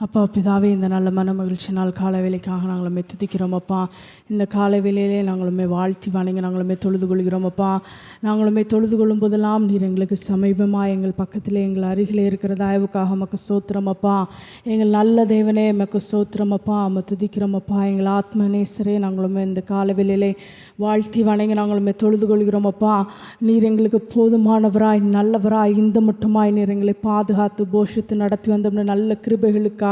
அப்பா பிதாவே, இந்த நல்ல மன மகிழ்ச்சி நாள் காலை வேலைக்காக நாங்களுமே துதிக்கிறோம் அப்பா. இந்த காலை வேலையிலே நாங்களுமே வாழ்த்தி வணங்கி நாங்களுமே தொழுது கொள்கிறோம் அப்பா. நாங்களுமே தொழுது கொள்ளும் போதெல்லாம் நீர் எங்களுக்கு சமீபமாக எங்கள் பக்கத்தில் எங்கள் அருகிலே இருக்கிற தயவுக்காக மக்கு சோத்திரம் அப்பா. எங்கள் நல்ல தேவனே மக்கு சோத்திரம் அப்பா. அம்மா துதிக்கிறோம் அப்பா. எங்கள் ஆத்ம நேசரே, நாங்களுமே இந்த காலை வேலையிலே வாழ்த்தி வணங்கி நாங்களுமே தொழுது கொள்கிறோம் அப்பா. நீர் எங்களுக்கு போதுமானவராய் நல்லவராய் இந்த மட்டுமாய் நீர் எங்களை பாதுகாத்து போஷித்து நடத்தி வந்தோம்னு நல்ல கிருபைகளுக்காக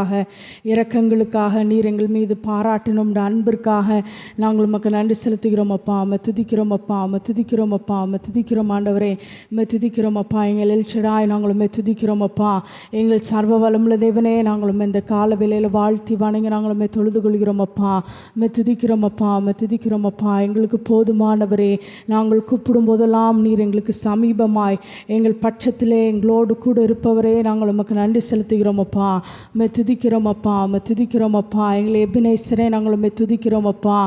இரக்கங்களுக்காக நீர் எங்கள் மீது பாராட்டினோம் அன்பிற்காக நாங்கள் உமக்கு நன்றி செலுத்துகிறோம் அப்பா. அம்மை துதிக்கிறோம் அப்பா. அம்மை துதிக்கிறோம் அப்பா. அம்மை துதிக்கிறோம் ஆண்டவரே. உம்மை துதிக்கிறோம் அப்பா. எங்கள் எல்ஷடாய் நாங்கள் உம்மை துதிக்கிறோம் அப்பா. எங்கள் சர்வ வளமுள்ள தேவனே, நாங்கள் இந்த கால வேளையில் வாழ்த்தி வணங்கி நாங்கள் உம்மை தொழுது கொள்கிறோம் அப்பா. உம்மை துதிக்கிறோம் அப்பா. உம்மை துதிக்கிறோம் அப்பா. எங்களுக்கு போதுமானவரே, நாங்கள் கூப்பிடும் போதெல்லாம் நீர் எங்களுக்கு சமீபமாய் எங்கள் பட்சத்திலே எங்களோடு கூட இருப்பவரே, நாங்கள் உமக்கு நன்றி செலுத்துகிறோம் அப்பா. உம்மை துதிக்கிறோம் அப்பா. உம்மை துதிக்கிறோம் அப்பா. எங்களை எபினேசரே, நாங்கள் உம்மை துதிக்கிறோம் அப்பா.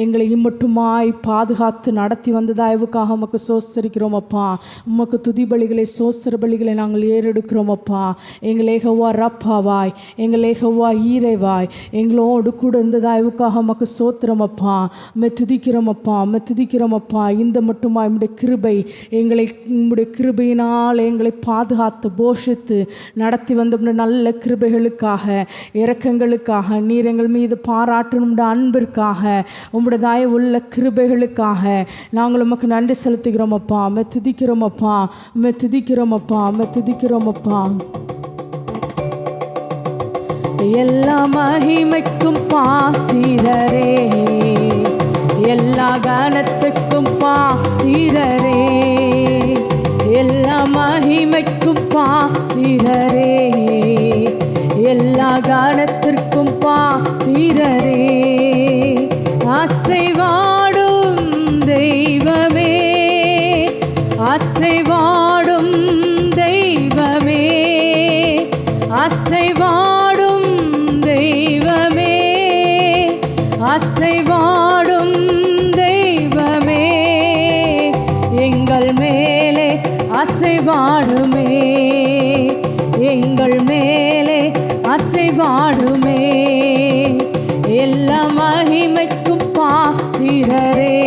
எங்களை இம்மட்டுமாய் பாதுகாத்து நடத்தி வந்த தயவுக்காக உமக்கு சோசரிக்கிறோம் அப்பா. உமக்கு துதி பலிகளை சோசர பலிகளை நாங்கள் ஏறெடுக்கிறோம் அப்பா. எங்கள் ஏகவா ரப்பாவாய், எங்கள் ஏகவா ஈரைவாய் எங்களோடு கூட இருந்த தயவுக்காக உமக்கு சோத்திரம் அப்பா. உம்மை துதிக்கிறோம் அப்பா. உம்மை துதிக்கிறோம் அப்பா. இந்த மட்டுமாய் உம்முடைய கிருபை எங்களை உம்முடைய கிருபையினால் எங்களை பாதுகாத்து போஷித்து நடத்தி வந்த நல்ல கிருபைகளுக்காக இரக்கங்களுக்காக நீர் எங்கள் மீது பாராட்டும் அன்பிற்காக உம்முடைய தயவுள்ள கிருபைகளுக்காக நாங்கள் உமக்கு நன்றி செலுத்துகிறோம் அப்பா. உம்மை துதிக்கிறோம் அப்பா. உம்மை துதிக்கிறோம் அப்பா. உம்மை துதிக்கிறோம் அப்பா. எல்லா மகிமைக்கும் பாத்திரரே, எல்லா கனத்துக்கும் பாத்திரரே, எல்லா மகிமைக்கும் பாத்திரரே, எல்லா கனத்திற்கும் பாத்திரரே. அசைவாடும் தெய்வமே, அசைவாடும் தெய்வமே, அசைவாடும் தெய்வமே, அசைவாடும் தெய்வமே, எங்கள் மேலே அசைவாடுமே, எங்கள் மேலே அசைவாடுமே. எல்லா மகிமைக்கும் பாத்திரரே,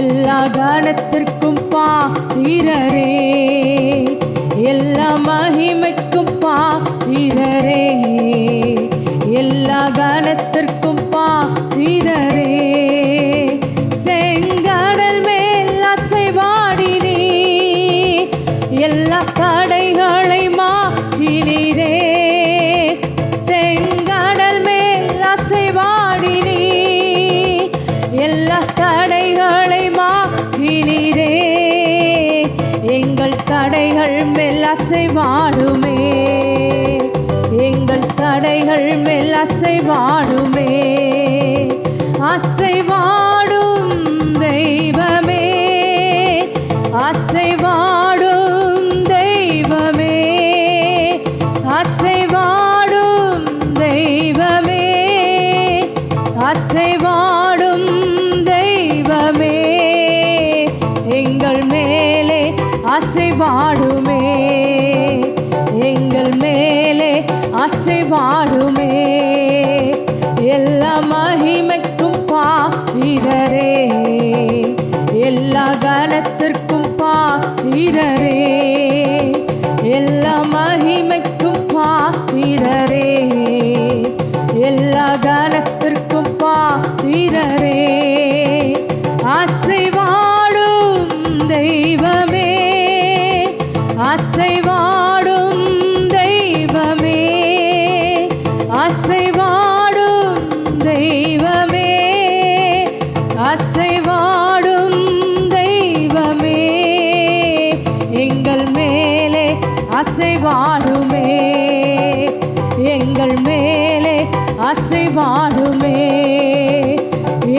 எல்லா கனத்திற்கும் பாத்திரரே, எல்லா மகிமைக்கும் பாத்திரரே, எல்லா கனத்திற்கும் பாத்திரரே. செங்கடல் மேல் அசைவாடினே, எல்லா தடைகளை மாற்றினீரே. செங்கடல் மேல் அசைவாடினே, எல்லா தடைகளை மாற்றினீரே. எங்கள் தடைகள் மேல் அசைவாடுமே, எங்கள் தடைகள் மேல் அசைவாடுமே. அசைவாடும் தெய்வமே, அசைவாடும் தெய்வமே, அசைவாடும் தெய்வமே, அசைவாடும் தெய்வமே, எங்கள் மேலே அசைவாடுமே, எங்கள் மேலே அசைவாடுமே. எல்லா மகிமைக்கும் பாத்திரரே, எல்லா கனத்திற்கும் பாத்திரரே, எல்லா மகிமைக்கும் பாத்திரரே, எல்லா கனத்திற்கும் பாத்திரரே. அசைவாடும் தெய்வமே, அசைவாடும் தெய்வமே, அசைவாடும் தெய்வமே, அசைவாடும் தெய்வமே, எங்கள் மேலே அசைவாடுமே, எங்கள் மேலே அசைவாடுமே,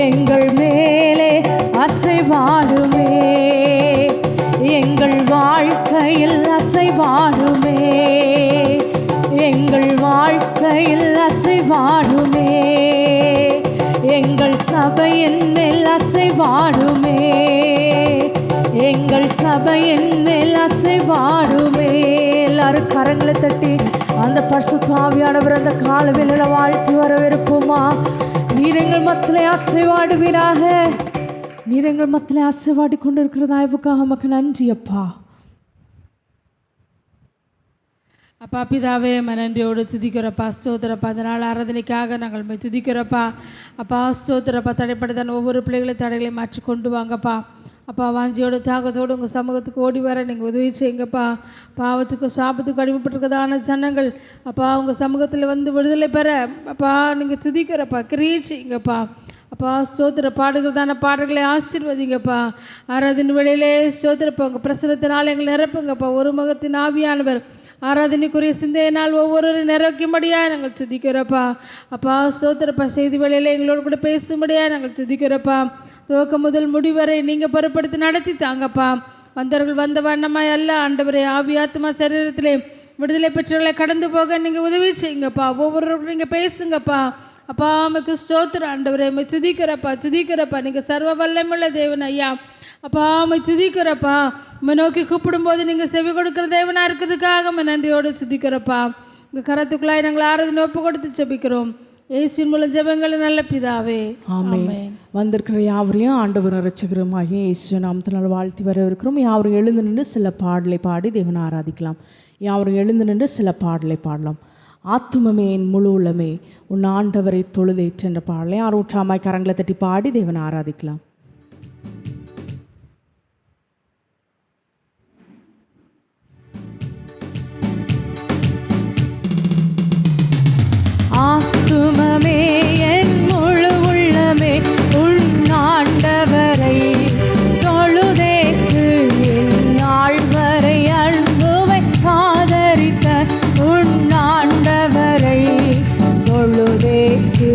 எங்கள் மேலே அசைவாடுமே, எங்கள் வாழ்க்கையில் அசைவாடுமே, எங்கள் வாழ்க்கையில் அசைவாடுமே, எங்கள் சபையின் மேல் அசைவாடுமே, எங்கள் சபையின் மேல் அசைவாடுமே. எல்லாரும் கரங்களை தட்டி அந்த பரிசுத்த ஆவியானவர் அந்த காலவேளையில வாழ்த்தி வரவிருப்போமா? நீர் எங்கள் மத்தியிலே அசைவாடுவீராக. நீர் எங்கள் மத்தியிலே அசைவாடி கொண்டிருக்கிற தயவுக்காக உமக்கு நன்றி அப்பா. அப்பா பிதாவே, நன்றியோடு துதிக்கிறப்பா, ஸ்தோத்திரப்பா. அந்த நாள் ஆராதனைக்காக நாங்கள் துதிக்கிறப்பா. அப்பா ஸ்தோத்திரப்பா. தடைப்படுதான ஒவ்வொரு பிள்ளைகளையும் தடைகளை மாற்றி கொண்டு வாங்கப்பா. அப்பா வாஞ்சியோடு தாகத்தோடு உங்கள் சமூகத்துக்கு ஓடி வர நீங்கள் உதவி செய்யுங்கப்பா. பாவத்துக்கு சாபத்துக்கு அடிமைப்பட்டிருக்கிறதான ஜனங்கள் அப்பா உங்கள் சமூகத்தில் வந்து விடுதலை பெற அப்பா நீங்கள் துதிக்கிறப்பா, கிரியை செய்யுங்கப்பா. அப்பா ஸ்தோத்திர பாடுகிறதான பாடல்களை ஆசீர்வதிங்கப்பா. ஆராதனை வேளையிலே ஸ்தோத்திரப்பா உங்கள் பிரசனத்தினால் எங்களை நிரப்புங்கப்பா. ஒரு முகத்தின் ஆவியானவர் ஆராதனைக்குரிய சிந்தையினால் ஒவ்வொருவரும் நிரப்பும்படியாக நாங்கள் துதிக்கிறப்பா. அப்பா ஸ்தோத்திரப்பா. செய்தி வேளையில் எங்களோடு கூட பேசும்படியாக நாங்கள் துதிக்கிறப்பா. துவக்கம் முதல் முடிவரை நீங்கள் பொறுப்படுத்தி நடத்தி தாங்கப்பா. வந்தவர்கள் வந்த வண்ணமாய் அல்ல ஆண்டவரே, ஆவி ஆத்மா சரீரத்திலே விடுதலை பெற்றவர்களை கடந்து போக நீங்கள் உதவி செய்யுங்கப்பா. ஒவ்வொருவருக்கும் நீங்கள் பேசுங்கப்பா. அப்பா நமக்கு ஸ்தோத்திரம் ஆண்டவரே, துதிக்கிறப்பா. நீங்கள் சர்வ வல்லமுள்ள தேவன் ஐயா. அப்பா அம்மை துதிக்கிறப்பா. உம்மை நோக்கி கூப்பிடும்போது நீங்கள் செவி கொடுக்குற தேவனாக இருக்கிறதுக்காக நம்ம நன்றியோடு துதிக்கிறப்பா. உங்கள் கரத்துக்குள்ளாய் நாங்கள் ஆராதனை ஒப்பு கொடுத்து ஜெபிக்கிறோம். இயேசுவின் மூலம் ஜெபங்கள் நல்ல பிதாவே, ஆமென். வந்திருக்கிற யாவரையும் ஆண்டவர் இரட்சகருமாகிய இயேசு நாமத்தினால் வாழ்த்தி வரவிருக்கிறோம். யாவரும் எழுந்து நின்று சில பாடலை பாடி தேவனை ஆராதிக்கலாம். யாவரும் எழுந்து நின்று சில பாடலை பாடலாம். ஆத்துமமே என் முழு உள்ளமே உன் ஆண்டவரை தொழுதேற்று என்ற பாடலை ஆரோற்றாமாய் கரங்களை தட்டி பாடி தேவனை ஆராதிக்கலாம். ஆத்துமமே என் முழு உள்ளமே உன் ஆண்டவரை தொழுதேற்று எந்நாள் வரை அன்புவை ஆதரித்த உன் ஆண்டவரை தொழுதேற்று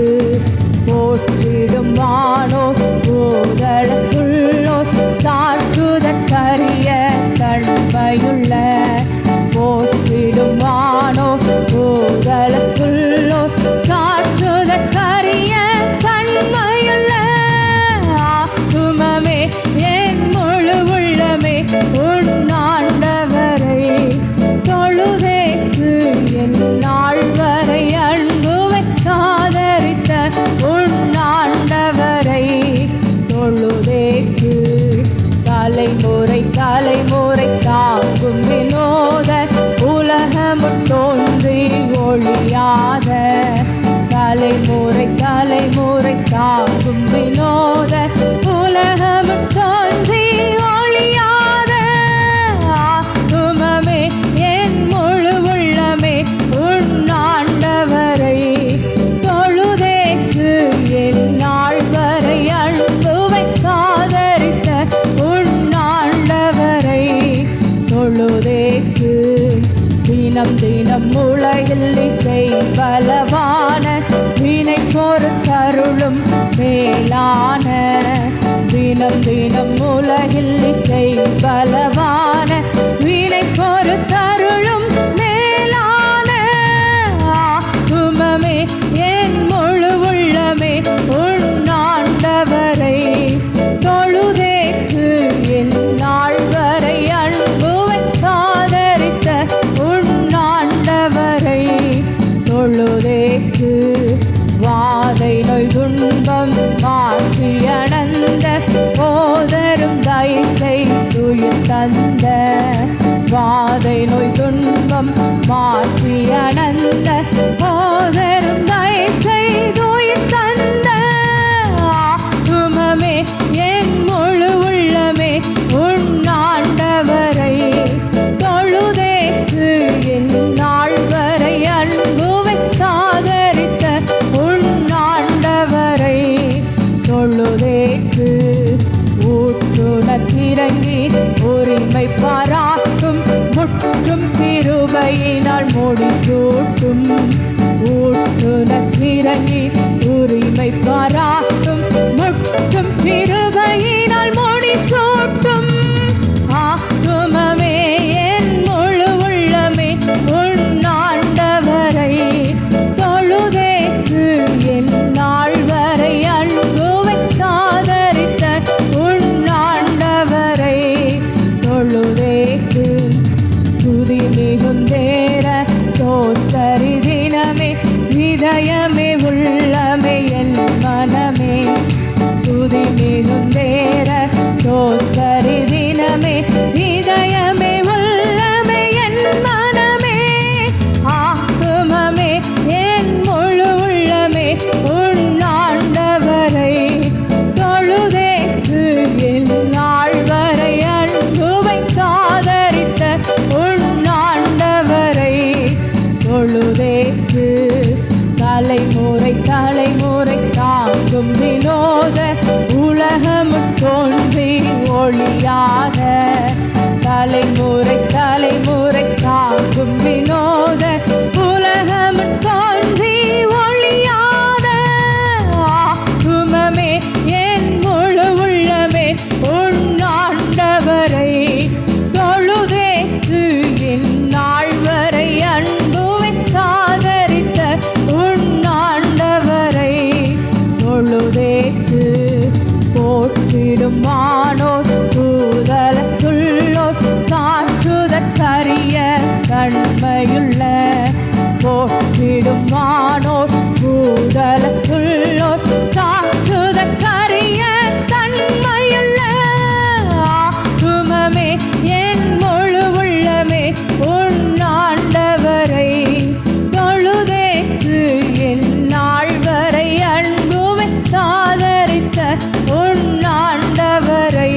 போற்றிடும் வானோ பூதளத்துள்ளோ சாற்றுதற்கரிய தன்மையுள்ள போற்றிடும் வானோ பூதளத்துள்ளோ சாற்றுதற்கரிய தன்மையுள்ள ஆத்துமமே என் முழு உள்ளமே உன் ஆண்டவரை தொழுதேற்று எந்நாள் வரை அன்புவை ஆதரித்த உன் ஆண்டவரை தொழுதேற்று தலைமுறை தலைமுறை தாங்கும் வினோத உலகமும் தோன்றி ஒழியாத தலைமுறை தலைமுறை தாங்கும் வினோத உலகமும் தோன்றி ஒழியாத ஆத்துமமே என் முழு உள்ளமே உன் ஆண்டவரை தொழுதேற்று எந்நாள் வரை அன்புவை ஆதரித்த உன் ஆண்டவரை தொழுதேற்று தினம் தினம் உலகில் இசை பலவான வினை பொறுத்தருளும் மேலான தினம் தினம் உலகில் இசை பலவான வினை பொறுத்தருளும் மேலான ஆத்துமமே என் முழு உள்ளமே உன் ஆண்டவரை தொழுதேற்று எந்நாள் வரை அன்புவை ஆதரித்த உன் ஆண்டவரை தொழுதேற்று வாதை நோய் துன்பம் மாற்றி அணந்த போதரும் தயசை துயில் தந்த வாதை நோய் துன்பம் மாற்றி அணந்த போதரும் தயசை துயில் தந்த ஆத்துமமே என் முழு உள்ளமே உன் ஆண்டவரை தொழுதேற்று எந்நாள் வரை அன்புவை ஆதரித்த உன் ஆண்டவரை தொழுதேற்று ஊற்றுணர்கிறங்கி உரிமை பாராட்டும் முற்றும் கிருபையினால் முடிசூட்டும் ஊற்றுணர்கிறங்கி உரிமை பாராட்டும் முற்றும் கிருபையினால் முடிசூட்டும் ஆத்துமமே என் முழு உள்ளமே உன் ஆண்டவரை தொழுதேற்று எந்நாள் வரை அன்புவை ஆதரித்த உன் ஆண்டவரை தொழுதேற்று துதி மிகுந்தேற சோஸ்தர இதயமே உள்ளமே என் மனமே துதி மிகுந்தேற சோஸ்தரி தினமே இதயமே உள்ளமே என் மனமே ஆத்துமமே என் முழு உள்ளமே உன்னாண்டவரை தொழுதேற்று என் நாள் வரை அன்புவை காதரித்த உன்னாண்டவரை தொழுதேற்று தலைமுறை தலைமுறை தாங்கும் வினோத உலகமும் தோன்றி ஒளியாத தலைமுறை தலைமுறை தாங்கும் வினோத உலகமும் தோன்றி ஒளியாத ஆத்துமமே என் முழு உள்ளமே உன்னாண்டவரை தொழுதேற்று என் நாள் வரை அன்புவை காதரித்த உன்னாண்டவரை தொழுதேற்று போற்றிடும் மானோர் தூதலத்துள்ளோர் சாற்றுதற்கரிய தன்மையுள்ள போற்றிடும் மானோர் தூதலத்துள்ளோர் சாற்றுதற்கரிய தன்மையுள்ள ஆத்துமமே என் முழு உள்ளமே உன்னாண்டவரை தொழுதேற்று என் நாள் வரை அன்புவை காதரித்த உன்னாண்டவரை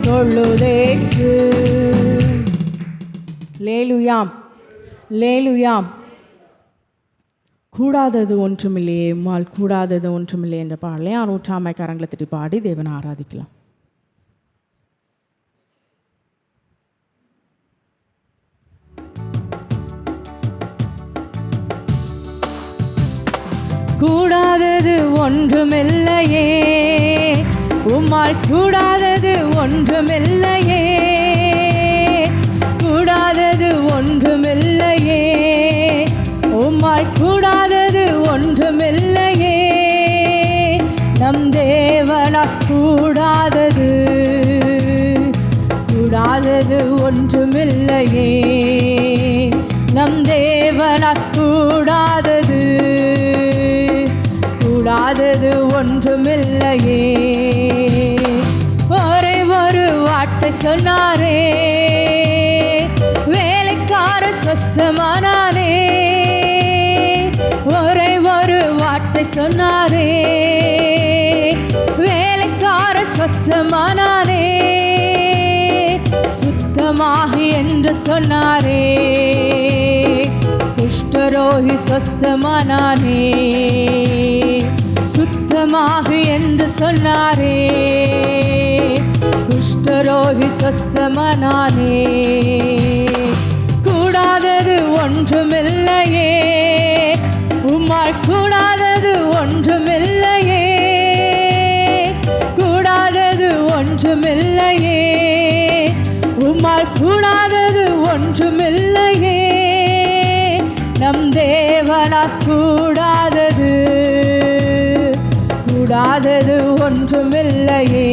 தொழுதேற்று. லேலுயாம் லேலுயாம். கூடாதது ஒன்றுமில்லையே உம்மால் கூடாதது ஒன்றுமில்லை என்ற பாடலை 600 கரங்களை தட்டி பாடி தேவனை ஆராதிக்கலாம். கூடாதது ஒன்றுமில்லையே உம்மால் கூடாதது ஒன்றுமில்லையே கூடாதது ஒன்றுமில்லையே உம்மால் கூடாதது ஒன்றுமில்லையே நம் தேவனால் கூடாதது கூடாதது ஒன்றுமில்லையே நம் தேவனால் கூடாதது கூடாதது ஒன்றுமில்லையே ஒரே ஒரு வார்த்தை சொன்னாரே வேலைக்காரன் சொஸ்தமானானே ஒரே ஒரு வார்த்தை சொன்னாரே வேலைக்காரன் சொஸ்தமானானே சுத்தமாகி என்று சொன்னாரே குஷ்டரோகி சொஸ்தமானானே சுத்தமாகி என்று சொன்னாரே குஷ்டரோகி சொஸ்தமானானே கூடாதது ஒன்றுமில்லையே உம்மால் கூடாதது ஒன்றுமில்லையே கூடாதது ஒன்றுமில்லையே உம்மால் கூடாதது ஒன்றுமில்லையே நம் தேவனால் கூடாதது கூடாதது ஒன்றுமில்லையே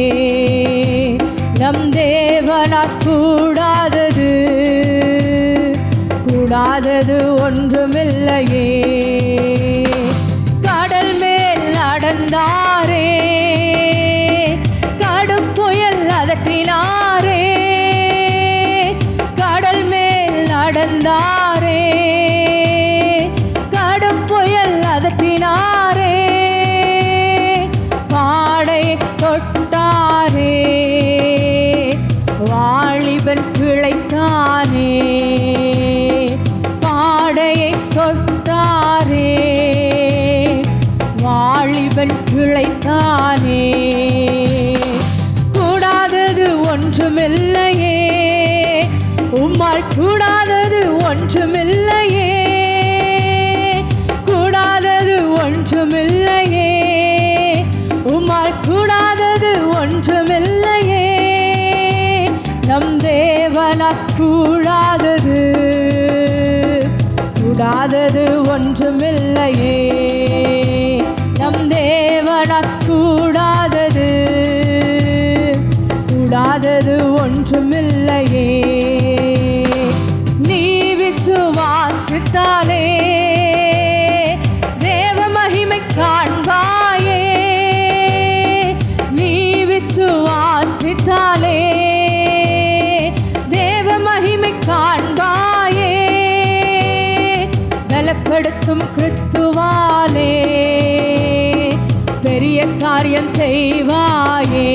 நம் தேவனால் கூடாதது கூடாதது ஒன்றுமில்லையே கடல் மேல் நடந்தாரே கடும் புயல் அதட்டினாரே கடல் மேல் நடந்தாரே கடும் புயல் அதட்டினாரே பாடை தொட்டாரே வாலிபன் பிழைத்தானே பாடையை தொட்டாரே வாலிபன் பிழைத்தானே கூடாதது ஒன்றுமில்லையே உம்மால் கூடாதது ஒன்றுமில்லையே கூடாதது ஒன்றுமில்லையே உம்மால் கூடாதது ஒன்றுமில்லையே நம் தேவனால் கூடாதது கூடாதது ஒன்றுமில்லையே நம் தேவனால் கூடாதது கூடாதது ஒன்றுமில்லையே நீ விசுவாசித்தாலே பலப்படுத்தும் கிறிஸ்துவாலே பெரிய காரியம் செய்வாயே.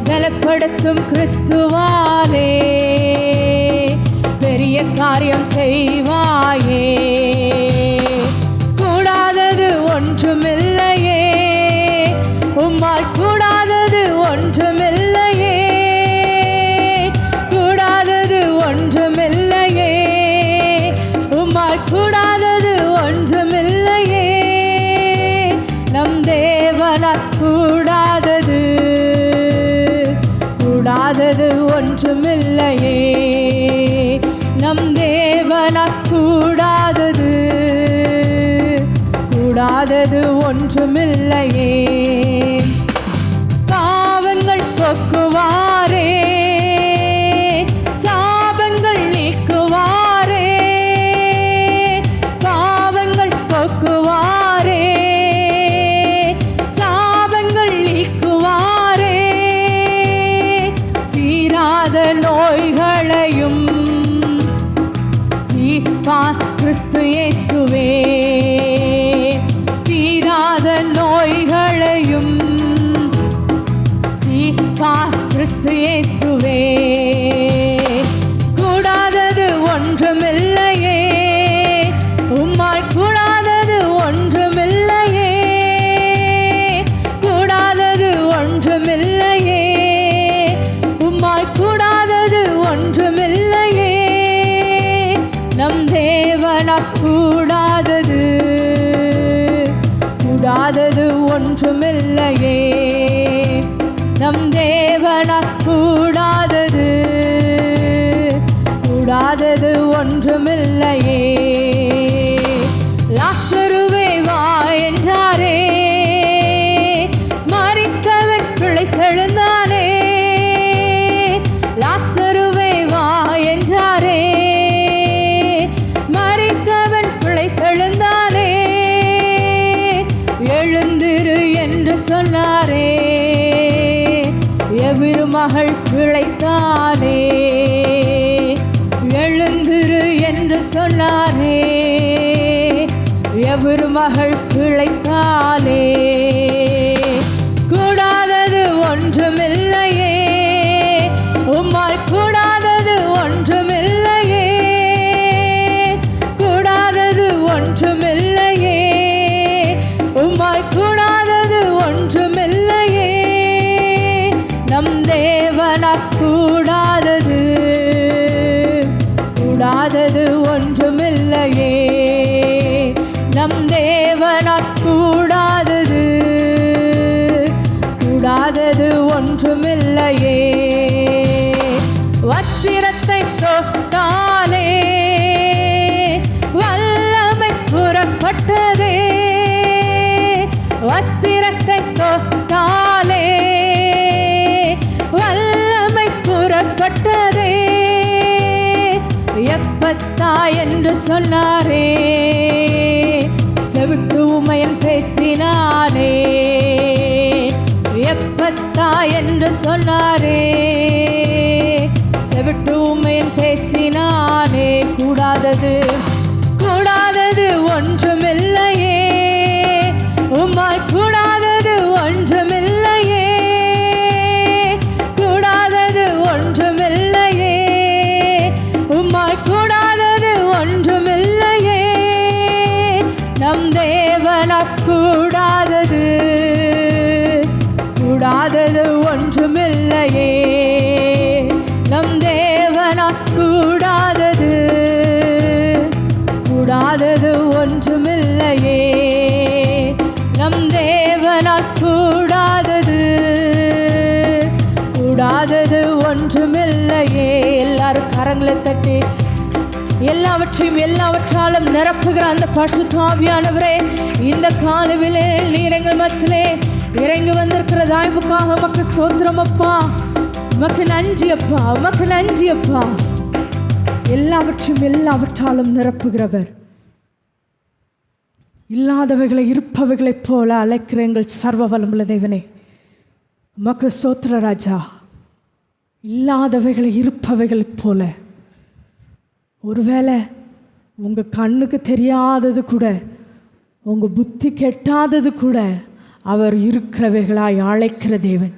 பலப்படுத்தும் கிறிஸ்துவாலே பெரிய காரியம் செய்வாயே. கூடாதது ஒன்றுமில்லையே, உம்மால் கூடாதது ஒன்றுமில்லையே. கூடாதது ஒன்றுமில்லையே, உம்மால் கூடாதது ஒன்றுமில்லையே. நம் தேவனால் கூடாதது கூடாதது ஒன்றுமில்லையே. நம் தேவனால் கூடாதது கூடாதது ஒன்றுமில்லையே. பாவங்கள் போக்குவாரே, சாபங்கள் நீக்குவாரே. பாவங்கள் போக்குவாரே, சாபங்கள் நீக்குவாரே. தீராத நோய்களையும் தீர்ப்பார் கிறிஸ்து இயேசுவே. தீராத நோய்களையும் தீர்ப்பார் கிறிஸ்து இயேசுவே. கூடாதது ஒன்றுமில்லையே, உம்மால் கூடாதது ஒன்றுமில்லையே. கூடாதது ஒன்றுமில்லையே, உம்மால் கூடாதது ஒன்றுமில்லையே. நம் தேவனால் கூடாதது கூடாதது ஒன்றுமில்லையே. நம் தேவனால் கூடாதது கூடாதது ஒன்றுமில்லையே. லாசருவே வா என்றாரே, மரித்தவன் பிழைத்தெழுந்தானே. லாசருவே வா என்றாரே, மரித்தவன் பிழைத்தெழுந்தானே. எழுந்திரு என்று சொன்னாரே, எவ்விரு மகள் பிழைத்தானே. எழுந்திரு என்று சொன்னாரே, எவ்விரு மகள் பிழைத்தானே. கூடாதது ஒன்றுமில்லையே, உம்மால் கூடாதது ஒன்றுமில்லையே. கூடாதது ஒன்றுமில்லையே, உம்மால் கூடாதது ஒன்றுமில்லையே. நம் தேவனால் கூடாதது கூடாதது ஒன்றுமில்லையே. நம் தேவனால் கூடாதது கூடாதது ஒன்றுமில்லையே. வஸ்திரத்தை தொட்டாலே வல்லமை புறப்பட்டதே. வஸ்திரத்தை தொட்டாலே வல்லமை புறப்பட்டதே. எப்பத்தா என்று சொன்னாரே, செவிட்டு உமையன் பேசினானே. எப்பத்தா என்று சொன்னாரே, செவிட்டு உமையன் பேசினானே. கூடாதது கூடாதது ஒன்றுமில்லையே, உம்மால் கூடாதது ஒன்றுமில்லையே. கூடாதது ஒன்றுமில்லையே, உம்மால் கூடாதது ஒன்றுமில்லையே. நம் தேவனால் கூடாதது கூடாதது ஒன்றுமில்லையே. நம் தேவனால் கூடாதது கூடாதது ஒன்றுமில்லையே. நம் தேவனால் கூடாதது கூடாதது ஒன்றுமில்லையே. எல்லாரும் கரங்களை தட்டி எல்லாவற்றையும் எல்லாவற்றாலும் நிரப்புகிற அந்த பரிசுத்த ஆவியானவரே, இந்த காலவிலே நீர் எங்கள் மத்தியிலே இறங்கி வந்திருக்கிற தாய்வுக்காக உமக்கு ஸ்தோத்திரம் அப்பா. உமக்கு நன்றி அப்பா, உமக்கு நன்றி அப்பா. எல்லாவற்றையும் எல்லாவற்றாலும் நிரப்புகிறவர், இல்லாதவைகளை இருப்பவைகளைப் போல அழைக்கிற எங்கள் சர்வ வல்லமுள்ள தேவனே, உமக்கு ஸ்தோத்திர ராஜா. இல்லாதவைகளை இருப்பவைகளைப் போல, ஒருவேளை உங்கள் கண்ணுக்கு தெரியாதது கூட, உங்கள் புத்தி கெட்டாதது கூட அவர் இருக்கிறவைகளாய் அழைக்கிற தேவன்.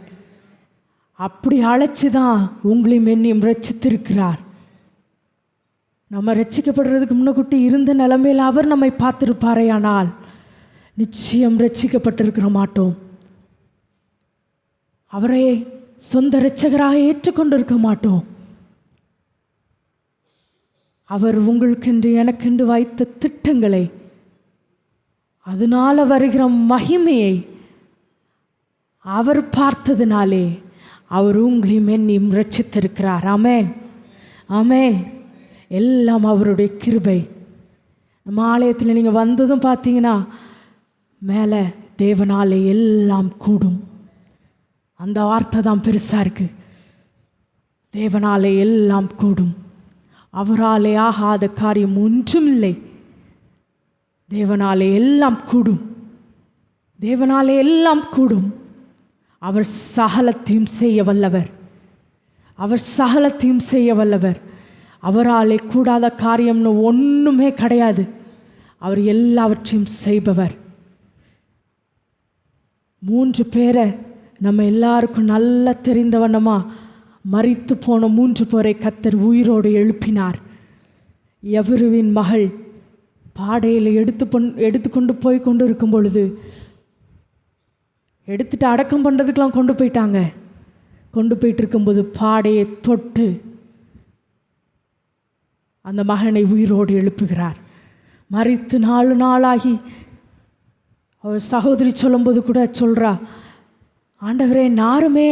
அப்படி அழைச்சி தான் உங்களையும் என்னையும் ரட்சித்திருக்கிறார். நம்ம ரட்சிக்கப்படுறதுக்கு முன்னக்கூட்டி இருந்த நிலைமையில் அவர் நம்மை பார்த்துருப்பாரே, ஆனால் நிச்சயம் ரட்சிக்கப்பட்டிருக்கிற மாட்டோம். அவரை சொந்த இரட்சகராக ஏற்றுக்கொண்டிருக்க மாட்டோம். அவர் உங்களுக்கென்று எனக்கென்று வைத்த திட்டங்களை, அதனால் வருகிற மகிமையை அவர் பார்த்ததினாலே அவர் உங்களையும் என்னையும் ரட்சித்திருக்கிறார். ஆமென், ஆமென். எல்லாம் அவருடைய கிருபை. நம்ம ஆலயத்தில் நீங்கள் வந்ததும் பார்த்தீங்கன்னா மேலே தேவனாலே எல்லாம் கூடும். அந்த வார்த்தை தான் பெருசாக இருக்குது. தேவனாலே எல்லாம் கூடும். அவராலே ஆகாத காரியம் ஒன்றுமில்லை. தேவனாலே எல்லாம் கூடும். தேவனாலே எல்லாம் கூடும். அவர் சகலத்தையும் செய்ய வல்லவர். அவர் சகலத்தையும் செய்ய வல்லவர். அவராலே கூடாத காரியம்னு ஒன்றுமே கிடையாது. அவர் எல்லாவற்றையும் செய்பவர். 3 பேரை நம்ம எல்லாருக்கும் நல்லா தெரிந்தவண்ணமா மரித்து போன 3 பேரை கர்த்தர் உயிரோடு எழுப்பினார். எவருவின் மகள் பாடையில் எடுத்துக்கொண்டு போய் கொண்டு இருக்கும் பொழுது, எடுத்துட்டு அடக்கம் பண்ணுறதுக்கெலாம் கொண்டு போயிட்டாங்க. கொண்டு போயிட்டு இருக்கும்போது பாடையை தொட்டு அந்த மகனை உயிரோடு எழுப்புகிறார். மரித்து 4 நாளாகி அவர் சகோதரி சொல்லும்போது கூட சொல்கிறா, ஆண்டவரே நாருமே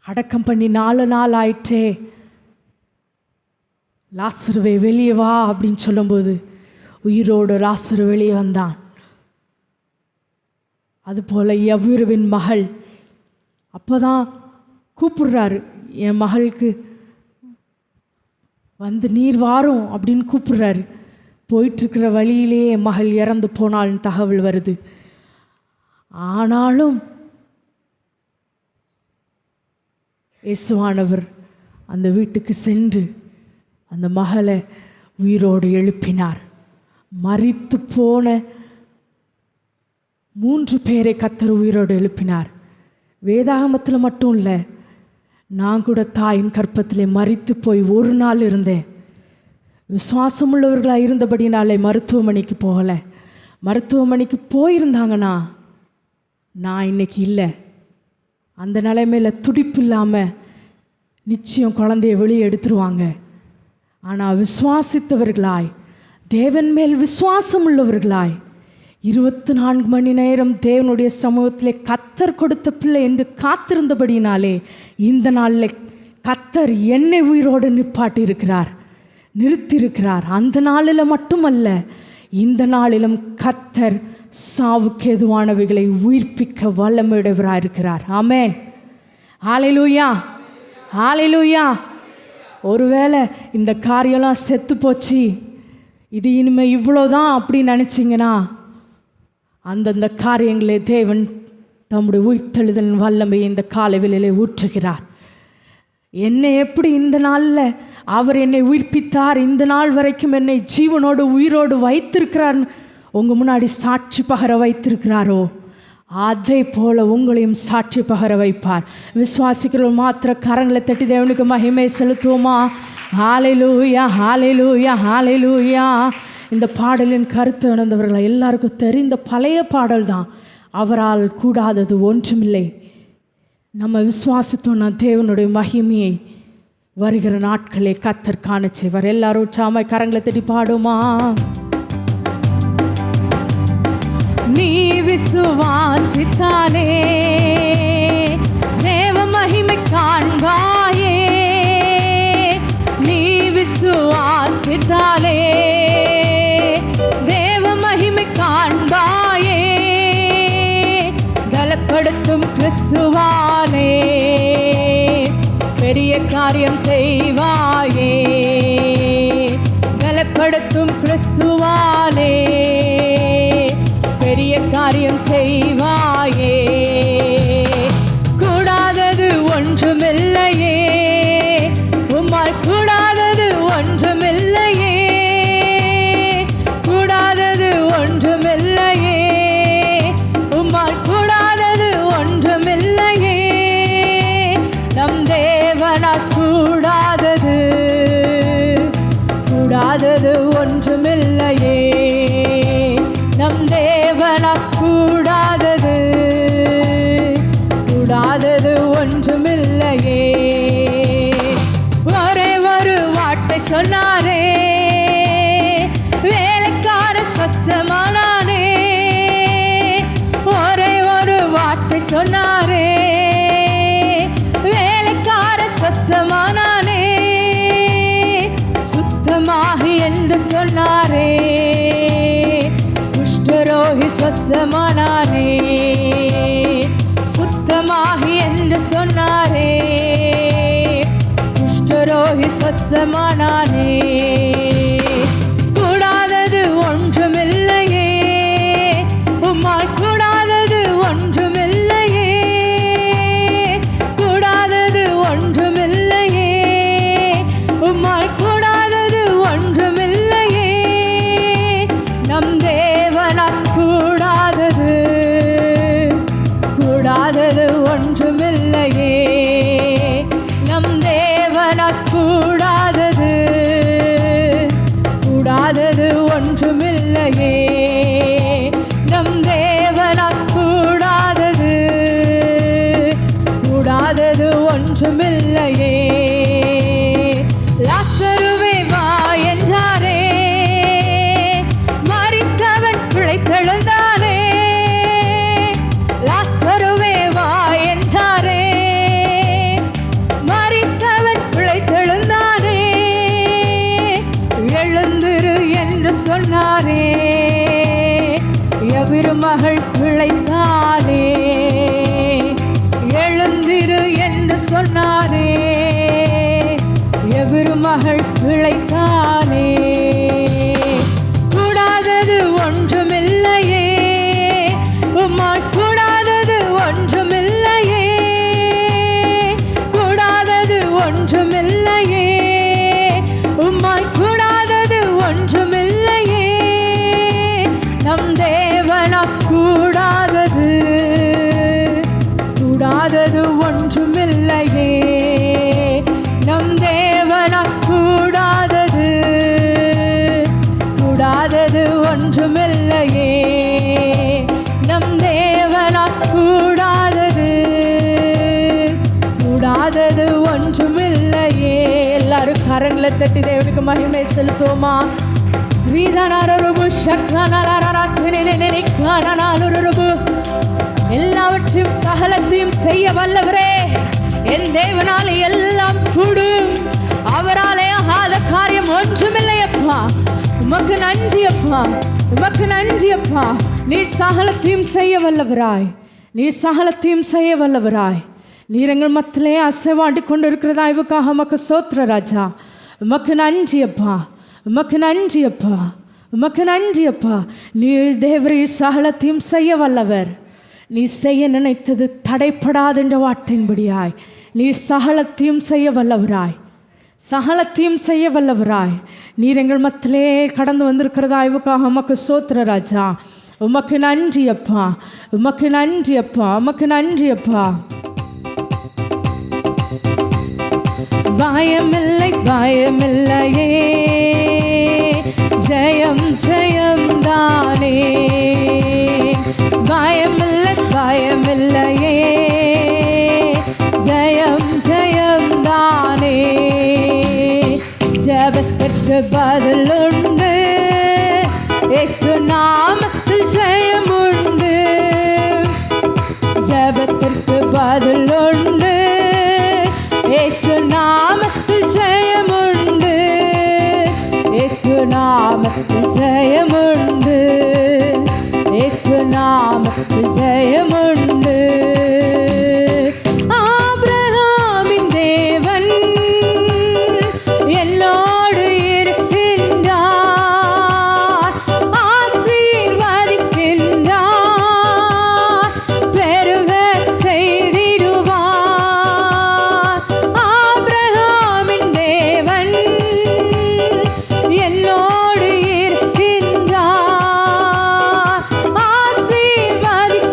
அடக்கம் பண்ணி 4 நாள் ஆயிற்றே, லாசருவே வெளியே வா அப்படின்னு சொல்லும்போது உயிரோடு லாசரு வெளியே வந்தான். அதுபோல் எவ்விருவின் மகள் அப்போ தான் கூப்பிடுறாரு, என் மகளுக்கு வந்து நீர் வாரும் அப்படின்னு கூப்பிடுறாரு. போயிட்டுருக்கிற வழியிலே என் மகள் இறந்து போனாள்னு தகவல் வருது. ஆனாலும் இயேசுவானவர் அந்த வீட்டுக்கு சென்று அந்த மகளை உயிரோடு எழுப்பினார். மரித்து போன 3 பேரை கர்த்தர் உயிரோடு எழுப்பினார். வேதாகமத்தில் மட்டும் இல்லை, நான் கூட தாயின் கற்பத்திலே மரித்து போய் 1 நாள் இருந்தேன். விசுவாசமுள்ளவர்களாக இருந்தபடினாலே மருத்துவமனைக்கு போகலை. மருத்துவமனைக்கு போயிருந்தாங்கன்னா நான் இன்னைக்கு இல்லை. அந்த நிலைமையில் துடிப்பு இல்லாமல் நிச்சயம் குழந்தைய வெளியே எடுத்துருவாங்க. ஆனால் விசுவாசித்தவர்களாய், தேவன் மேல் விசுவாசம் உள்ளவர்களாய் 24 மணி நேரம் தேவனுடைய சமூகத்திலே கர்த்தர் கொடுத்த பிள்ளை என்று காத்திருந்தபடினாலே இந்த நாளில் கர்த்தர் என்னை உயிரோடு நிறுத்தியிருக்கிறார். அந்த நாளில் மட்டுமல்ல, இந்த நாளிலும் கர்த்தர் சாவுக்கு எதுவானவைகளை உயிர்ப்பிக்க வல்லமையுடையவராக இருக்கிறார். ஆமென், ஹல்லேலூயா, ஹல்லேலூயா. ஒருவேளை இந்த காரியம்லாம் செத்து போச்சு, இது இனிமேல் இவ்வளோதான் அப்படின்னு நினச்சிங்கன்னா, அந்தந்த காரியங்களே தேவன் தம்முடைய உயிர்த்தெழுதல் வல்லமையை இந்த காலை வேளையிலே ஊற்றுகிறார். என்னை எப்படி இந்த நாளில் அவர் என்னை உயிர்ப்பித்தார், இந்த நாள் வரைக்கும் என்னை ஜீவனோடு உயிரோடு வைத்திருக்கிறார், உங்கள் முன்னாடி சாட்சி பகர வைத்திருக்கிறாரோ, அதே போல் உங்களையும் சாட்சி பகர வைப்பார். விசுவாசிக்கிறவர்கள் மாத்திர கரங்களை தட்டி தேவனுக்கு மகிமை செலுத்துவோமா? ஹல்லேலூயா, ஹல்லேலூயா, ஹல்லேலூயா. இந்த பாடலின் கருத்து உணர்ந்தவர்கள் எல்லாருக்கும் தெரிந்த பழைய பாடல் தான். அவரால் கூடாதது ஒன்றுமில்லை. நம்ம விசுவாசத்தோன்னா தேவனுடைய மகிமையை வருகிற நாட்களே கர்த்தர் காண செய்வார். எல்லாரும் உற்சாகமாய் கரங்களை தட்டி பாடுமா? நீ விசுவாசித்தாலே தேவ மகிமை காண்பாயே. நீ விசுவாசித்தாலே தேவ மகிமை காண்பாயே. பலப்படுத்தும் கிறிஸ்துவாலே பெரிய காரியம் செய்வாயே. பலப்படுத்தும் கிறிஸ்துவாலே பெரிய காரியம் செய்வாயே. கூடாதது ஒன்றுமில்லையே, உம்மால் கூடாதது ஒன்றுமில்லையே. சொஸ்தமானானே, ஒரே ஒரு வார்த்தை சொன்னாரே, வேலைக்காரன் சொஸ்தமானானே, சுத்தமாகி என்று சொன்னாரே, குஷ்டரோகி சொஸ்தமானானே, சுத்தமாகி என்று சொன்னாரே, குஷ்டரோகி சொஸ்தமானானே. கூடாதது ஒன்றுமில்லையே, உம்மால் கூடாதது ஒன்றுமில்லையே, கூடாதது ஒன்றுமில்லையே, உம்மால் கூடாதது ஒன்றுமில்லையே, நம் தேவனால் கூடாதது கூடாதது ஒன்றுமில்லையே, நம் தேவனால் கூடாதது கூடாதது ஒன்றுமில்லையே, நம் தேவனால் கூடாதது கூடாதது ஒன்றுமில்லையே. லாசருவே வா என்றாரே, மரித்தவன் பிழைத்தெழுந்தானே, லாசருவே வா என்றாரே, மரித்தவன் பிழைத்தெழுந்தானே, எழுந்திரு என்று சொன்னாரே, எவிரு மகள் பிழைத்தானே, எழுந்திரு என்று சொன்னாரே, எவிரு மகள் பிழைத்தானே. கூடாதது ஒன்றுமில்லையே, உம்மால் கூடாதது ஒன்றுமில்லையே, கூடாதது ஒன்றுமில்லையே, உம்மால் கூடாதது ஒன்றுமில்லையே, நம் தேவனால் கூடாதது கூடாதது ஒன்றுமில்லையே, நம் தேவனால் கூடாதது கூடாதது ஒன்றுமில்லையே, நம் தேவனால் கூடாதது கூடாதது ஒன்றுமில்லையே. எல்லாரும் கரங்களை தட்டி தேவனுக்கு மகிமை செலுத்துவோமா? எல்லாவற்றையும் சகலத்தையும் செய்ய வல்லவரே, என் தேவனாலே எல்லாம் கூடும், அவராலே ஆகாத காரியம் ஒன்றுமில்லை அப்பா. உமக்கு நன்றி அப்பா, உமக்கு நன்றி அப்பா. நீ சகலத்தையும் செய்ய வல்லவராய், நீ சகலத்தையும் செய்ய வல்லவராய். நீர் எங்கள் மத்திலே அசைவாடி கொண்டு இருக்கிறதா, இவுக்காக உமக்கு சோத்திர ராஜா. உமக்கு நன்றி அப்பா, உமக்கு நன்றி அப்பா, உமக்கு நன்றி அப்பா. நீர் தேவரீர் சகலத்தையும் செய்ய வல்லவர். நீ செய்ய நினைத்தது தடைப்படாது என்ற வார்த்தையின்படியாய் நீ சகலத்தையும் செய்ய வல்லவராய், சகலத்தையும் செய்ய வல்லவராய். நீர் எங்கள் மத்திலே கடந்து வந்திருக்கிறதா, இவுக்காக உமக்கு சோத்திர ராஜா. உமக்கு நன்றி அப்பா, உமக்கு நன்றி அப்பா, உமக்கு நன்றி அப்பா. பயமில்லை பயமில்லையே, ஜெயம் ஜெயம் தானே, பயமில்லை பயமில்லையே, ஜெயம் ஜெயம் தானே. ஜெபத்திற்கு பதில் உண்டு, இயேசு நாமத்தில் ஜெயம் உண்டு. ஜெபத்திற்கு பதில் உண்டு, இயேசு நாமத்தில் ஜெயம் உண்டு, இயேசு நாமத்தில் ஜெயம் உண்டு, இயேசு நாமத்தில் ஜெயம் உண்டு. ஆபிரகாமின் தேவன் என்னோடு இருக்கின்றார், ஆசீர்வதிக்கின்றார், பெருகச் செய்திடுவார். ஆபிரகாமின் தேவன் என்னோடு இருக்கின்றார், ஆசீர்வதிக்கின்றார்,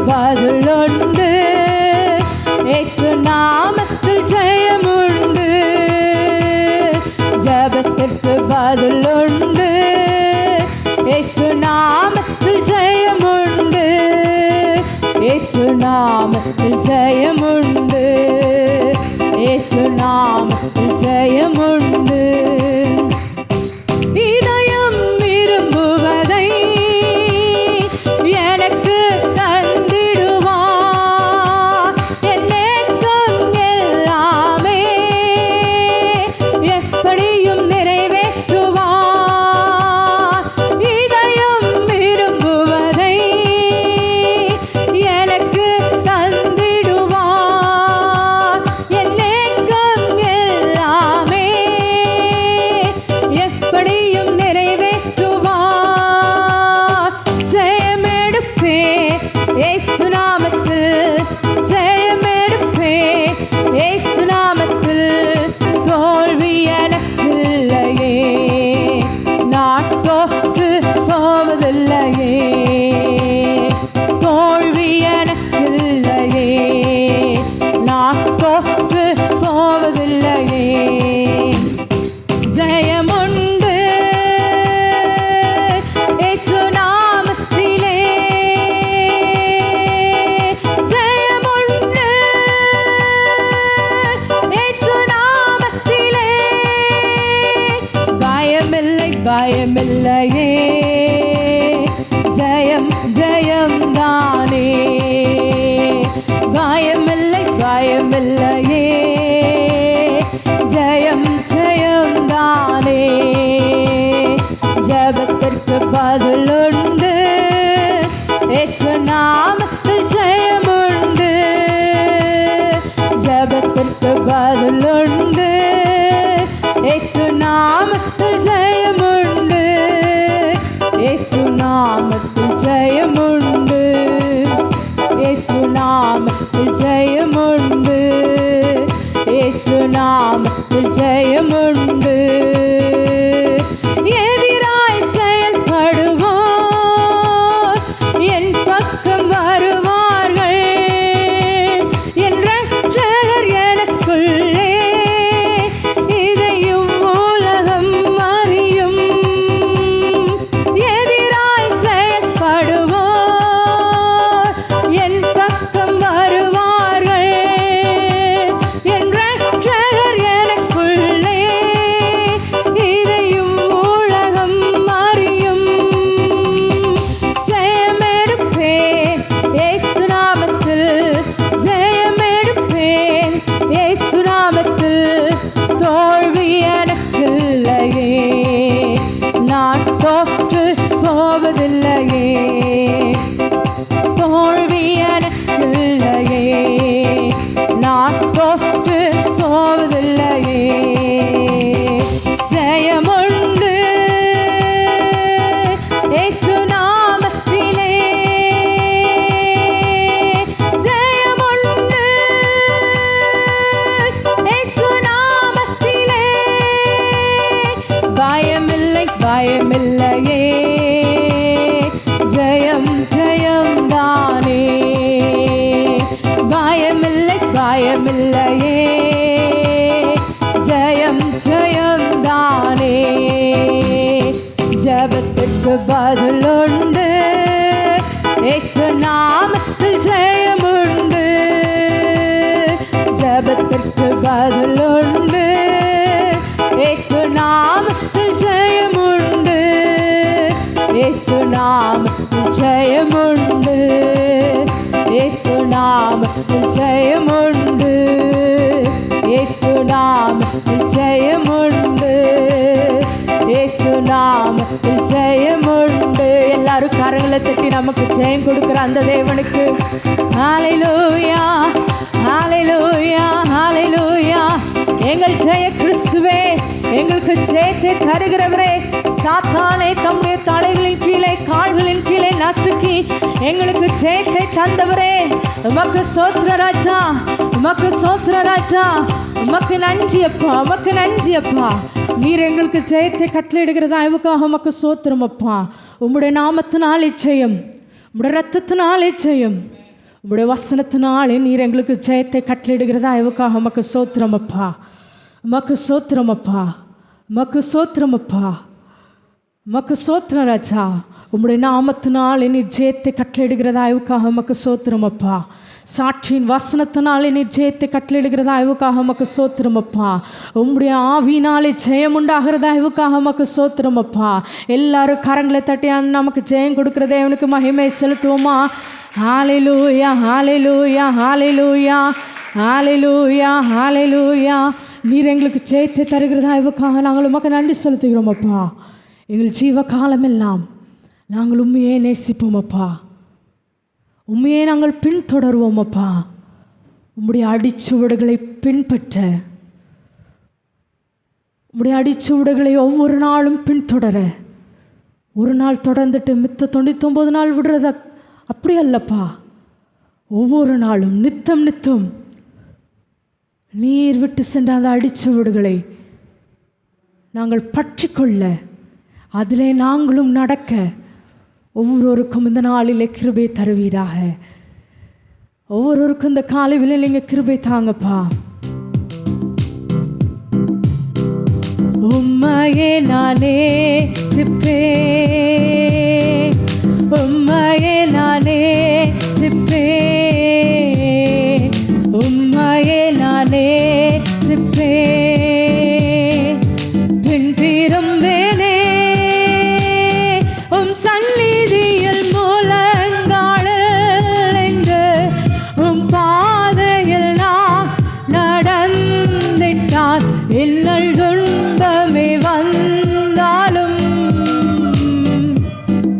பதில் உண்டு, இயேசு நாமத்தில் ஜெயமுண்டு. ஜெபத்திற்கு பதில் உண்டு, இயேசு நாமத்தில் ஜெயமுண்டு, இயேசு நாமத்தில் ஜெயமுண்டு, இயேசு நாமத்தில் ஜெயமுண்டு. இதயம் விரும்புவதை எனக்கு தந்திடுவார், என் ஏக்கம் எல்லாமே எப்படியும் நிறைவேற்றுவார். இதயம் விரும்புவதை எனக்கு தந்திடுவார், என் ஏக்கம் எல்லாமே எப்படியும் நிறைவேற்றுவார். ஜெயமெடுப்பேன் இயேசு நாமத்தில், ஜெயமெடுப்பேன் இயேசு நாமத்தில். தோல்வி எனக்கில்லையே, நான் தோற்று போவதில்லையே. தோல்வி எனக்கில்லையே, நான் தோற்று போவதில்லையே. ஜெயமுண்டு இயேசு நாமத்திலே, ஜெயமுண்டு இயேசு நாமத்திலே. பயமில்லை பயமில்லையே, ஜெயம் ஜெயம் தானே. பயமில்லை பயமில்லையே, ஜெயம் ஜெயம் தானே. ஜெபத்திற்கு பதில் உண்டு, இயேசு நாமத்தில் ஜெயமுண்டு. ஜெபத்திற்கு பதில் உண்டு, இயேசு நாமத்தில் ஜெயமுண்டு, இயேசு நாமத்தில் ஜெயமுண்டு, இயேசு நாமத்தில் ஜெயமுண்டு, இயேசு நாமத்தில் ஜெயமுண்டு. எதிராய் செயல்படுவோர் என் பக்கம் வருவார்கள், என் இரட்சகர் எனக்குள்ளே, இதையும் உலகம் அறியும். எதிராய் செயல்படுவோர் என் பக்கம் வருவார்கள், என் இரட்சகர் எனக்குள்ளே, இதையும் உலகம் அறியும். ஜெயமெடுப்பேன் இயேசு நாமத்தில், ஜெயமெடுப்பேன் இயேசு நாமத்தில். தோல்வி எனக்கில்லையே, நான் தோற்று போவதில்லையே. தோல்வி எனக்கில்லையே, நான் தோற்று போவதில்லையே. ஜெயமுண்டு இயேசு நாமத்திலே, ஜெயமுண்டு இயேசு நாமத்திலே. பயமில்லை பயமில்லையே, ஜெயம் ஜெயம் தானே. பயமில்லை பயமில்லையே, ஜெயம் ஜெயம் தானே. ஜெபத்திற்கு பதில் உண்டு, இயேசு நாமத்தில் ஜெயமுண்டு. ஜெபத்திற்கு பதில் உண்டு, இயேசு நாமத்தில் ஜெயமுண்டு, இயேசு நாமத்தில் ஜெயமுண்டு, இயேசு நாமத்தில் ஜெயமுண்டு, இயேசு நாமத்தில் ஜெயமுண்டு, இயேசு நாமத்தில் ஜெயமுண்டு. எல்லாரும் கரங்களை தட்டி நமக்கு ஜெயம் கொடுக்கிற அந்த தேவனுக்கு ஹல்லேலூயா ஹல்லேலூயா ஹல்லேலூயா. எங்கள் ஜெய கிறிஸ்துவே, எங்களுக்கு ஜெயத்தை தருகிறவரே, சாத்தானை தம்முடைய தலைகளின் கீழே கால்களின் கீழே நசுக்கி எங்களுக்கு ஜெயத்தை தந்தவரே, உமக்கு சோத்திர ராஜா, உமக்கு சோத்திர ராஜா. உமக்கு நன்றி அப்பா, உமக்கு நன்றி அப்பா. நீர் எங்களுக்கு ஜெயத்தை கட்டளையிடுகிறதா இவுக்காக உமக்கு சோத்திரம் அப்பா. உம்முடைய நாமத்தினாலே ஜெயம், உம்முடைய ரத்தத்தினாலே ஜெயம், உம்முடைய வசனத்தினாலே நீர் எங்களுக்கு ஜெயத்தை கட்டளிடுகிறதா இவுக்காக உமக்கு சோத்திரம் அப்பா, உமக்கு சோத்திரம் அப்பா, உமக்கு சோத்திரம் அப்பா, உமக்கு சோத்திரம் ராஜா. உம்முடைய நாமத்தினாலே நீர் ஜெயத்தை கட்டளிடுகிறதா இவுக்காக உமக்கு சோத்திரம் அப்பா. சாட்சியின் வசனத்தினாலே நீர் ஜெயத்தை கட்டளிடுகிறதா இவுக்காக உமக்கு சோத்திரம் அப்பா. உம்முடைய ஆவியினாலே ஜெயம் உண்டாகிறதா இவுக்காக உமக்கு சோத்திரம் அப்பா. எல்லாரும் கரங்களை தட்டி நமக்கு ஜெயம் கொடுக்கிற தேவனுக்கு மகிமை செலுத்துவோமா? ஹalleluya ஹalleluya ஹalleluya ஹalleluya ஹalleluya. நீர் எங்களுக்கு ஜெயத்தை தருகிறதா இவுக்காக நாங்கள் உமக்கு நன்றி செலுத்துகிறோம் அப்பா. எங்கள் ஜீவ காலமெல்லாம் நாங்கள் உண்மையே நேசிப்போம் அப்பா, உண்மையே நாங்கள் பின்தொடர்வோம் அப்பா. உம்முடைய அடிச்சுவடுகளை பின்பற்ற, உம்முடைய அடிச்சுவடுகளை ஒவ்வொரு நாளும் பின்தொடர, ஒரு நாள் தொடர்ந்துட்டு மித்த 99 நாள் விடுறத அப்படி அல்லப்பா. ஒவ்வொரு நாளும் நித்தம் நித்தம் நீர் விட்டு சென்ற அந்த அடிச்சுவடுகளை நாங்கள் பற்றி கொள்ள, அதிலே நாங்களும் நடக்க ஒவ்வொருவருக்கும் இந்த நாளிலே கிருபை தருவீராக. ஒவ்வொருவருக்கும் இந்த காலை வேளையில நீங்கள் கிருபை தாங்கப்பா. உம்மையே நானே சிப்பேன், உம்மையே நானே சிப்பேன், உம்மையே நானே சிப்பேன். பின் திரும்பேனே உம் சந்நிதியில் முழங்காலில் என்று உம் பாதையில் நான் நடந்திட்டால் இன்னல் துன்பமே வந்தாலும்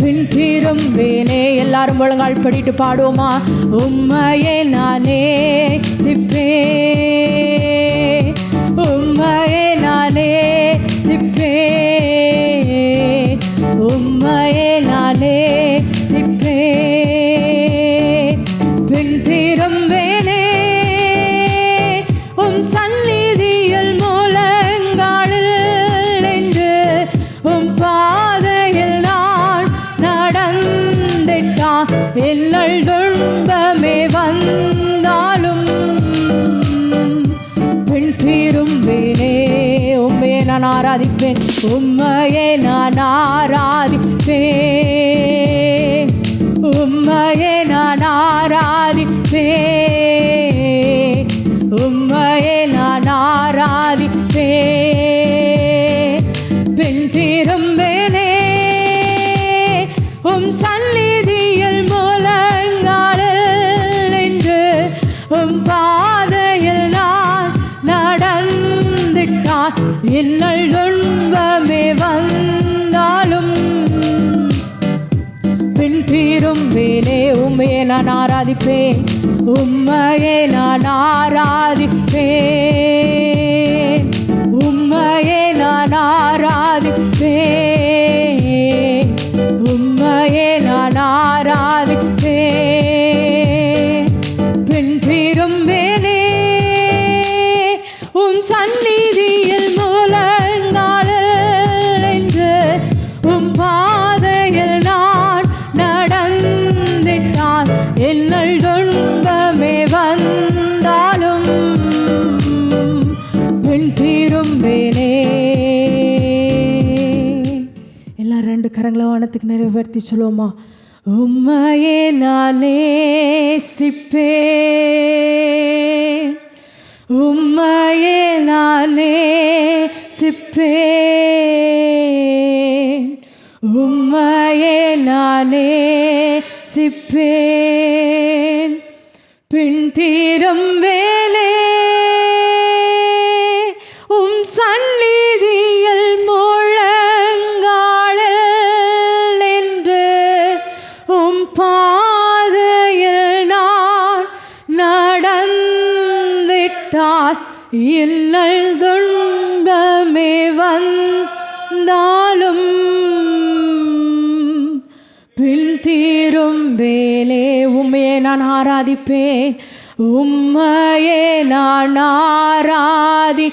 பின் திரும்பேனே. எல்லாரும் முழங்கால் படிட்டு பாடுவோமா? உம்மையே நானே சிப்பேன், உம்மையே நானே சிப்பேன், உம்மையே நானே சிப்பேன். பின் திரும்பேனே உம் சந்நிதியில் முழங்காலில் என்று உம் பாதையில் நான் நடந்திட்டான் இன்னல் துன்பமே வந்தாலும் பின் திரும்பேனே. உம்மையே நான் ஆராதிப்பேன், உம்மையே நான் ஆராதிப்பேன், உம்மையே நான் ஆராதிப்பேன், உம்மையே நான் ஆராதிப்பேன். பின் திரும்பேனே உம் சந்நிதியில் முழங்காலில் என்று உம் பாதையில் நான் நடந்திட்டால் இன்னல் துன்பமே வந்தாலும் பின் திரும்பேனே. உம்மையே நான் ஆராதிப்பேன், உம்மையே நான் ஆராதிப்பேன், உம்மையே நான் ஆராதிப்பேன், உம்மையே நான் ஆராதிப்பேன். பின் திரும்பேனே உம் சந்நிதியில் முழங்காலில் என்று உம் பாதையில் நான் நடந்திட்டால் இன்னல் துன்பமே வந்தாலும் பின் திரும்பேனே. எல்லாம் 2 கரங்களை வானத்துக்கு நிறைவேற்றி சொல்லுவோமா? உம்மையே நான் நேசிப்பேன், உம்மையே நான் நேசிப்பேன், உம்மையே நான் நேசிப்பேன். பின் திரும்பேனே உம் சந்நிதியில் முழங்காலில் என்று உம் பாதையில் நான் நடந்திட்டால் இன்னல் துன்பமே வந்தாலும் பின் திரும்பேனே. உம்மையே நான் ஆராதிப்பேன், உம்மையே நான் ஆராதிப்பேன்,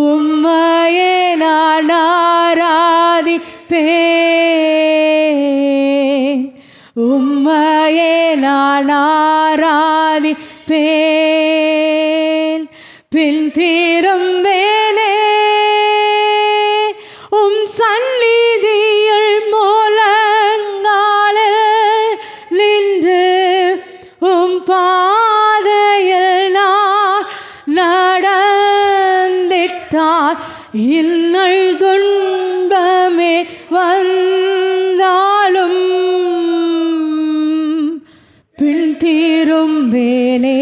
உம்மையே நான் ஆராதிப்பேன், உம்மையே நான் ஆராதிப்பேன். பின் திரும்பேனே உம் சந்நிதியில் மூலங்காலில் நின்று உம் பாதையில் நான் நடந்திட்டால் இன்னல் துன்பமே வந்தாலும் பின் திரும்பேனே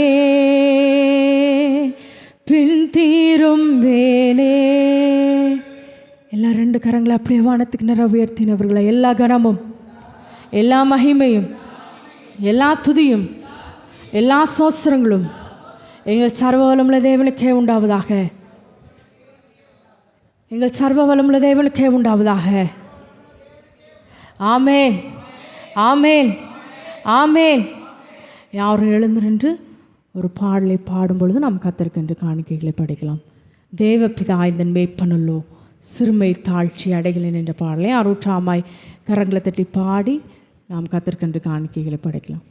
பின் திரும்பேனே. எல்லா ரெண்டு கரங்களை அப்படியே வானத்துக்கு நேர உயர்த்தினவர்களை எல்லா கனமும் எல்லா மகிமையும் எல்லா துதியும் எல்லா சோஸ்திரங்களும் எங்கள் சர்வ வல்லமுள்ள தேவனுக்கே உண்டாவதாக. எங்கள் சர்வ வல்லமுள்ள தேவனுக்கே உண்டாவதாக. ஆமேன் ஆமேன் ஆமேன். யாரும் எழுந்து நின்று ஒரு பாடலை பாடும் பொழுது நாம் கர்த்தருக்கென்று காணிக்கைகளை படைக்கலாம். தேவபிதா இந்த மேய்ப்பனல்லோ சிறுமை தாழ்ச்சி அடைகளேன் என்ற பாடலை அருட்சாமாய் கரங்களை தட்டி பாடி நாம் கர்த்தருக்கென்று காணிக்கைகளை படைக்கலாம்.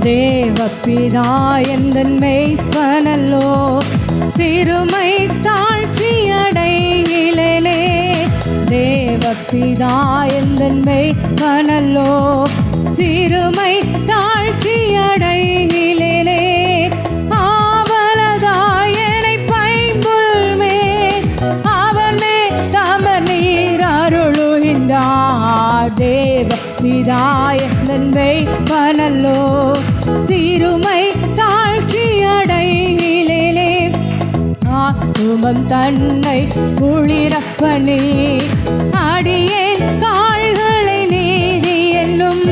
தேவபிதா எந்தன் மேய்ப்பனல்லோ சிறுமை தாழ்ச்சி அடையிலே. தேவபிதா எந்தன் மேய்ப்பனல்லோ சிறுமை தாழ்ச்சி அடையிலே. ஆவலதாயனை பைம்புல்மே அவனே தமர் நீர் அருளுகின்றார். தேவபிதா எந்தன் மேய்ப்பனல்லோ சிறுமை தாழ்ச்சி அடையிலே. ஆத்துமம் தன்னை குளிரப்பனே அடியேன் கால்களை நீதி என்னும்.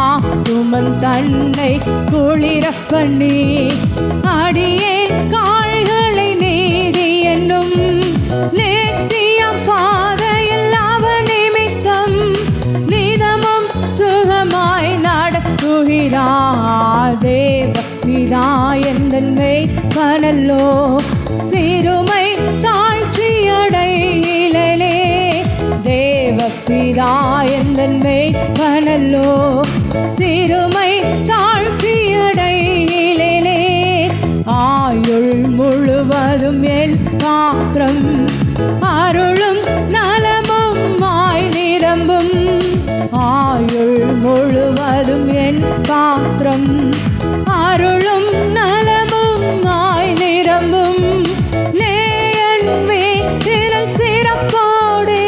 ஆத்துமம் தன்னை குளிரப்பனே அடியேன் கால்களை நீதி என்னும். நேர்த்தியம் பாதையில் அவன் நிமித்தம் நிதமும் சுகமாய் நடத்துகிறார். தேவபிதா எந்தன் மேய்ப்பனல்லோ சிறுமை தாழ்ச்சி அடையிலே. தேவபிதா எந்தன் மேய்ப்பனல்லோ சிறுமை தாழ்ச்சி அடையிலே. ஆயுள் முழுவதும் என் பாத்திரம் அருளும் நலமும் மாய் நிரம்பும். ஆயுள் முழுவதும் என் பாத்திரம் அருளும் நலமும் மாய் நிரம்பும். லேயன் வீட்டில் சிறப்போடே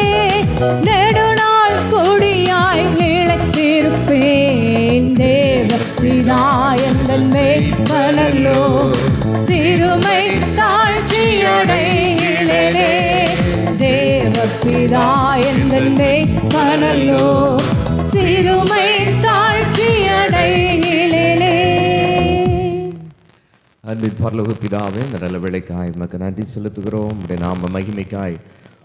நெடுநாள் கொடியாய் நிலைத்திருப்பேன். தேவபிதா எந்தன் மேய்ப்பனல்லோ சிறுமை தாழ்ச்சி அடையிலே. தேவபிதா எந்தன் மேய்ப்பனல்லோ சிறுமை தாழ்ச்சி அடையிலே. அன்பின் பரலோக பிதாவே, இந்த நல்ல வேளைக்காய் உமக்கு நன்றி செலுத்துகிறோம். உம்முடைய நாம மகிமைக்காய்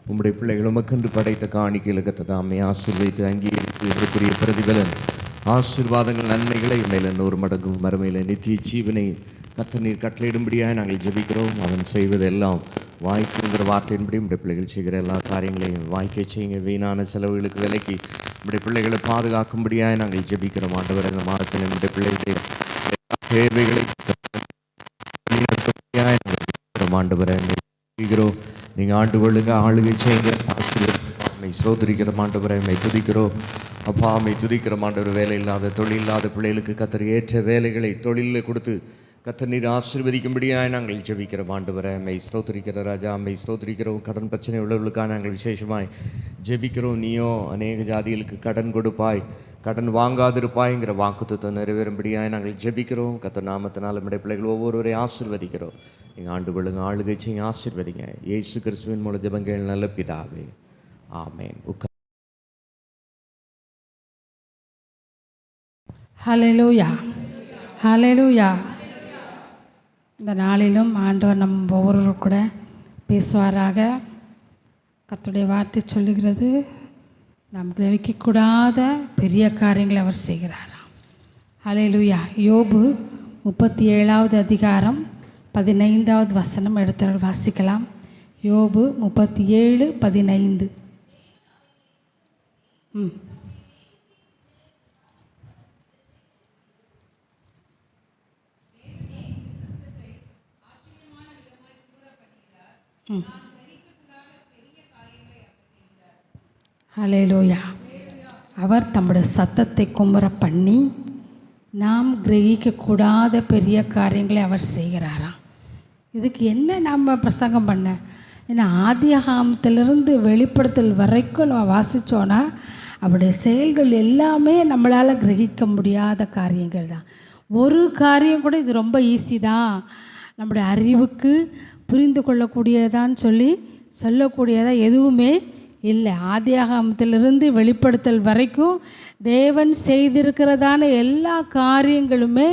உம்முடைய பிள்ளைகள் உமக்கென்று படைத்த காணிக்கையில் தாமே ஆசீர்வதித்து அங்கீகரித்து இதற்குரிய பிரதிபலன் ஆசீர்வாதங்கள் நன்மைகளை மேல 100 மடங்கு மறுமையில் நித்திய ஜீவனை கர்த்தர் கட்டளையிடும்படியாக நாங்கள் ஜெபிக்கிறோம். அவன் செய்வதெல்லாம் வாய்க்குங்கிற வார்த்தையின்படி உடைய பிள்ளைகள் செய்கிற எல்லா காரியங்களையும் வாய்க்க செய்யுங்க. வீணான செலவுகளுக்கு விலைக்கு உடைய பிள்ளைகளை பாதுகாக்கும்படியாக நாங்கள் ஜெபிக்கிறோம். ஆண்டவர் இந்த மாதத்தில் நம்முடைய பிள்ளைகளுடைய தேவைகளை ஆண்டவரை ஜெபிக்கிறோம். நீங்கள் ஆண்டு கொள்ளுங்க, ஆளுகை செய்யுங்க, ஆசீர்வாதத்தை சோதரிக்கிற ஆண்டவரை துதிக்கிறோம். அப்பா அம்மை துதிக்கிற ஆண்டவர் வேலை இல்லாத தொழில் இல்லாத பிள்ளைகளுக்கு கர்த்தர் ஏற்ற வேலைகளை தொழிலில் கொடுத்து கர்த்தர் நீர் ஆசீர்வதிக்கும்படியாக நாங்கள் ஜெபிக்கிறோம். ஆண்டவரை அம்மை ஸ்தோத்திரிக்கிற ராஜா அம்மை ஸ்தோத்திரிக்கிறோம். கடன் பிரச்சனை உள்ளவர்களுக்காக நாங்கள் விசேஷமாய் ஜெபிக்கிறோம். நீயோ அநேக ஜாதிகளுக்கு கடன் கொடுப்பாய், கடன் வாங்காதிருப்பாய்ங்கிற வாக்குத்தத்தை நிறைவேறும்படியாக நாங்கள் ஜெபிக்கிறோம். கர்த்தர் நாமத்தினால் நம்முடைய பிள்ளைகள் ஒவ்வொருவரையும் ஆசீர்வதிக்கிறோம். நீங்கள் ஆண்டு கொள்ளுங்க, ஆளுகை செய்ய ஆசீர்வதிங்க. இயேசு கிறிஸ்துவின் மூலம் ஜெபங்கள் நல்ல பிதாவே, ஆமென். ஹல்லேலூயா ஹல்லேலூயா. இந்த நாளிலும் ஆண்டவர் நம் ஒவ்வொருவரும் கூட பேசுவாராக. கர்த்தருடைய வார்த்தை சொல்லுகிறது, நாம் கிரகிக்கக்கூடாத பெரிய காரியங்களை அவர் செய்கிறாராம். ஹல்லேலூயா. யோபு 37வது அதிகாரம் 15வது வசனம் எடுத்து வாசிக்கலாம். யோபு 37:15. ஹல்லேலூயா. அவர் தம்முடைய சத்தத்தை கும்பர பண்ணி நாம் கிரகிக்கக்கூடாத பெரிய காரியங்களை அவர் செய்கிறாராம். இதுக்கு என்ன நம்ம பிரசங்கம் பண்ண? ஏன்னா ஆதியாகமத்திலிருந்து வெளிப்படுத்தல் வரைக்கும் நம்ம வாசித்தோன்னா அவருடைய செயல்கள் எல்லாமே நம்மளால் கிரகிக்க முடியாத காரியங்கள் தான். ஒரு காரியம் கூட இது ரொம்ப ஈஸி தான், நம்முடைய அறிவுக்கு புரிந்து கொள்ளக்கூடியதான்னு சொல்லக்கூடியதாக எதுவுமே இல்லை. ஆதியாகமத்திலிருந்து வெளிப்படுத்தல் வரைக்கும் தேவன் செய்திருக்கிறதான எல்லா காரியங்களுமே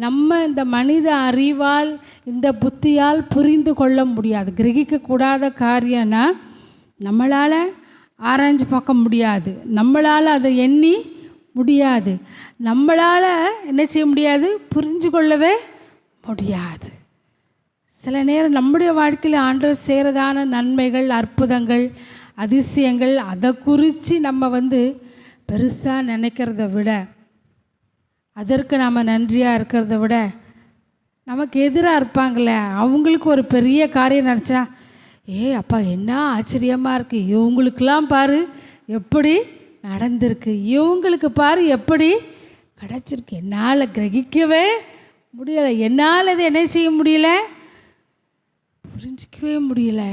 நம்ம இந்த மனித அறிவால் இந்த புத்தியால் புரிந்து கொள்ள முடியாது. கிரகிக்கக்கூடாத காரியம்னா நம்மளால் ஆராய்ஞ்சு பார்க்க முடியாது, நம்மளால் அதை எண்ணி முடியாது, நம்மளால் என்ன செய்ய முடியாது, புரிஞ்சு கொள்ளவே முடியாது. சில நேரம் நம்முடைய வாழ்க்கையில் ஆண்டவர் செய்கிறதான நன்மைகள், அற்புதங்கள், அதிசயங்கள், அதை குறித்து நம்ம பெருசாக நினைக்கிறத விட, அதற்கு நம்ம நன்றியாக இருக்கிறத விட, நமக்கு எதிராக இருப்பாங்களே அவங்களுக்கு ஒரு பெரிய காரியம் நினச்சா, அப்பா என்ன ஆச்சரியமாக இருக்குது, இவங்களுக்கெல்லாம் பாரு எப்படி நடந்திருக்கு, இவங்களுக்கு பாரு எப்படி கிடச்சிருக்கு, என்னால் கிரகிக்கவே முடியலை, என்னால் அதை என்ன செய்ய முடியல, புரிஞ்சிக்கவே முடியல,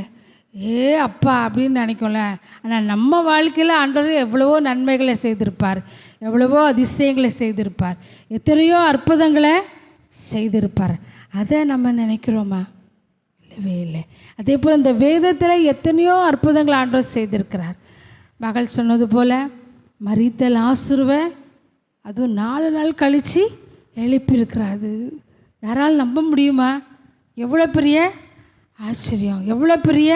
அப்பா அப்படின்னு நினைக்கல. ஆனால் நம்ம வாழ்க்கையில் ஆண்டவர் எவ்வளவோ நன்மைகளை செய்திருப்பார், எவ்வளவோ அதிசயங்களை செய்திருப்பார், எத்தனையோ அற்புதங்களை செய்திருப்பார். அதை நம்ம நினைக்கிறோமா? இல்லவே இல்லை. அதே போல் இந்த வேதத்தில் எத்தனையோ அற்புதங்களை ஆண்டவர் செய்திருக்கிறார். மகள் சொன்னது போல் மரித்த லாசருவை அதுவும் 4 நாள் கழித்து எழுப்பியிருக்கிறாரு. யாரால் நம்ப முடியுமா? எவ்வளோ பெரிய ஆச்சரியம், எவ்வளோ பெரிய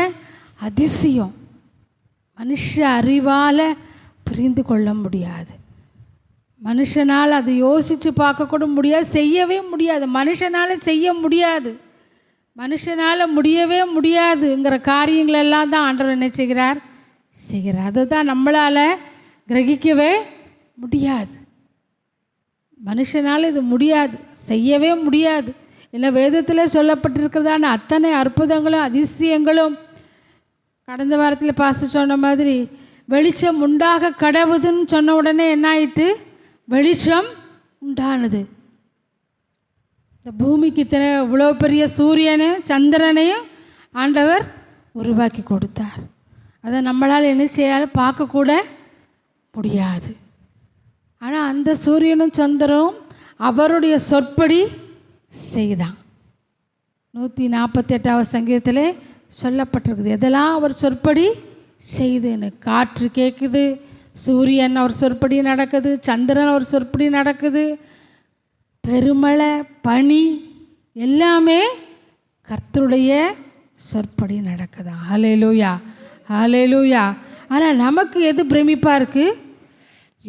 அதிசயம், மனுஷ அறிவால் புரிந்து கொள்ள முடியாது, மனுஷனால் அதை யோசித்து பார்க்கக்கூட முடியாது, செய்யவே முடியாது, மனுஷனால் செய்ய முடியாது, மனுஷனால் முடியவே முடியாதுங்கிற காரியங்களெல்லாம் தான் ஆண்டவர் என்ன செய்கிறார், அதுதான் நம்மளால் கிரகிக்கவே முடியாது. மனுஷனால் இது முடியாது, செய்யவே முடியாது. இல்லை, வேதத்தில் சொல்லப்பட்டிருக்கிறதான அத்தனை அற்புதங்களும் அதிசயங்களும், கடந்த வாரத்தில் பாஸ்டர் சொன்ன மாதிரி வெளிச்சம் உண்டாக கடவுதுன்னு சொன்ன உடனே என்ன ஆயிட்டு, வெளிச்சம் உண்டானது. இந்த பூமிக்கு இவ்வளோ பெரிய சூரியனையும் சந்திரனையும் ஆண்டவர் உருவாக்கி கொடுத்தார். அதை நம்மளால் என்ன செய்ய பார்க்கக்கூட முடியாது. ஆனால் அந்த சூரியனும் சந்திரனும் அவருடைய சொற்படி செய்தான். 148வது சங்கீதத்தில் சொல்லப்பட்டிருக்குது, எதெல்லாம் அவர் சொற்படி செய்துன்னு. காற்று கேட்குது, சூரியன் அவர் சொற்படி நடக்குது, சந்திரன் அவர் சொற்படி நடக்குது, பெருமழை, பனி எல்லாமே கர்த்தருடைய சொற்படி நடக்குதா. ஹல்லேலூயா, ஹல்லேலூயா. ஆனால் நமக்கு எது பிரமிப்பாக இருக்குது,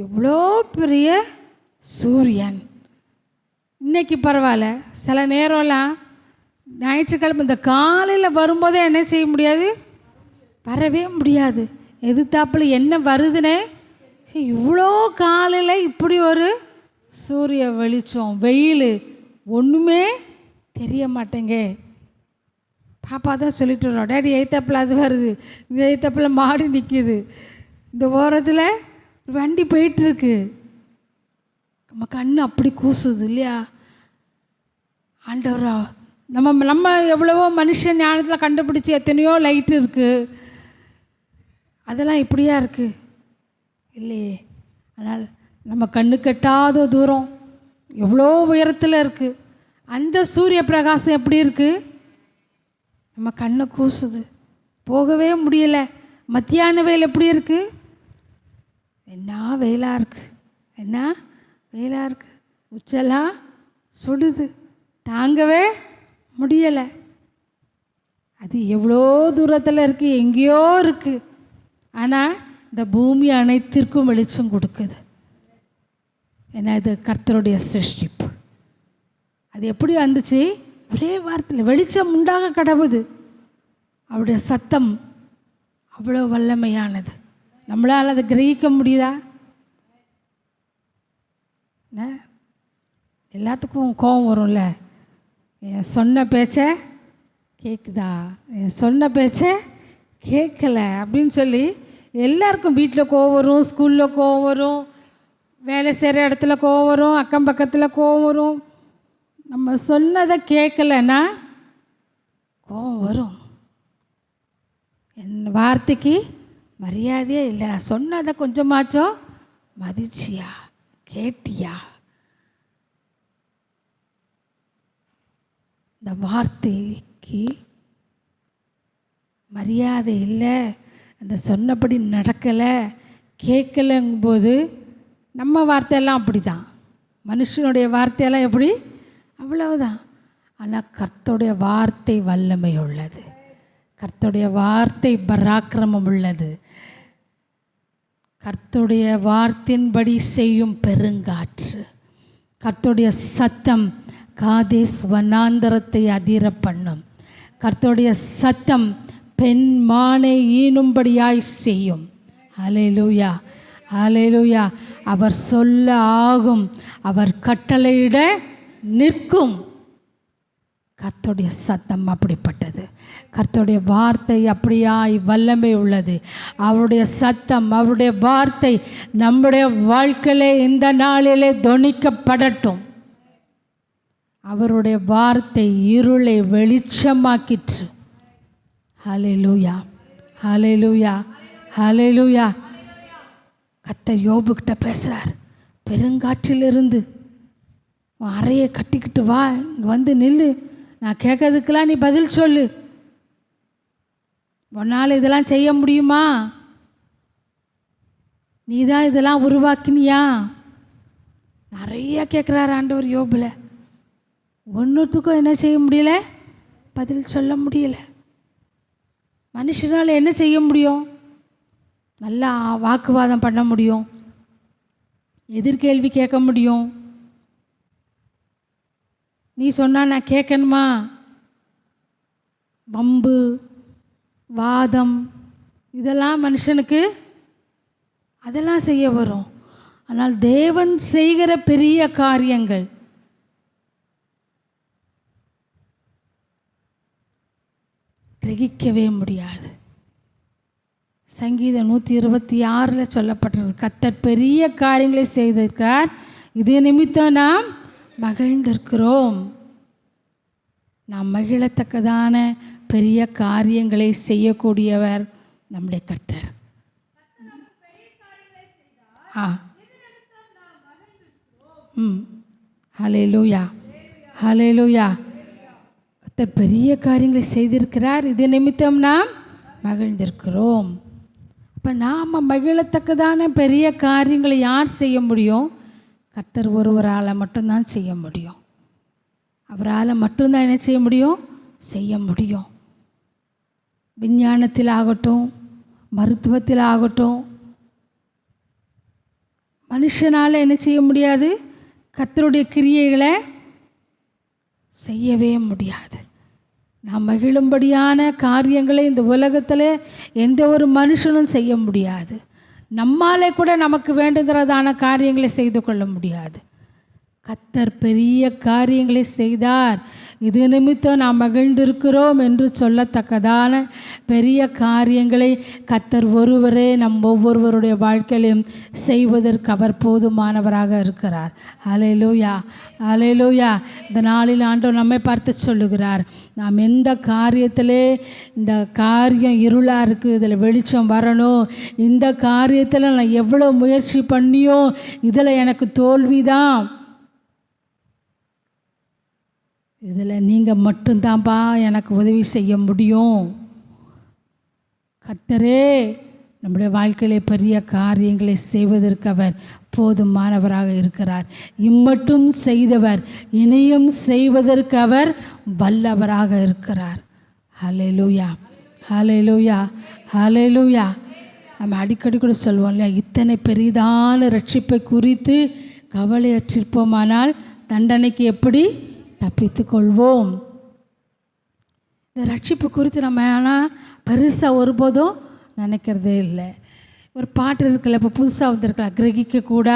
எவ்வளோ பெரிய சூரியன். இன்றைக்கி பரவாயில்ல, சில நேரம்லாம் ஞாயிற்றுக்கிழமை இந்த காலையில் வரும்போதே என்ன செய்ய முடியாது, வரவே முடியாது. எதிர்த்தாப்பில் என்ன வருதுன்னே, இவ்வளோ காலையில் இப்படி ஒரு சூரிய வெளிச்சம், வெயில் ஒன்றுமே தெரிய மாட்டேங்க. பாப்பா தான் சொல்லிட்டு வரோம், டேடி எய்த்தாப்பில் அது வருது, இந்த எய்த்தாப்பில் மாடு நிற்கிது, இந்த ஓரத்தில் வண்டி போயிட்டுருக்கு, நம்ம கண்ணு அப்படி கூசுது இல்லையா. ஆண்டவரா, நம்ம எவ்வளவோ மனுஷன் ஞானத்தில் கண்டுபிடிச்சி எத்தனையோ லைட்டு இருக்குது, அதெல்லாம் இப்படியா இருக்குது இல்லையே. ஆனால் நம்ம கண்ணு கெட்டாத தூரம் எவ்வளோ உயரத்தில் இருக்குது. அந்த சூரிய பிரகாசம் எப்படி இருக்குது, நம்ம கண்ணை கூசுது, போகவே முடியலை. மத்தியான வெயில் எப்படி இருக்குது, என்ன வெயிலாக இருக்குது, என்ன வெயிலாக இருக்குது, உச்சலாம் சுடுது, தாங்கவே முடியலை. அது எவ்வளோ தூரத்தில் இருக்குது, எங்கேயோ இருக்குது. ஆனால் இந்த பூமி அனைத்திற்கும் வெளிச்சம் கொடுக்குது. ஏன்னா இது கர்த்தருடைய சிருஷ்டிப்பு. அது எப்படி வந்துச்சு? ஒரே வார்த்தையில் வெளிச்சம் உண்டாக கடவுது. அவருடைய சத்தம் அவ்வளோ வல்லமையானது. நம்மளால் அதை கிரகிக்க முடியுதா? எல்லாத்துக்கும் கோபம் வரும்ல. என் சொன்ன பேச்சை கேட்குதா, என் சொன்ன பேச்சை கேட்கலை அப்படின்னு சொல்லி எல்லாருக்கும் வீட்டில் கோவம் வரும், ஸ்கூலில் கோவம் வரும், வேலை செய்கிற இடத்துல கோவம் வரும், அக்கம் பக்கத்தில் கோவம் வரும். நம்ம சொன்னதை கேட்கலைன்னா கோவம் வரும். என் வார்த்தைக்கு மரியாதையே இல்லை. நான் சொன்னதை கொஞ்சமாச்சும் மதிச்சியா, கேட்டியா? இந்த வார்த்தைக்கு மரியாதை இல்லை, அந்த சொன்னபடி நடக்கலை, கேட்கலைங்கும்போது நம்ம வார்த்தையெல்லாம் அப்படி தான். மனுஷனுடைய வார்த்தையெல்லாம் எப்படி? அவ்வளவுதான். ஆனால் கர்த்தருடைய வார்த்தை வல்லமை உள்ளது. கர்த்தருடைய வார்த்தை பராக்கிரமம் உள்ளது. கர்த்தருடைய வார்த்தையின்படி செய்யும் பெருங்காற்று. கர்த்தருடைய சத்தம் காதேஸ் வனாந்தரத்தை அதிர பண்ணும். கர்த்தருடைய சத்தம் பெண் மானை ஈனும்படியாய் செய்யும். ஹல்லேலூயா, ஹல்லேலூயா. அவர் சொல்ல ஆகும், அவர் கட்டளையிட நிற்கும். கர்த்தருடைய சத்தம் அப்படிப்பட்டது. கர்த்தருடைய வார்த்தை அப்படியாய் வல்லமை உள்ளது. அவருடைய சத்தம், அவருடைய வார்த்தை நம்முடைய வாழ்க்கையிலே இந்த நாளிலே தொனிக்கப்படட்டும். அவருடைய வார்த்தை இருளை வெளிச்சமாக்கிற்று. ஹல்லேலூயா, ஹல்லேலூயா, ஹல்லேலூயா. கர்த்தர் யோபுக்கிட்ட பேசுகிறார். பெருங்காற்றிலிருந்து உன் அறையை கட்டிக்கிட்டு வா, இங்கே வந்து நில்லு, நான் கேட்கறதுக்கெல்லாம் நீ பதில் சொல்லு. உன்னால் இதெல்லாம் செய்ய முடியுமா? நீ தான் இதெல்லாம் உருவாக்கினியா? நிறைய கேட்குறாரு ஆண்டவர் யோபில். ஒன்றுத்துக்கும் என்ன செய்ய முடியல? பதில் சொல்ல முடியல. மனுஷனால் என்ன செய்ய முடியும்? நல்லா வாக்குவாதம் பண்ண முடியும், எதிர்கேள்வி கேட்க முடியும். நீ சொன்னால் நான் கேட்கணுமா? வம்பு வாதம் இதெல்லாம் மனுஷனுக்கு அதெல்லாம் செய்ய வரும். ஆனால் தேவன் செய்கிற பெரிய காரியங்கள் கிரகிக்கவே முடியாது. சங்கீதம் 126 சொல்லப்பட்டிருக்கு, கர்த்தர் பெரிய காரியங்களை செய்திருக்கிறார், இது நிமித்தம் நாம் மகிழ்ந்திருக்கிறோம். நாம் மகிழத்தக்கதான பெரிய காரியங்களை செய்யக்கூடியவர் நம்முடைய கர்த்தர். ஹல்லேலூயா, ஹல்லேலூயா. கர்த்தர் பெரிய காரியங்களை செய்திருக்கிறார், இது நிமித்தம் நாம் மகிழ்ந்திருக்கிறோம். இப்போ நாம் மகிழத்தக்கதான பெரிய காரியங்களை யார் செய்ய முடியும்? கர்த்தர் ஒருவரால் மட்டும்தான் செய்ய முடியும். அவரால் மட்டும்தான் என்ன செய்ய முடியும்? செய்ய முடியும். விஞ்ஞானத்தில் ஆகட்டும், மருத்துவத்தில் ஆகட்டும், மனுஷனால் என்ன செய்ய முடியாது? கர்த்தருடைய கிரியைகளை செய்யவே முடியாது. நாம் மகிழும்படியான காரியங்களை இந்த உலகத்தில் எந்த ஒரு மனுஷனும் செய்ய முடியாது. நம்மாலே கூட நமக்கு வேண்டுகிறதான காரியங்களை செய்து கொள்ள முடியாது. கர்த்தர் பெரிய காரியங்களை செய்தார், இது நிமித்தம் நாம் மகிழ்ந்திருக்கிறோம் என்று சொல்லத்தக்கதான பெரிய காரியங்களை கர்த்தர் ஒருவரே நம் ஒவ்வொருவருடைய வாழ்க்கையிலும் செய்வதற்கு அவர் போதுமானவராக இருக்கிறார். ஹல்லேலூயா, ஹல்லேலூயா. இந்த நாளில் ஆண்டவர் நம்மை பார்த்து சொல்லுகிறார், நாம் எந்த காரியத்திலே இந்த காரியம் இருளாக இருக்குது, இதில் வெளிச்சம் வரணும், இந்த காரியத்தில் நான் எவ்வளோ முயற்சி பண்ணியோ இதில் எனக்கு தோல்விதான், இதில் நீங்கள் மட்டும்தான்ப்பா எனக்கு உதவி செய்ய முடியும். கர்த்தரே நம்முடைய வாழ்க்கையிலே பெரிய காரியங்களை செய்வதற்கு அவர் போதுமானவராக இருக்கிறார். இம்மட்டும் செய்தவர் இனியும் செய்வதற்கு அவர் வல்லவராக இருக்கிறார். ஹல்லேலூயா, ஹல்லேலூயா, ஹல்லேலூயா. நம்ம அடிக்கடி கூட சொல்லுவோம் இல்லையா, இத்தனை பெரிதான ரட்சிப்பை குறித்து கவலையற்றிருப்போமானால் தண்டனைக்கு எப்படி தப்பித்து கொள்வோம்? இந்த ரட்சிப்பு குறித்து நம்ம ஆனால் பெருசாக ஒருபோதும் நினைக்கிறதே இல்லை. ஒரு பாட்டு இருக்குல்ல, இப்போ புதுசாக வந்திருக்கலாம், கிரகிக்கக்கூட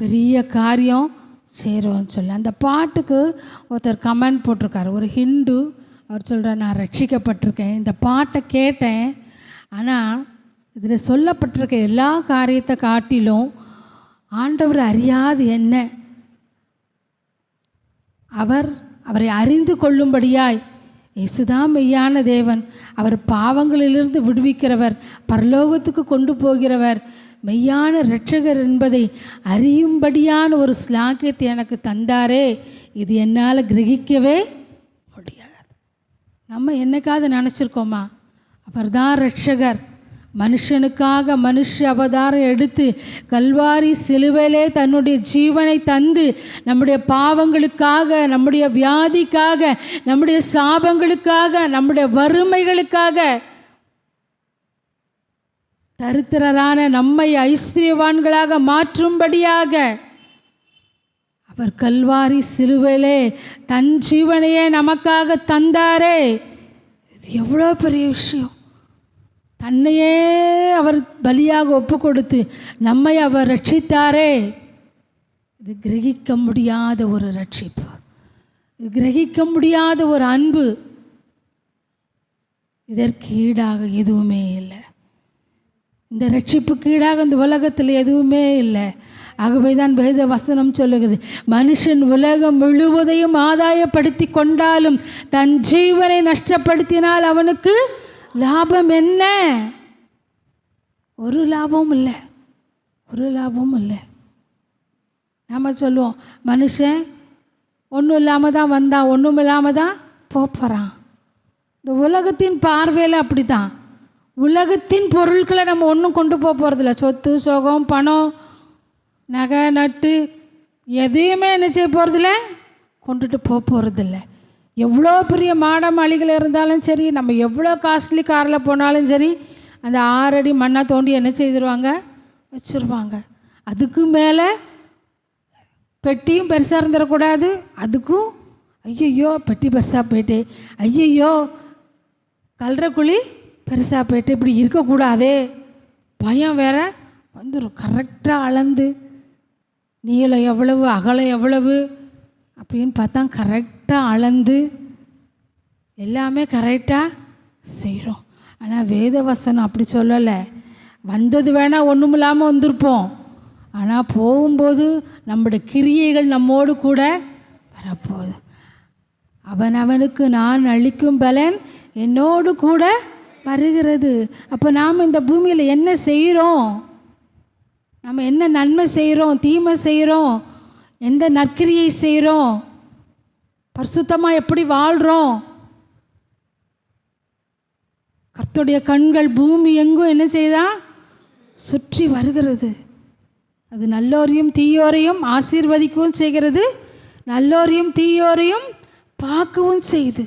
பெரிய காரியம் சேரும்னு சொல்லி. அந்த பாட்டுக்கு ஒருத்தர் கமெண்ட் போட்டிருக்காரு, ஒரு ஹிந்து. அவர் சொல்கிறார், நான் ரட்சிக்கப்பட்டிருக்கேன், இந்த பாட்டை கேட்டேன், ஆனால் இதில் சொல்லப்பட்டிருக்க எல்லா காரியத்தை காட்டிலும் ஆண்டவர் அறியாது என்ன, அவரை அறிந்து கொள்ளும்படியாய் இயேசுதான் மெய்யான தேவன், அவர் பாவங்களிலிருந்து விடுவிக்கிறவர், பரலோகத்துக்கு கொண்டு போகிறவர், மெய்யான இரட்சகர் என்பதை அறியும்படியான ஒரு ஸ்லாக்கியத்தை எனக்கு தந்தாரே, இது என்னால் கிரகிக்கவே முடியாது. நம்ம என்னைக்காவது நினச்சிருக்கோமா, அவர் தான் இரட்சகர், மனுஷனுக்காக மனுஷ அவதாரம் எடுத்து கல்வாரி சிலுவையிலே தன்னுடைய ஜீவனை தந்து நம்முடைய பாவங்களுக்காக, நம்முடைய வியாதிக்காக, நம்முடைய சாபங்களுக்காக, நம்முடைய வறுமைகளுக்காக, தரித்திரரான நம்மை ஐஸ்வர்யவான்களாக மாற்றும்படியாக அவர் கல்வாரி சிலுவையிலே தன் ஜீவனையே நமக்காக தந்தாரே. இது எவ்வளோ பெரிய விஷயம்! தன்னையே அவர் பலியாக ஒப்பு கொடுத்து நம்மை அவர் ரட்சித்தாரே. இது கிரகிக்க முடியாத ஒரு ரட்சிப்பு, இது கிரகிக்க முடியாத ஒரு அன்பு. இதற்கு ஈடாக எதுவுமே இல்லை. இந்த ரட்சிப்புக்கு ஈடாக இந்த உலகத்தில் எதுவுமே இல்லை. ஆகவே தான் வேத வசனம் சொல்லுகிறது, மனுஷன் உலகம் முழுவதையும் ஆதாயப்படுத்தி கொண்டாலும் தன் ஜீவனை நஷ்டப்படுத்தினால் அவனுக்கு லாபம் என்ன? ஒரு லாபமும் இல்லை, ஒரு லாபமும் இல்லை. நம்ம சொல்லுவோம், மனுஷன் ஒன்றும் இல்லாமல் தான் வந்தான், ஒன்றும் இல்லாமல் தான் போகிறான். இந்த உலகத்தின் பார்வையில் அப்படி தான். உலகத்தின் பொருட்களை நம்ம ஒன்றும் கொண்டு போகிறதில்ல. சொத்து சோகம் பணம் நகை நட்டு எதையுமே என்ன செய்ய போகிறதில்ல, கொண்டுட்டு போகிறதில்ல. எவ்வளோ பெரிய மாட மாளிகையில் இருந்தாலும் சரி, நம்ம எவ்வளோ காஸ்ட்லி காரில் போனாலும் சரி, அந்த 6 அடி மண்ணை தோண்டி என்ன செய்திருவாங்க, வச்சுருவாங்க. அதுக்கு மேலே பெட்டியும் பெருசாக இருந்துடக்கூடாது. அதுக்கும் ஐயையோ பெட்டி பெருசாக போயிட்டு, ஐயையோ கல்ற குழி பெருசாக போயிட்டு, இப்படி இருக்கக்கூடாதே, பயம் வேற வந்துடும். கரெக்டாக அளந்து நீளம் எவ்வளவு அகலம் எவ்வளவு அப்படின்னு பார்த்தா கரெக்டாக அளந்து எல்லாமே கரெக்டாக செய்கிறோம். ஆனால் வேதவசனம் அப்படி சொல்லலை. வந்தது வேணால் ஒன்றும் இல்லாமல் வந்திருப்போம், ஆனால் போகும்போது நம்முடைய கிரியைகள் நம்மோடு கூட வரப்போகுது. அவனுக்கு நான் அளிக்கும் பலன் என்னோடு கூட வருகிறது. அப்போ நாம் இந்த பூமியில் என்ன செய்கிறோம், நம்ம என்ன நன்மை செய்கிறோம், தீமை செய்கிறோம், எந்த நற்கிரியை செய்கிறோம், பரிசுத்தமாக எப்படி வாழ்கிறோம்? கர்த்தருடைய கண்கள் பூமி எங்கும் என்ன செய்தா சுற்றி வருகிறது. அது நல்லோரையும் தீயோரையும் ஆசீர்வதிக்கவும் செய்கிறது, நல்லோரையும் தீயோரையும் பார்க்கவும் செய்து.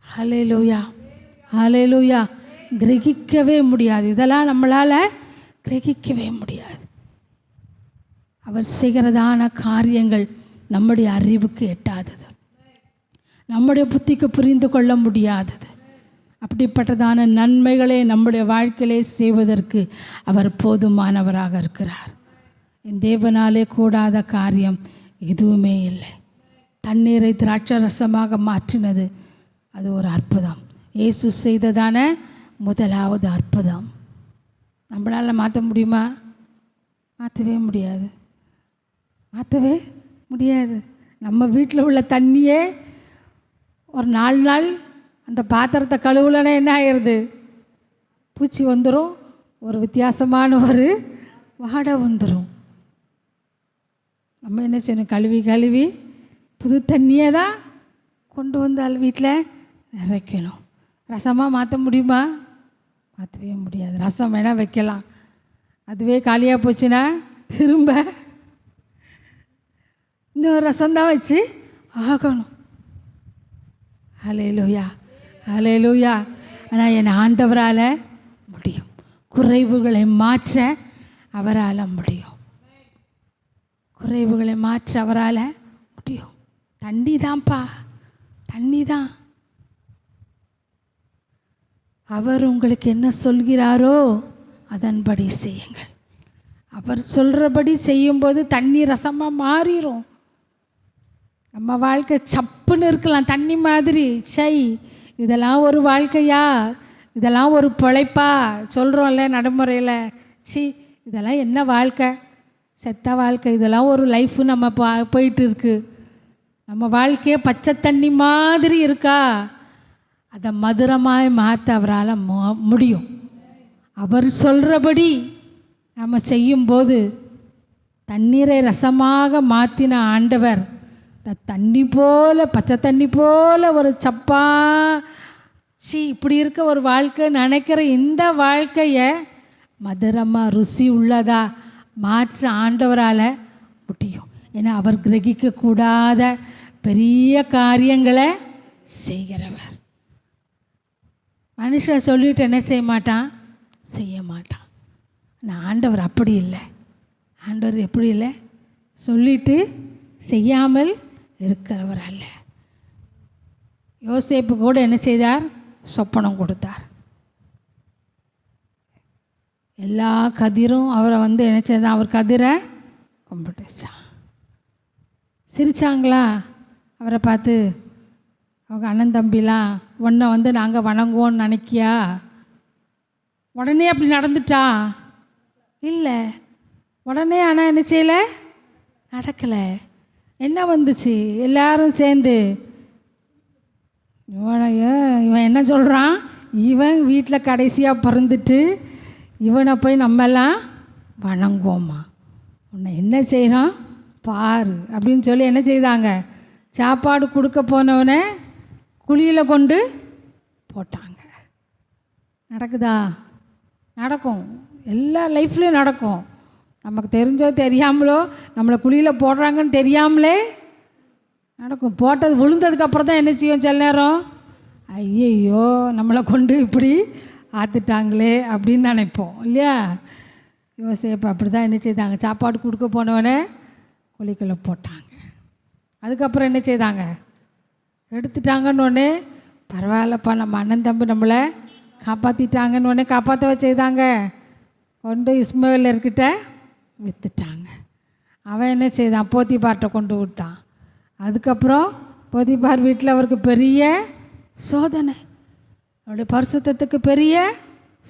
ஹல்லேலூயா, ஹல்லேலூயா. கிரகிக்கவே முடியாது, இதெல்லாம் நம்மளால் கிரகிக்கவே முடியாது. அவர் செய்கிறதான காரியங்கள் நம்முடைய அறிவுக்கு எட்டாதது, நம்முடைய புத்திக்கு புரிந்து கொள்ள முடியாதது. அப்படிப்பட்டதான நன்மைகளை நம்முடைய வாழ்க்கையிலே செய்வதற்கு அவர் போதுமானவராக இருக்கிறார். என் தேவனாலே கூடாத காரியம் எதுவுமே இல்லை. தண்ணீரை திராட்சரசமாக மாற்றினது அது ஒரு அற்புதம். இயேசு செய்ததான முதலாவது அற்புதம். நம்மளால் மாற்ற முடியுமா? மாற்றவே முடியாது, மாற்றவே முடியாது. நம்ம வீட்டில் உள்ள தண்ணியே ஒரு 4 நாள் அந்த பாத்திரத்தை கழுவுலன்னா என்ன ஆயிடுது, பூச்சி வந்துடும், ஒரு வித்தியாசமான ஒரு வாடை வந்துடும். நம்ம என்ன செய்யணும், கழுவி கழுவி புது தண்ணியை தான் கொண்டு வந்தால் வீட்டில் நிறைக்கணும். ரசமாக மாற்ற முடியுமா? மாற்றவே முடியாது. ரசம் வேணால் வைக்கலாம், அதுவே காலியாக போச்சுன்னா திரும்ப இன்னொரு ரசம்தான் வச்சு ஆகணும். ஹல்லேலூயா, ஹல்லேலூயா. ஆனால் என் ஆண்டவரால் குறைவுகளை மாற்ற அவரால் முடியும். குறைவுகளை மாற்ற அவரால் முடியும். தண்ணி தான்ப்பா, தண்ணி தான். அவர் உங்களுக்கு என்ன சொல்கிறாரோ அதன்படி செய்யுங்கள். அவர் சொல்கிறபடி செய்யும்போது தண்ணி ரசமாக மாறிடும். நம்ம வாழ்க்கை சப்புன்னு இருக்கலாம் தண்ணி மாதிரி. சை, இதெல்லாம் ஒரு வாழ்க்கையா, இதெல்லாம் ஒரு பிழைப்பா சொல்கிறோம்ல நடைமுறையில். சி, இதெல்லாம் என்ன வாழ்க்கை, செத்த வாழ்க்கை, இதெல்லாம் ஒரு லைஃபு நம்ம போயிட்டு இருக்கு. நம்ம வாழ்க்கையே பச்சை தண்ணி மாதிரி இருக்கா? அதை மதுரமாய் மாற்ற அவரால் முடியும். அவர் சொல்கிறபடி நம்ம செய்யும்போது தண்ணீரை ரசமாக மாற்றின ஆண்டவர் தண்ணி போல், பச்சை தண்ணி போல் ஒரு சப்பா இப்படி இருக்க ஒரு வாழ்க்கை நினைக்கிற இந்த வாழ்க்கையை மதுரமாக ருசி உள்ளதா மாற்ற ஆண்டவரால் முடியும். ஏன்னா அவர் கிரகிக்கக்கூடாத பெரிய காரியங்களை செய்கிறவர். மனுஷன் சொல்லிட்டு என்ன செய்ய மாட்டான், செய்ய மாட்டான். ஆனால் ஆண்டவர் அப்படி இல்லை. ஆண்டவர் எப்படி இல்லை, சொல்லிட்டு செய்யாமல் இருக்கிறவர் அல்ல. யோசேப்பு கூட என்ன செய்தார், சொப்பனம் கொடுத்தார். எல்லா கதிரும் அவரை என்ன செய்தான், அவர் கதிரை கும்பிட்டுச்சான். சிரித்தாங்களா அவரை பார்த்து? அவங்க அண்ணன் தம்பிலாம் உன்னை நாங்கள் வணங்குவோன்னு நினைக்கியா? உடனே அப்படி நடந்துட்டா? இல்லை. உடனே ஆனால் என்ன செய்யலை, நடக்கலை. என்ன வந்துச்சு, எல்லாரும் சேர்ந்து இவன் என்ன சொல்கிறான், இவன் வீட்டில் கடைசியாக பிறந்துட்டு இவனை போய் நம்மெல்லாம் வணங்குவோம்மா, உன்னை என்ன செய்கிறான் பாரு அப்படின்னு சொல்லி என்ன செய்தாங்க, சாப்பாடு கொடுக்க போனவனை குழியில் கொண்டு போட்டாங்க. நடக்குதா? நடக்கும். எல்லா லைஃப்லேயும் நடக்கும். நமக்கு தெரிஞ்சோ தெரியாமலோ நம்மளை குழியில் போடுறாங்கன்னு தெரியாமலே நடக்கும். போட்டது விழுந்ததுக்கப்புறம் தான் என்ன செய்யும், சில நேரம் ஐயையோ நம்மளை கொண்டு இப்படி ஆற்றுட்டாங்களே அப்படின்னு நினைப்போம் இல்லையா? யோசேப்பு அப்படி தான் என்ன செய்தாங்க, சாப்பாடு கொடுக்க போனவனே குழிக்குள்ளே போட்டாங்க. அதுக்கப்புறம் என்ன செய்தாங்க, எடுத்துட்டாங்கன்னு ஒன்று பரவாயில்லப்பா நம்ம அண்ணன் தம்பி நம்மளை காப்பாற்றிட்டாங்கன்னு ஒன்று காப்பாற்றவே செய்தாங்க. கொண்டு இஸ்மவேலர்கிட்ட விற்றுட்டாங்க. அவன் என்ன செய்தான், போத்திபார்ட்ட கொண்டு விட்டான். அதுக்கப்புறம் போத்திபார் வீட்டில் அவருக்கு பெரிய சோதனை, அவருடைய பரிசுத்தத்துக்கு பெரிய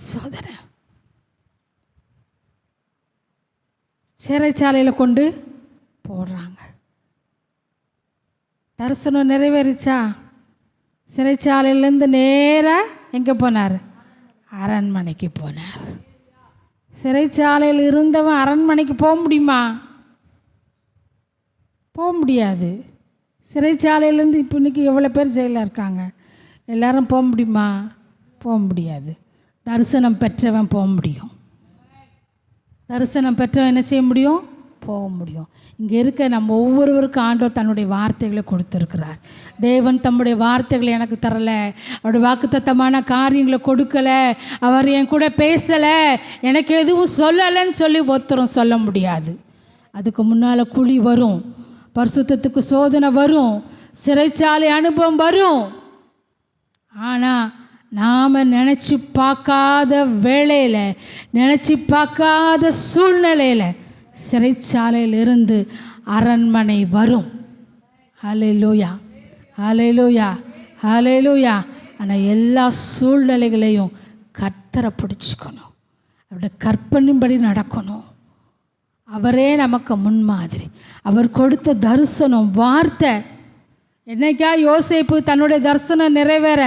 சோதனை. சிறைச்சாலையில் கொண்டு போடுறாங்க. தரிசனம் நிறைவேறிச்சா? சிறைச்சாலையிலேருந்து நேராக எங்கே போனார், அரண்மனைக்கு போனார். சிறைச்சாலையில் இருந்தவன் அரண்மனைக்கு போக முடியுமா? போக முடியாது. சிறைச்சாலையிலேருந்து இப்போ இன்றைக்கி எவ்வளோ பேர் ஜெயிலில் இருக்காங்க, எல்லாரும் போக முடியுமா? போக முடியாது. தரிசனம் பெற்றவன் போக முடியும். தரிசனம் பெற்றவன் என்ன செய்ய முடியும், போக முடியும். இங்கே இருக்க நம்ம ஒவ்வொருவருக்கும் ஆண்டவர் தன்னுடைய வார்த்தைகளை கொடுத்துருக்கிறார். தேவன் தம்முடைய வார்த்தைகளை எனக்கு தரலை, அவருடைய வாக்குத்தத்தமான காரியங்களை கொடுக்கலை, அவர் என் கூட பேசலை, எனக்கு எதுவும் சொல்லலைன்னு சொல்லி ஒருத்தரும் சொல்ல முடியாது. அதுக்கு முன்னால் குழி வரும், பரிசுத்தத்துக்கு சோதனை வரும், சிறைச்சாலை அனுபவம் வரும். ஆனால் நாம் நினச்சி பார்க்காத வேளையில், நினச்சி பார்க்காத சூழ்நிலையில் சிறைச்சாலையில் இருந்து அரண்மனை வரும். ஹல்லேலூயா, ஹல்லேலூயா, ஹல்லேலூயா. ஆனால் எல்லா சூழ்நிலைகளையும் கர்த்தரை பிடிச்சிக்கணும், அவருடைய கற்பனையின்படி நடக்கணும். அவரே நமக்கு முன்மாதிரி. அவர் கொடுத்த தரிசனம் வார்த்தை. என்னைக்கா யோசேப்பு தன்னுடைய தரிசனம் நிறைவேற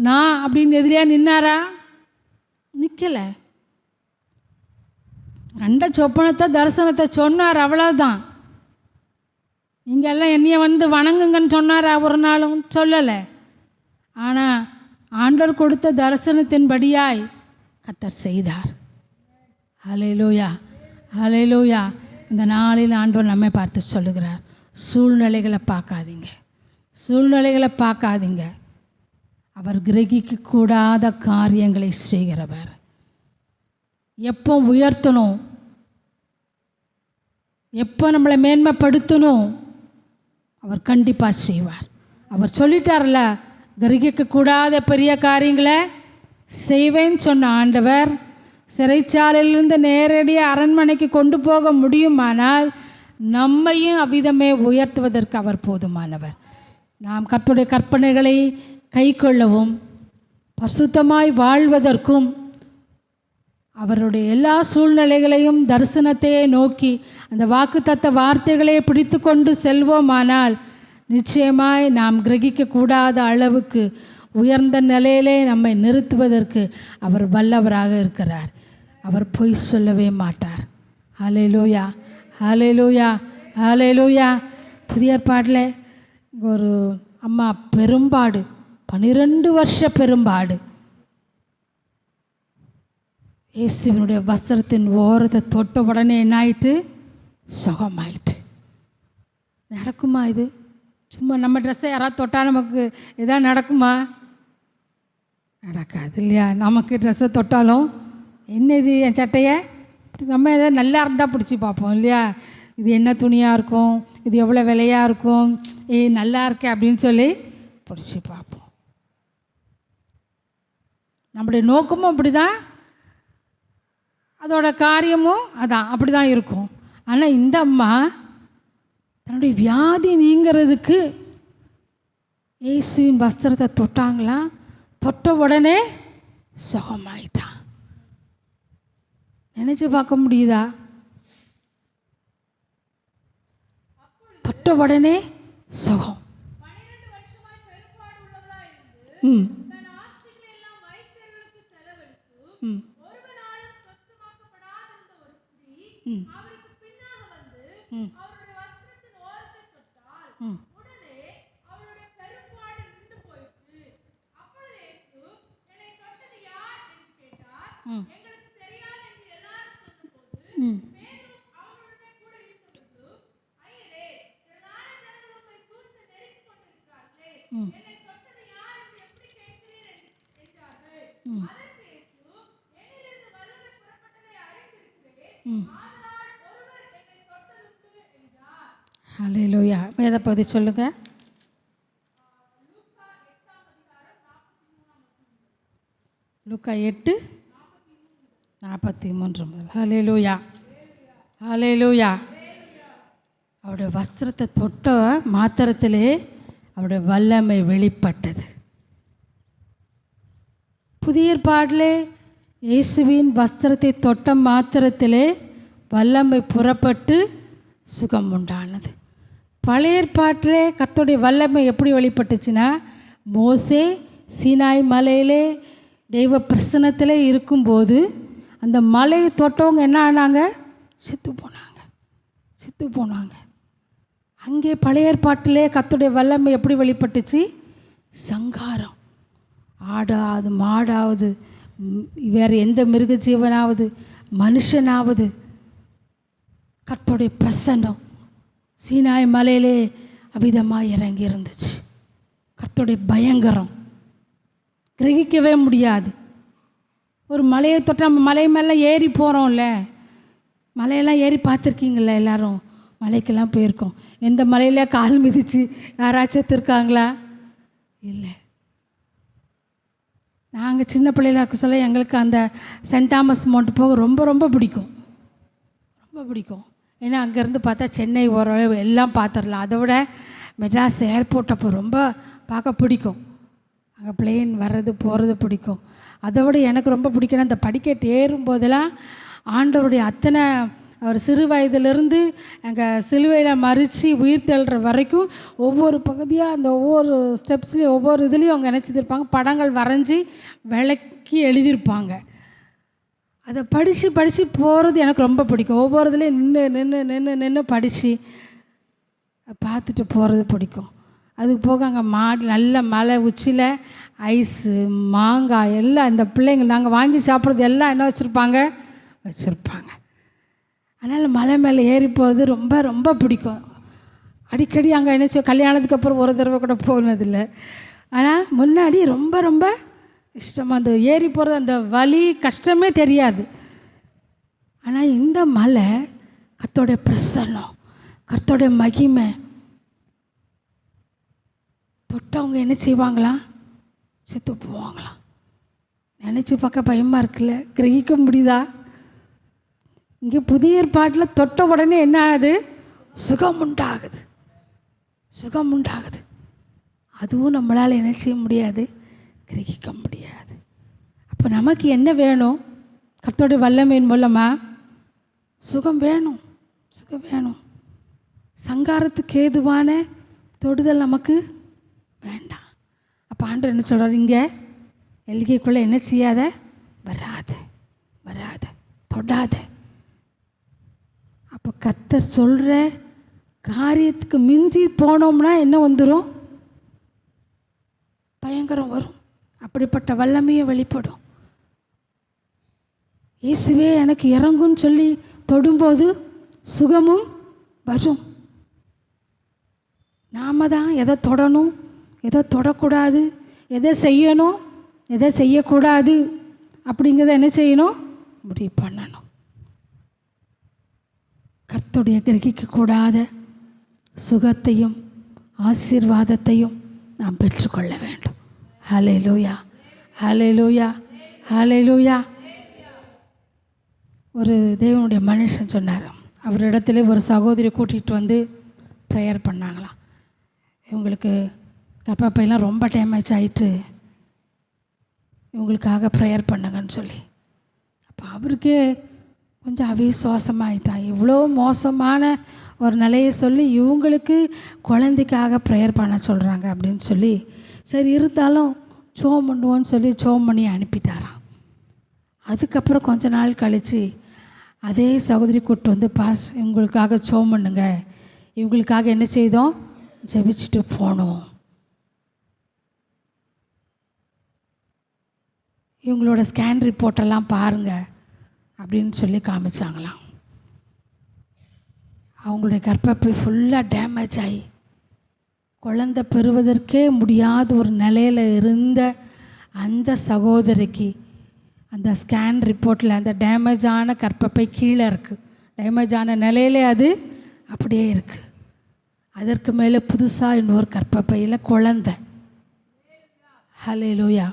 நான் அப்படின்னு எதிரியா நின்னாரா? நிற்கலை. கண்ட சொப்பனத்தை தரிசனத்தை சொன்னார், அவ்வளோதான். நீங்கள்லாம் என்னைய வணங்குங்கன்னு சொன்னார், ஒரு நாளும் சொல்லலை. ஆனால் ஆண்டவர் கொடுத்த தரிசனத்தின்படியாய் கர்த்தர் செய்தார். ஹல்லேலூயா, ஹல்லேலூயா. இந்த நாளில் ஆண்டவர் நம்மை பார்த்து சொல்லுகிறார், சூழ்நிலைகளை பார்க்காதீங்க, சூழ்நிலைகளை பார்க்காதீங்க. அவர் கிரகிக்கக்கூடாத காரியங்களை செய்கிறவர். எப்போ உயர்த்தணும், எப்போ நம்மளை மேன்மைப்படுத்தணும், அவர் கண்டிப்பாக செய்வார். அவர் சொல்லிட்டார்ல, கிரகிக்கக்கூடாத பெரிய காரியங்களை செய்வேன்னு சொன்ன ஆண்டவர் சிறைச்சாலையிலிருந்து நேரடியாக அரண்மனைக்கு கொண்டு போக முடியுமானால் நம்மையும் அவ்விதமே உயர்த்துவதற்கு அவர் போதுமானவர். நாம் கர்த்தருடைய கற்பனைகளை கைக்கொள்ளவும் பரிசுத்தமாய் வாழ்வதற்கும் அவருடைய எல்லா சூழ்நிலைகளையும் தரிசனத்தையே நோக்கி அந்த வாக்குத்தத்த வார்த்தைகளை பிடித்து கொண்டு செல்வோமானால் நிச்சயமாய் நாம் கிரகிக்கக்கூடாத அளவுக்கு உயர்ந்த நிலையிலே நம்மை நிறுத்துவதற்கு அவர் வல்லவராக இருக்கிறார். அவர் பொய் சொல்லவே மாட்டார். ஹல்லேலூயா, ஹல்லேலூயா, ஹல்லேலூயா. புதிய ஏற்பாட்டில் ஒரு அம்மா பெரும்பாடு, 12 வருஷ பெரும்பாடு, இயேசுவினுடைய வஸ்திரத்தின் ஓரத்தை தொட்ட உடனே என்ன ஆயிட்டு? சுகமாயிட்டு. நடக்குமா இது? சும்மா நம்ம ட்ரெஸ்ஸை யாராவது தொட்டால் நமக்கு எதாவது நடக்குமா? நடக்காது இல்லையா? நமக்கு ட்ரெஸ்ஸை தொட்டாலும் என்ன இது என் சட்டையை, நம்ம எதாவது நல்லா இருந்தால் பிடிச்சி பார்ப்போம் இல்லையா? இது என்ன துணியாக இருக்கும், இது எவ்வளோ விலையாக இருக்கும், நல்லா இருக்கே அப்படின்னு சொல்லி பிடிச்சி பார்ப்போம். நம்முடைய நோக்கமும் அப்படி தான், அதோட காரியமும் அதான் அப்படி தான் இருக்கும். ஆனால் இந்த அம்மா தன்னுடைய வியாதி நீங்கிறதுக்கு இயேசுவின் வஸ்திரத்தை தொட்டாங்களா, தொட்ட உடனே சுகமாயிட்டான். நினச்சி பார்க்க முடியுதா? தொட்ட உடனே சுகம். ம் ம் ஹல்லேலூயா. வேத பகுதி சொல்லுங்க. லூக்கா 8:43 முதல். ஹல்லேலூயா, ஹல்லேலூயா. அவருடைய வஸ்திரத்தை தொட்ட மாத்திரத்திலே அவருடைய வல்லமை வெளிப்பட்டது. புதிய ஏற்பாட்டிலே இயேசுவின் வஸ்திரத்தை தொட்ட மாத்திரத்திலே வல்லமை புறப்பட்டு சுகம் உண்டானது. பழைய ஏற்பாட்டிலே கர்த்தருடைய வல்லமை எப்படி வெளிப்பட்டுச்சுன்னா, மோசே சீனாய் மலையிலே தெய்வ பிரசன்னத்திலே இருக்கும்போது அந்த மலையை தொட்டவங்க என்ன ஆனாங்க? செத்து போனாங்க. அங்கே பழைய ஏற்பாட்டிலே கர்த்தருடைய வல்லமை எப்படி வெளிப்பட்டுச்சு? சங்காரம், ஆடாவது மாடாவது வேறு எந்த மிருக ஜீவனாவது மனுஷனாவது கர்த்தருடைய பிரசன்னம் சீனாய் மலையிலே அவிதமாக இறங்கி இருந்துச்சு. கர்த்தருடைய பயங்கரம் கிரகிக்கவே முடியாது. ஒரு மலையை தொட்டு நம்ம மலை மேலே ஏறி போகிறோம்ல, மலையெல்லாம் ஏறி பார்த்துருக்கீங்களா? எல்லாரும் மலைக்கெல்லாம் போயிருக்கோம். எந்த மலையில கால் மிதித்து யாராச்சும் செத்துருக்காங்களா? இல்லை. நாங்கள் சின்ன பிள்ளையில இருக்க சொல்ல எங்களுக்கு அந்த சென்ட் தாமஸ் மவுண்ட் போக ரொம்ப ரொம்ப பிடிக்கும். ஏன்னா அங்கேருந்து பார்த்தா சென்னை ஓரளவு எல்லாம் பார்த்துடலாம். அதை விட மெட்ராஸ் ஏர்போர்ட் அப்போ ரொம்ப பார்க்க பிடிக்கும். அங்கே பிளெயின் வர்றது போகிறது பிடிக்கும். அதை விட எனக்கு ரொம்ப பிடிக்கணும் அந்த படிக்கட்டு ஏறும்போதெல்லாம் ஆண்டவருடைய அத்தனை அவர் சிறு வயதிலிருந்து அங்கே சிலுவையில் மறித்து உயிர் தெழுற வரைக்கும் ஒவ்வொரு பகுதியாக அந்த ஒவ்வொரு ஸ்டெப்ஸ்லேயும் ஒவ்வொரு இதுலேயும் அவங்க நினச்சிருப்பாங்க, படங்கள் வரைஞ்சி விளக்கி எழுதியிருப்பாங்க. அதை படித்து போகிறது எனக்கு ரொம்ப பிடிக்கும். ஒவ்வொரு இதுலேயும் நின்று படித்து பார்த்துட்டு போகிறது பிடிக்கும். அதுக்கு போக அங்கே நல்ல மலை உச்சியில் ஐஸு மாங்காய் எல்லாம் இந்த பிள்ளைங்க நாங்கள் வாங்கி சாப்பிட்றது எல்லாம் என்ன வச்சுருப்பாங்க. அதனால் மலை மேலே ஏறி போகிறது ரொம்ப ரொம்ப பிடிக்கும். அடிக்கடி அங்கே என்ன கல்யாணத்துக்கு அப்புறம் ஒரு தடவை கூட போனதில்லை. ஆனால் முன்னாடி ரொம்ப ரொம்ப இஷ்டமாக அந்த ஏறி போகிறது, அந்த வலி கஷ்டமே தெரியாது. ஆனால் இந்த மலை கர்த்தருடைய பிரசன்னம், கர்த்தருடைய மகிமை தொட்டவங்க என்ன செய்வாங்களாம்? செத்து போவாங்களாம். நினச்சி பார்க்க பயமாக இருக்குல்ல? கிரகிக்க முடியுதா? இங்கே புதிய ஏற்பாட்டில் தொட்ட உடனே என்ன ஆகுது? சுகம் உண்டாகுது, சுகம் உண்டாகுது. அதுவும் நம்மளால் என்ன செய்ய முடியாது? கிரகிக்க முடியாது. அப்போ நமக்கு என்ன வேணும்? கர்த்தருடைய வல்லமையின் மூலமாக சுகம் வேணும், சுகம் வேணும். சங்காரத்துக்கு ஏதுவான தொடுதல் நமக்கு வேண்டாம். அப்போ ஆண்டவர் என்ன சொல்கிறார்? இங்கே எல்கைக்குள்ளே என்ன செய்யாத? வராத, வராத, தொடாத. அப்போ கர்த்தர் சொல்கிற காரியத்துக்கு மிஞ்சி போனோம்னா என்ன வந்துடும்? பயங்கரம் வரும். அப்படிப்பட்ட வல்லமையை வெளிப்படும். இயேசுவே எனக்கு இறங்குன்னு சொல்லி தொடும்போது சுகமும் வரும். நாம் தான் எதை தொடணும், எதை தொடக்கூடாது, எதை செய்யணும், எதை செய்யக்கூடாது அப்படிங்கிறத என்ன செய்யணும்? முடிவு பண்ணணும். கர்த்தருடைய கிரகிக்கக்கூடாத சுகத்தையும் ஆசீர்வாதத்தையும் நாம் பெற்றுக்கொள்ள வேண்டும். ஹல்லேலூயா, ஹல்லேலூயா, ஹல்லேலூயா. ஒரு தேவனுடைய மனுஷன் சொன்னார், அவரிடத்துல ஒரு சகோதரி கூட்டிகிட்டு வந்து ப்ரேயர் பண்ணாங்களாம். இவங்களுக்கு கர்ப்பப்பையெல்லாம் ரொம்ப டேமேஜ் ஆகிட்டு இவங்களுக்காக ப்ரேயர் பண்ணுங்கன்னு சொல்லி. அப்போ அவருக்கு கொஞ்சம் அவிசுவாசமாகிட்டான். இவ்வளோ மோசமான ஒரு நிலையை சொல்லி இவங்களுக்கு குழந்தைக்காக ப்ரேயர் பண்ண சொல்கிறாங்க அப்படின்னு சொல்லி, சரி இருந்தாலும் ஜெபம் பண்ணுவோன்னு சொல்லி ஜெபம் பண்ணி அனுப்பிட்டாராம். அதுக்கப்புறம் கொஞ்ச நாள் கழித்து அதே சகோதரி கூப்பிட்டு வந்து, பாஸ் இவங்களுக்காக ஜெபம் பண்ணுங்க, இவங்களுக்காக என்ன செய்தோம்? ஜெபிச்சுட்டு போனோம். இவங்களோட ஸ்கேன் ரிப்போர்ட்டெல்லாம் பாருங்கள் அப்படின்னு சொல்லி காமிச்சாங்களாம். அவங்களுடைய கர்ப்பப்பை ஃபுல்லாக டேமேஜ் ஆகி குழந்தை பெறுவதற்கே முடியாத ஒரு நிலையில் இருந்த அந்த சகோதரிக்கு அந்த ஸ்கேன் ரிப்போர்ட்டில் அந்த டேமேஜான கர்ப்பப்பை கீழே இருக்குது. டேமேஜான நிலையிலே அது அப்படியே இருக்குது. அதற்கு மேலே புதுசாக இன்னொரு கர்ப்பப்பையில் குழந்தை. ஹல்லேலூயா.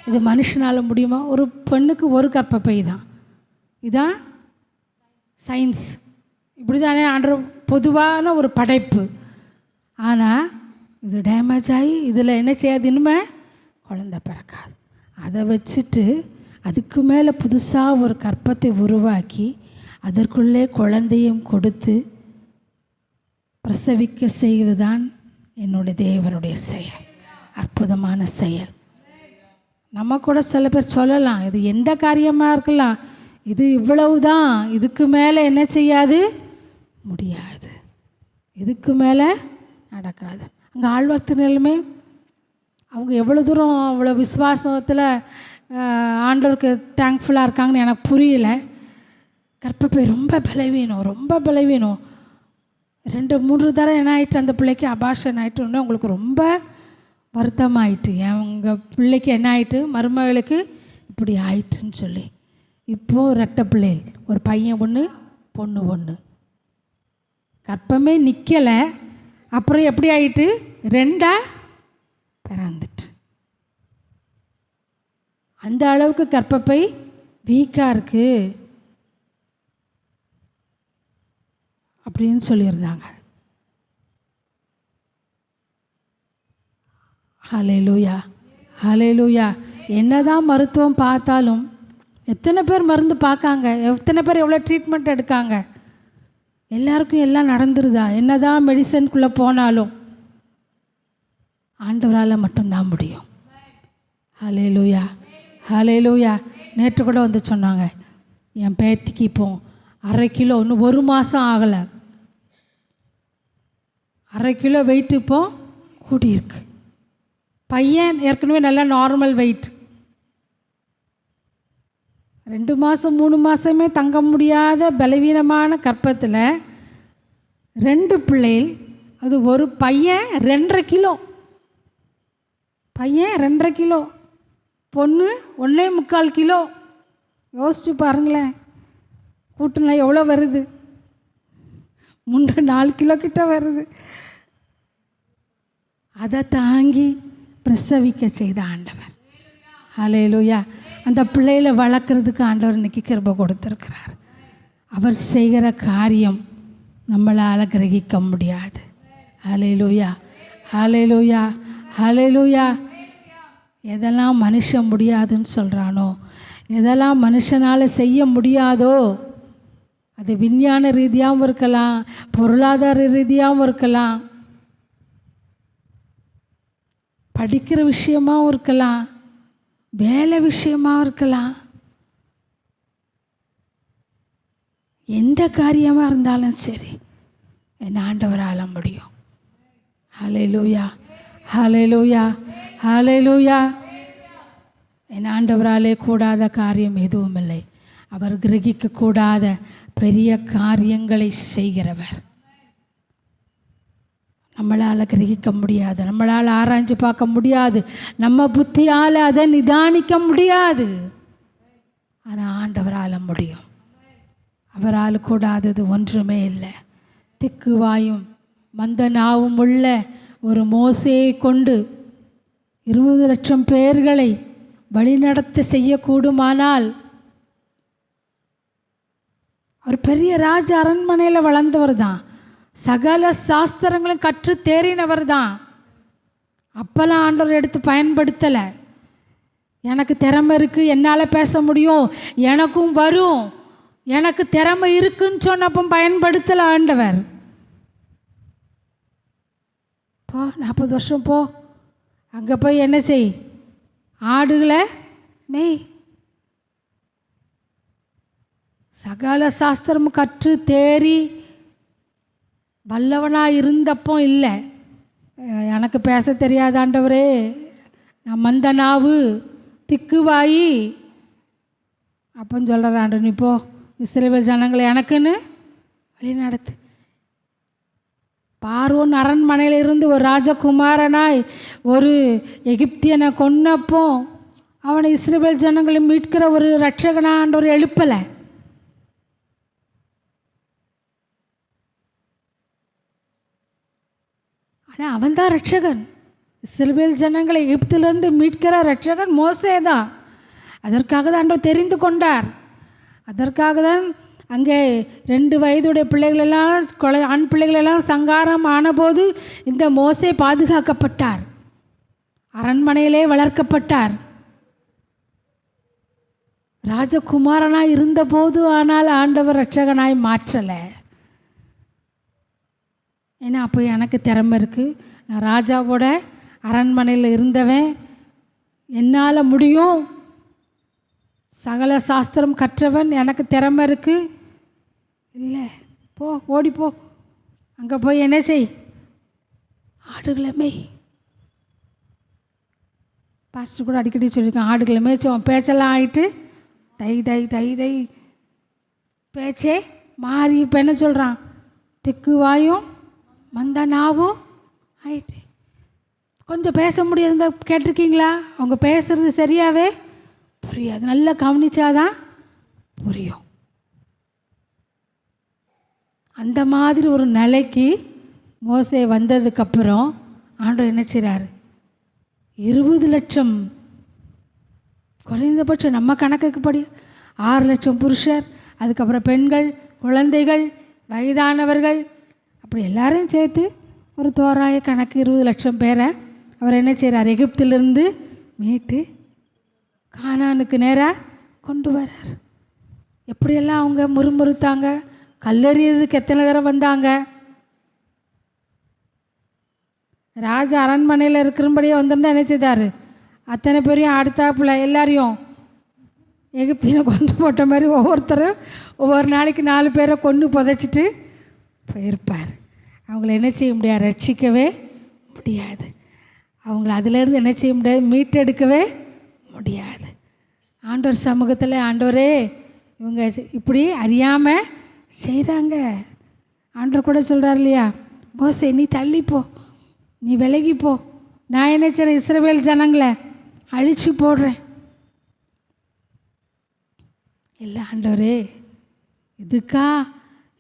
இது மனுஷனால் முடியுமா? ஒரு பெண்ணுக்கு ஒரு கர்ப்பப்பை தான். இதான் சயின்ஸ். இப்படி தானே ஆண்டவர் பொதுவான ஒரு படைப்பு. ஆனால் இது டேமேஜ் ஆகி இதில் என்ன செய்யாது? இனிமே குழந்தை பிறக்காது. அதை வச்சுட்டு அதுக்கு மேலே புதுசாக ஒரு கர்ப்பத்தை உருவாக்கி அதற்குள்ளே குழந்தையும் கொடுத்து பிரசவிக்க செய்வது தான் என்னுடைய தேவனுடைய செயல். அற்புதமான செயல். நம்ம கூட சில பேர் சொல்லலாம், இது எந்த காரியமாக இருக்கலாம், இது இவ்வளவு தான், இதுக்கு மேலே என்ன செய்யாது? முடியாது, இதுக்கு மேலே நடக்காது. அங்கே ஆழ்வார்த்தினாலுமே அவங்க எவ்வளோ தூரம் அவ்வளோ விசுவாசத்தில் ஆண்டவருக்கு தேங்க்ஃபுல்லாக இருக்காங்கன்னு எனக்கு புரியல. கர்ப்பப்பை ரொம்ப பலவீனம், ரொம்ப பலவீனம். 2-3 தடவை என்ன ஆயிட்டு, அந்த பிள்ளைக்கு அபார்ஷன் ஆகிட்டு உங்களுக்கு ரொம்ப வருத்தமாயிட்டு. எங்கள் பிள்ளைக்கு என்ன ஆயிட்டு, மருமகளுக்கு இப்படி ஆயிட்டுன்னு சொல்லி. இப்போது ரெட்டை பிள்ளைகள், ஒரு பையன் 1 பொண்ணு 1. கர்ப்பமே நிற்கலை. அப்புறம் எப்படி ஆயிட்டு? 2 பிறந்துட்டு. அந்த அளவுக்கு கர்ப்பப்பை வீக்காக இருக்குது அப்படின்னு சொல்லியிருந்தாங்க. ஹல்லேலூயா, ஹல்லேலூயா. என்னதான் மருத்துவம் பார்த்தாலும், எத்தனை பேர் மருந்து பார்க்காங்க, எத்தனை பேர் எவ்வளோ ட்ரீட்மெண்ட் எடுக்காங்க, எல்லாருக்கும் எல்லாம் நடந்துருதா? என்னதான் மெடிசனுக்குள்ளே போனாலும் ஆண்டவரால் மட்டும்தான் முடியும். ஹல்லேலூயா, ஹல்லேலூயா. நேற்று கூட வந்து சொன்னாங்க, என் பேத்திக்கு இப்போ 1/2 கிலோ, இன்னும் 1 மாதம் ஆகலை, 1/2 கிலோ வெயிட் இப்போ கூடியிருக்கு. பையன் ஏற்கனவே நல்லா நார்மல் வெயிட். 2 மாதம் 3 மாதமே தங்க முடியாத பலவீனமான கர்ப்பத்தில் 2 பிள்ளைகள். அது ஒரு பையன் 2.5 கிலோ, பையன் 2.5 கிலோ, பொண்ணு 1.25 கிலோ. யோசிச்சு பாருங்களேன். கூட்டுனா எவ்வளோ வருது? 3-4 கிலோ கிட்ட வருது. அதை தாங்கி பிரசவிக்க செய்த ஆண்டவர். ஹல்லேலூயா. அந்த பிள்ளைகளை வளர்க்குறதுக்கு ஆண்டவர் இன்னைக்கு கிருபை கொடுத்துருக்கிறார். அவர் செய்கிற காரியம் நம்மளால் கிரகிக்க முடியாது. ஹல்லேலூயா, ஹல்லேலூயா, ஹல்லேலூயா. எதெல்லாம் மனுஷன் முடியாதுன்னு சொல்கிறானோ, எதெல்லாம் மனுஷனால் செய்ய முடியாதோ, அது விஞ்ஞான ரீதியாகவும் இருக்கலாம், பொருளாதார ரீதியாகவும் இருக்கலாம், படிக்கிற விஷயமாகவும் இருக்கலாம், வேலை விஷயமாகவும் இருக்கலாம். எந்த காரியமாக இருந்தாலும் சரி என் ஆண்டவரால் முடியும். ஹல்லேலூயா, ஹல்லேலூயா, ஹல்லேலூயா. என் ஆண்டவராலே கூடாத காரியம் எதுவும் இல்லை. அவர் கிரகிக்கக்கூடாத பெரிய காரியங்களை செய்கிறவர். நம்மளால் கிரகிக்க முடியாது, நம்மளால் ஆராய்ஞ்சு பார்க்க முடியாது, நம்ம புத்தியால் அதை நிதானிக்க முடியாது. ஆனால் ஆண்டவரால் முடியும். அவரால் கூடாதது ஒன்றுமே இல்லை. திக்குவாயும் மந்த நாவும் உள்ள ஒரு மோசேயை கொண்டு 20 லட்சம் பேர்களை வழிநடத்த செய்யக்கூடுமானால், அவர் பெரிய ராஜ அரண்மனையில் வளர்ந்தவர் தான், சகல சாஸ்திரங்களும் கற்று தேறினவர் தான். அப்போல்லாம் ஆண்டவர் எடுத்து பயன்படுத்தலை. எனக்கு திறமை இருக்குது, என்னால் பேச முடியும், எனக்கும் வரும், எனக்கு திறமை இருக்குன்னு சொன்னப்போ பயன்படுத்தலை ஆண்டவர். போ 40 வருஷம் போ, அங்கே போய் என்ன செய், ஆடுகளை மேய். சகல சாஸ்திரமும் கற்று தேறி வல்லவனாக இருந்தப்போ இல்லை, எனக்கு பேச தெரியாத ஆண்டவரே, நான் மந்த நாவு திக்குவாயி அப்போன்னு சொல்கிற ஆண்டு, நீ போ இஸ்ரவேல் ஜனங்களை எனக்குன்னு வழி நடத்து. பார்வோன் அரண்மனையில் இருந்து ஒரு ராஜகுமாரனாய் ஒரு எகிப்தியனை கொன்னப்போ அவனை இஸ்ரவேல் ஜனங்களை மீட்கிற ஒரு ரட்சகனாண்டவர் எழுப்பலை. ஆனால் அவன்தான் ரட்சகன். இஸ்ரவேல் ஜனங்களை எகிப்திலிருந்து மீட்கிற ரட்சகன் மோசே தான். அதற்காக தான் ஆண்டவர் தெரிந்து கொண்டார். அதற்காக தான் அங்கே 2 வயதுடைய பிள்ளைகளெல்லாம் ஆண் பிள்ளைகளெல்லாம் சங்காரம் ஆனபோது இந்த மோசே பாதுகாக்கப்பட்டார், அரண்மனையிலே வளர்க்கப்பட்டார். ராஜகுமாரனாய் இருந்தபோது ஆனால் ஆண்டவர் ரட்சகனாய் மாற்றலை. ஏன்னா அப்போ எனக்கு திறமை இருக்குது, நான் ராஜாவோட அரண்மனையில் இருந்தவன், என்னால் முடியும், சகல சாஸ்திரம் கற்றவன், எனக்கு திறமை இருக்குது. இல்லை, போ ஓடிப்போ, அங்கே போய் என்ன செய், ஆடுகளை மேய். பாஸ்டர் கூட அடிக்கடி சொல்லியிருக்கேன், ஆடுகளை மேய்ச்சி அவன் பேச்செல்லாம் ஆகிட்டு தை தை தை தை பேச்சே மாறி இப்போ என்ன சொல்கிறான், திக்கு வாயும் மந்த நாவும் ஆயிட்டு. கொஞ்சம் பேச முடியாது கேட்டிருக்கீங்களா? அவங்க பேசுகிறது சரியாகவே புரியாது, நல்லா கவனிச்சாதான் புரியும். அந்த மாதிரி ஒரு நிலைக்கு மோசே வந்ததுக்கப்புறம் ஆண்டவர் என்ன செய்கிறாரு, 20 லட்சம், குறைந்தபட்சம் நம்ம கணக்குக்கு படி 6 லட்சம் புருஷர், அதுக்கப்புறம் பெண்கள், குழந்தைகள், வயதானவர்கள், அப்படி எல்லாரையும் சேர்த்து ஒரு தோராய கணக்கு 20 லட்சம் பேரை அவர் என்ன செய்கிறார், எகிப்திலிருந்து மீட்டு கானானுக்கு நேராக கொண்டு வரார். எப்படியெல்லாம் அவங்க முறுமுறுத்தாங்க, கல்லெறியதுக்கு எத்தனை தடவை வந்தாங்க. ராஜ அரண்மனையில் இருக்கிறபடியே வந்திருந்தா என்ன செய்தார், அத்தனை பேரையும் அடுத்தாப்புல எல்லாரையும் எகிப்தினை கொண்டு போட்ட மாதிரி ஒவ்வொருத்தரும் ஒவ்வொரு நாளைக்கு 4 பேரை கொண்டு புதைச்சிட்டு போயிருப்பார். அவங்கள என்ன செய்ய முடியாது, ரட்சிக்கவே முடியாது. அவங்கள அதிலேருந்து என்ன செய்ய முடியாது, மீட்டெடுக்கவே முடியாது. ஆண்டவர் சமூகத்தில், ஆண்டவரே இவங்க இப்படி அறியாமல் செய்கிறாங்க. ஆண்டவர் கூட சொல்கிறார் இல்லையா, மோசே நீ தள்ளிப்போ, நீ விலகிப்போ, நான் என்ன செய்கிறேன், இஸ்ரவேல் ஜனங்களை அழித்து போடுறேன். இல்லை ஆண்டவரே, இதுக்கா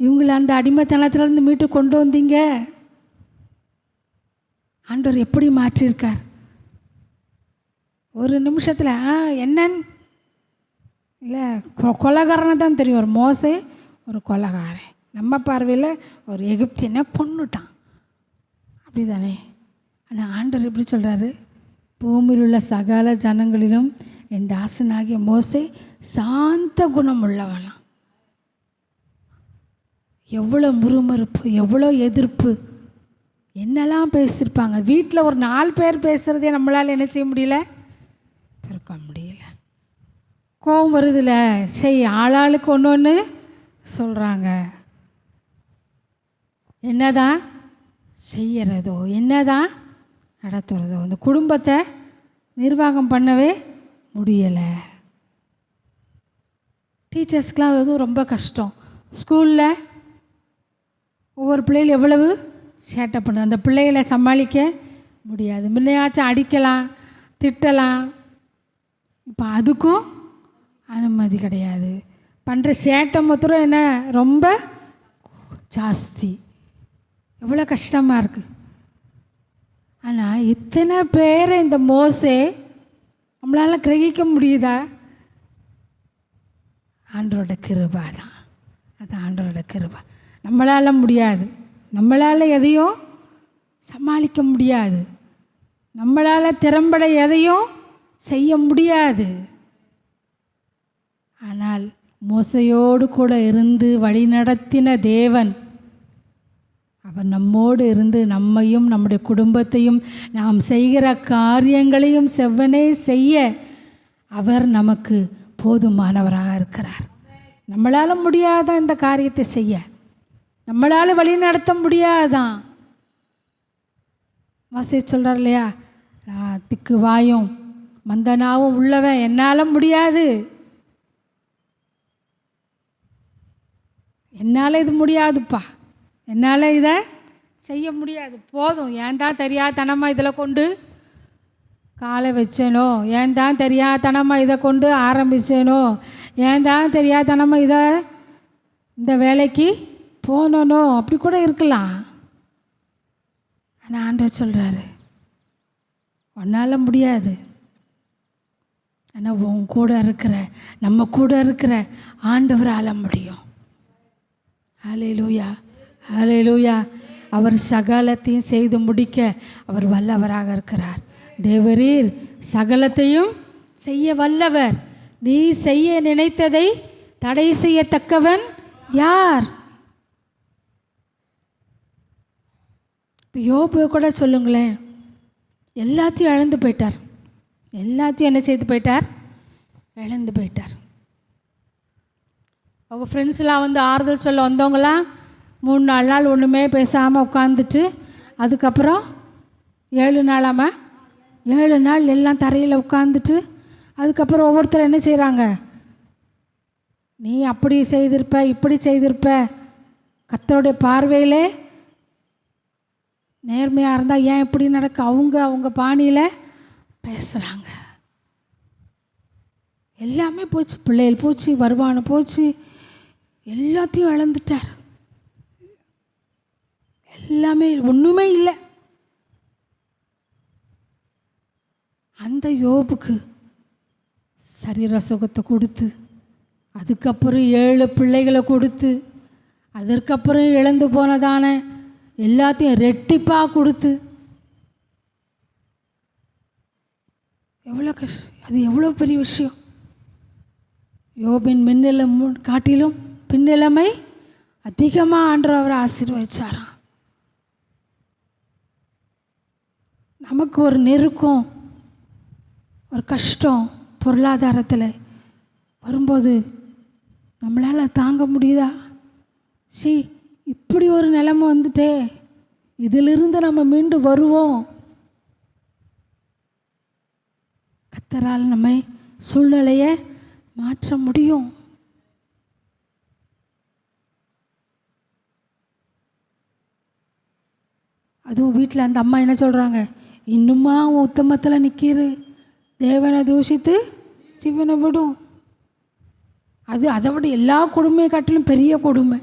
இவங்களை அந்த அடிமைத்தனத்திலேருந்து மீட்டு கொண்டு வந்தீங்க? ஆண்டவர் எப்படி மாற்றியிருக்கார் ஒரு நிமிஷத்தில். என்னன்னு இல்லை, கொலைகாரனை தான் தெரியும். ஒரு மோசே ஒரு கொலைகாரன், நம்ம பார்வையில் ஒரு எகிப்தியனை கொன்னுட்டான், அப்படி தானே? ஆனால் ஆண்டவர் எப்படி சொல்கிறாரு? பூமியில் உள்ள சகல ஜனங்களிலும் என் தாசனாகிய மோசே சாந்த குணம் உள்ளவனா. எவ்வளோ முறுமுறுப்பு, எவ்வளோ எதிர்ப்பு, என்னெல்லாம் பேசியிருப்பாங்க. வீட்டில் ஒரு 4 பேர் பேசுகிறதே நம்மளால் என்ன செய்ய முடியல, இருக்க முடியல. கோபம் வருதுல, சரி ஆளாளுக்கு ஒன்று ஒன்று சொல்கிறாங்க. என்னதான் செய்கிறதோ, என்னதான் நடத்துகிறதோ, அந்த குடும்பத்தை நிர்வாகம் பண்ணவே முடியலை. டீச்சர்ஸ்க்கெலாம் அதுவும் ரொம்ப கஷ்டம். ஸ்கூலில் ஒவ்வொரு பிள்ளைகள் எவ்வளவு சேட்டை பண்ணுது, அந்த பிள்ளைகளை சமாளிக்க முடியாது. முன்னையாச்சும் அடிக்கலாம், திட்டலாம், இப்போ அதுக்கும் அனுமதி கிடையாது. பண்ணுற சேட்டை மாத்திரம் என்ன ரொம்ப ஜாஸ்தி, எவ்வளோ கஷ்டமாக இருக்குது. ஆனால் இத்தனை பேரை இந்த மோசே நம்மளால் கிரகிக்க முடியுதா? ஆண்டவரோட கிருபை தான், அது ஆண்டவரோட கிருபை. நம்மளால் முடியாது, நம்மளால் எதையும் சமாளிக்க முடியாது, நம்மளால் திறம்பட எதையும் செய்ய முடியாது. ஆனால் மோசையோடு கூட இருந்து வழி நடத்தின தேவன், அவர் நம்மோடு இருந்து நம்மையும் நம்முடைய குடும்பத்தையும் நாம் செய்கிற காரியங்களையும் செவ்வனே செய்ய அவர் நமக்கு போதுமானவராக இருக்கிறார். நம்மளால் முடியாத இந்த காரியத்தை செய்ய, நம்மளால் வழி நடத்த முடியாதான். மோசே சொல்கிறார் இல்லையா, திக்கு வாயும் மந்தனாவும் உள்ளவன், என்னால் முடியாது, என்னால் இது முடியாதுப்பா, என்னால் இதை செய்ய முடியாது, போதும், ஏன் தான் தெரியாதனமாக இதில் கொண்டு காலை வச்சேனோ, ஏன் தான் தெரியாதனமாக இதை கொண்டு ஆரம்பித்தேனோ, ஏன் தான் தெரியாதனமாக இதை இந்த வேலைக்கு போனனோ, அப்படி கூட இருக்கலாம். ஆனால் ஆண்டவர் சொல்கிறாரு, உன்னால் முடியாது, ஆனால் உன் கூட இருக்கிற, நம்ம கூட இருக்கிற ஆண்டவரால் முடியும். ஹல்லேலூயா, ஹல்லேலூயா. அவர் சகலத்தையும் செய்து முடிக்க அவர் வல்லவராக இருக்கிறார். தேவரீர் சகலத்தையும் செய்ய வல்லவர். நீ செய்ய நினைத்ததை தடை செய்யத்தக்கவன் யார்? இப்போ யோபு கூட சொல்லுங்களேன், எல்லாத்தையும் இழந்து போயிட்டார், எல்லாத்தையும் என்ன செய்து போயிட்டார், இழந்து போயிட்டார். அவங்க ஃப்ரெண்ட்ஸ்லாம் வந்து ஆறுதல் சொல்ல வந்தவங்களாம் 3-4 நாள் ஒன்றுமே பேசாமல் உட்காந்துட்டு, அதுக்கப்புறம் 7 நாளாமல் 7 நாள் எல்லாம் தரையில் உட்காந்துட்டு, அதுக்கப்புறம் ஒவ்வொருத்தர் என்ன செய்கிறாங்க, நீ அப்படி செய்திருப்ப, இப்படி செய்திருப்ப, கர்த்தருடைய பார்வையிலே நேர்மையாக இருந்தால் ஏன் இப்படி நடக்க, அவங்க பாணியில் பேசுகிறாங்க. எல்லாமே போச்சு, பிள்ளைகள் போச்சு, வருமானம் போச்சு, எல்லாத்தையும் இழந்துட்டார், எல்லாமே ஒன்றுமே இல்லை. அந்த யோபுக்கு சரீர சுகத்தை கொடுத்து, அதுக்கப்புறம் 7 பிள்ளைகளை கொடுத்து, அதற்கப்புறம் இழந்து போனதான எல்லாத்தையும் ரெட்டிப்பாக கொடுத்து, எவ்வளோ அது எவ்வளோ பெரிய விஷயம். யோபின் முன்னிலம் காட்டிலும் பின்னிலைமை அதிகமாக ஆண்டவர் அவரை ஆசீர்வதிச்சாராம். நமக்கு ஒரு நெருக்கம், ஒரு கஷ்டம் பொருளாதாரத்தில் வரும்போது நம்மளால் தாங்க முடியுதா? இப்படி ஒரு நிலைமை வந்துட்டே, இதிலிருந்து நம்ம மீண்டு வருவோம். கர்த்தரால் நம்மை சூழ்நிலையை மாற்ற முடியும். அதுவும் வீட்டில் அந்த அம்மா என்ன சொல்கிறாங்க, இன்னுமா உத்தமத்தில் நிற்கிறு, தேவனை தூஷித்து ஜீவனை விடும். அது அதை விட எல்லா கொடுமையை காட்டிலும் பெரிய கொடுமை.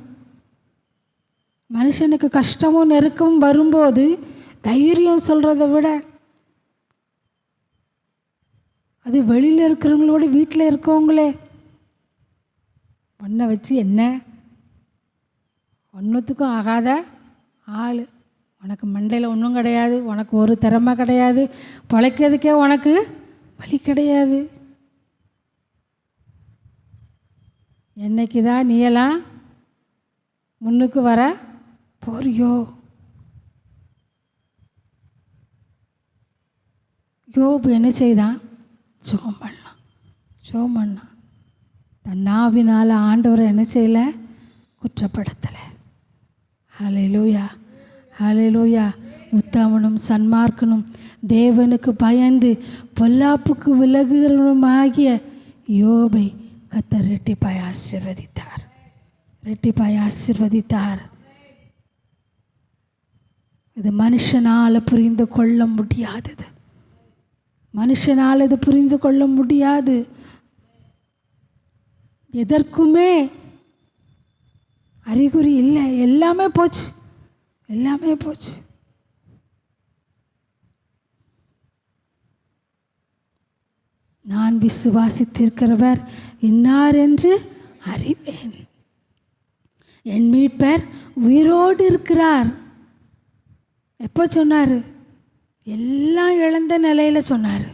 மனுஷனுக்கு கஷ்டமும் நெருக்கமும் வரும்போது தைரியம் சொல்கிறத விட அது வெளியில் இருக்கிறவங்களோட வீட்டில் இருக்கவங்களே ஒன்றை வச்சு என்ன ஒன்றுத்துக்கும் ஆகாத ஆள், உனக்கு மண்டையில் ஒன்றும் கிடையாது, உனக்கு ஒரு திறமை கிடையாது, பிழைக்கிறதுக்கே உனக்கு வழி கிடையாது, என்னைக்கு தான் நீயெல்லாம் முன்னுக்கு வர போறியோ? யோபு என்ன செய்தான்? ஜெபம் பண்ணான். தன் நாவினால் ஆண்டவரை என்ன செய்யலை? குற்றப்படுத்தலை. ஹல்லேலூயா, ஹல்லேலூயா. உத்தமனும் சன்மார்க்கனும் தேவனுக்கு பயந்து பொல்லாப்புக்கு விலகுகிறவனுமாகிய யோபை கர்த்தர் ரெட்டிப்பாய் ஆசீர்வதித்தார். இது மனுஷனால் புரிந்து கொள்ள முடியாதது. மனுஷனால் இது புரிந்து கொள்ள முடியாது. எதற்குமே அறிகுறி இல்லை. எல்லாமே போச்சு. நான் விசுவாசித்திருக்கிறவர் இன்னார் என்று அறிவேன். என் மீட்பர் உயிரோடு இருக்கிறார். எப்போ சொன்னார்? எல்லாம் இழந்த நிலையில் சொன்னார்.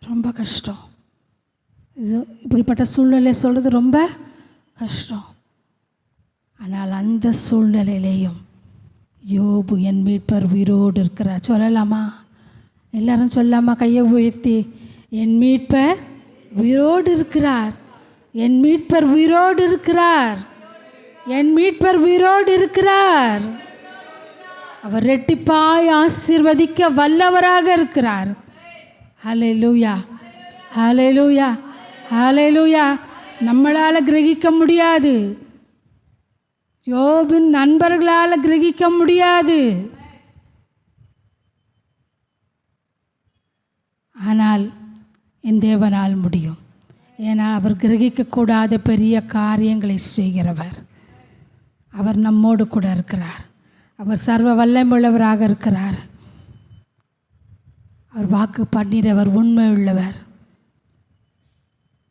ரொம்ப கஷ்டம். இது இப்படிப்பட்ட சூழ்நிலை சொல்கிறது ரொம்ப கஷ்டம். ஆனால் அந்த சூழ்நிலையிலேயும் யோபு என் மீட்பர் உயிரோடு இருக்கிறார் சொல்லலாமா? எல்லாரும் சொல்லாமா? கையை உயர்த்தி, என் மீட்பர் உயிரோடு இருக்கிறார், என் மீட்பர் உயிரோடு இருக்கிறார், என் மீட்பர் உயிரோடு இருக்கிறார். அவர் ரெட்டிப்பாய் ஆசீர்வதிக்க வல்லவராக இருக்கிறார். ஹல்லேலூயா, ஹல்லேலூயா, ஹல்லேலூயா. நம்மளால் கிரகிக்க முடியாது, யோபின் நண்பர்களால் கிரகிக்க முடியாது. ஆனால் என் தேவனால் முடியும். ஏனால் அவர் கிரகிக்கக்கூடாத பெரிய காரியங்களை செய்கிறவர். அவர் நம்மோடு கூட இருக்கிறார். அவர் சர்வ வல்லமையுள்ளவராக இருக்கிறார். அவர் வாக்கு பண்ணிறவர், உண்மை உள்ளவர்.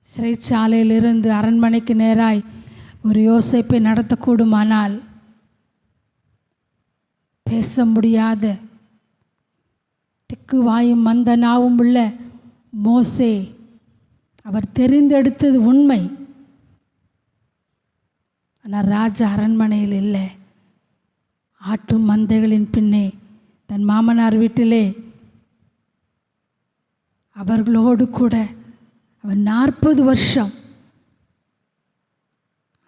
சிறைச்சாலையிலிருந்து அரண்மனைக்கு நேராய் ஒரு யோசேப்பை நடத்தக்கூடுமானால் பேச முடியாத திக்கு வாயும் மந்த நாவும் உள்ள மோசே அவர் தெரிந்தெடுத்தது உண்மை. ஆனால் ராஜா அரண்மனையில் இல்லை, ஆட்டு மந்தைகளின் பின்னே தன் மாமனார் வீட்டிலே அவர்களோடு கூட அவன் 40 வருஷம்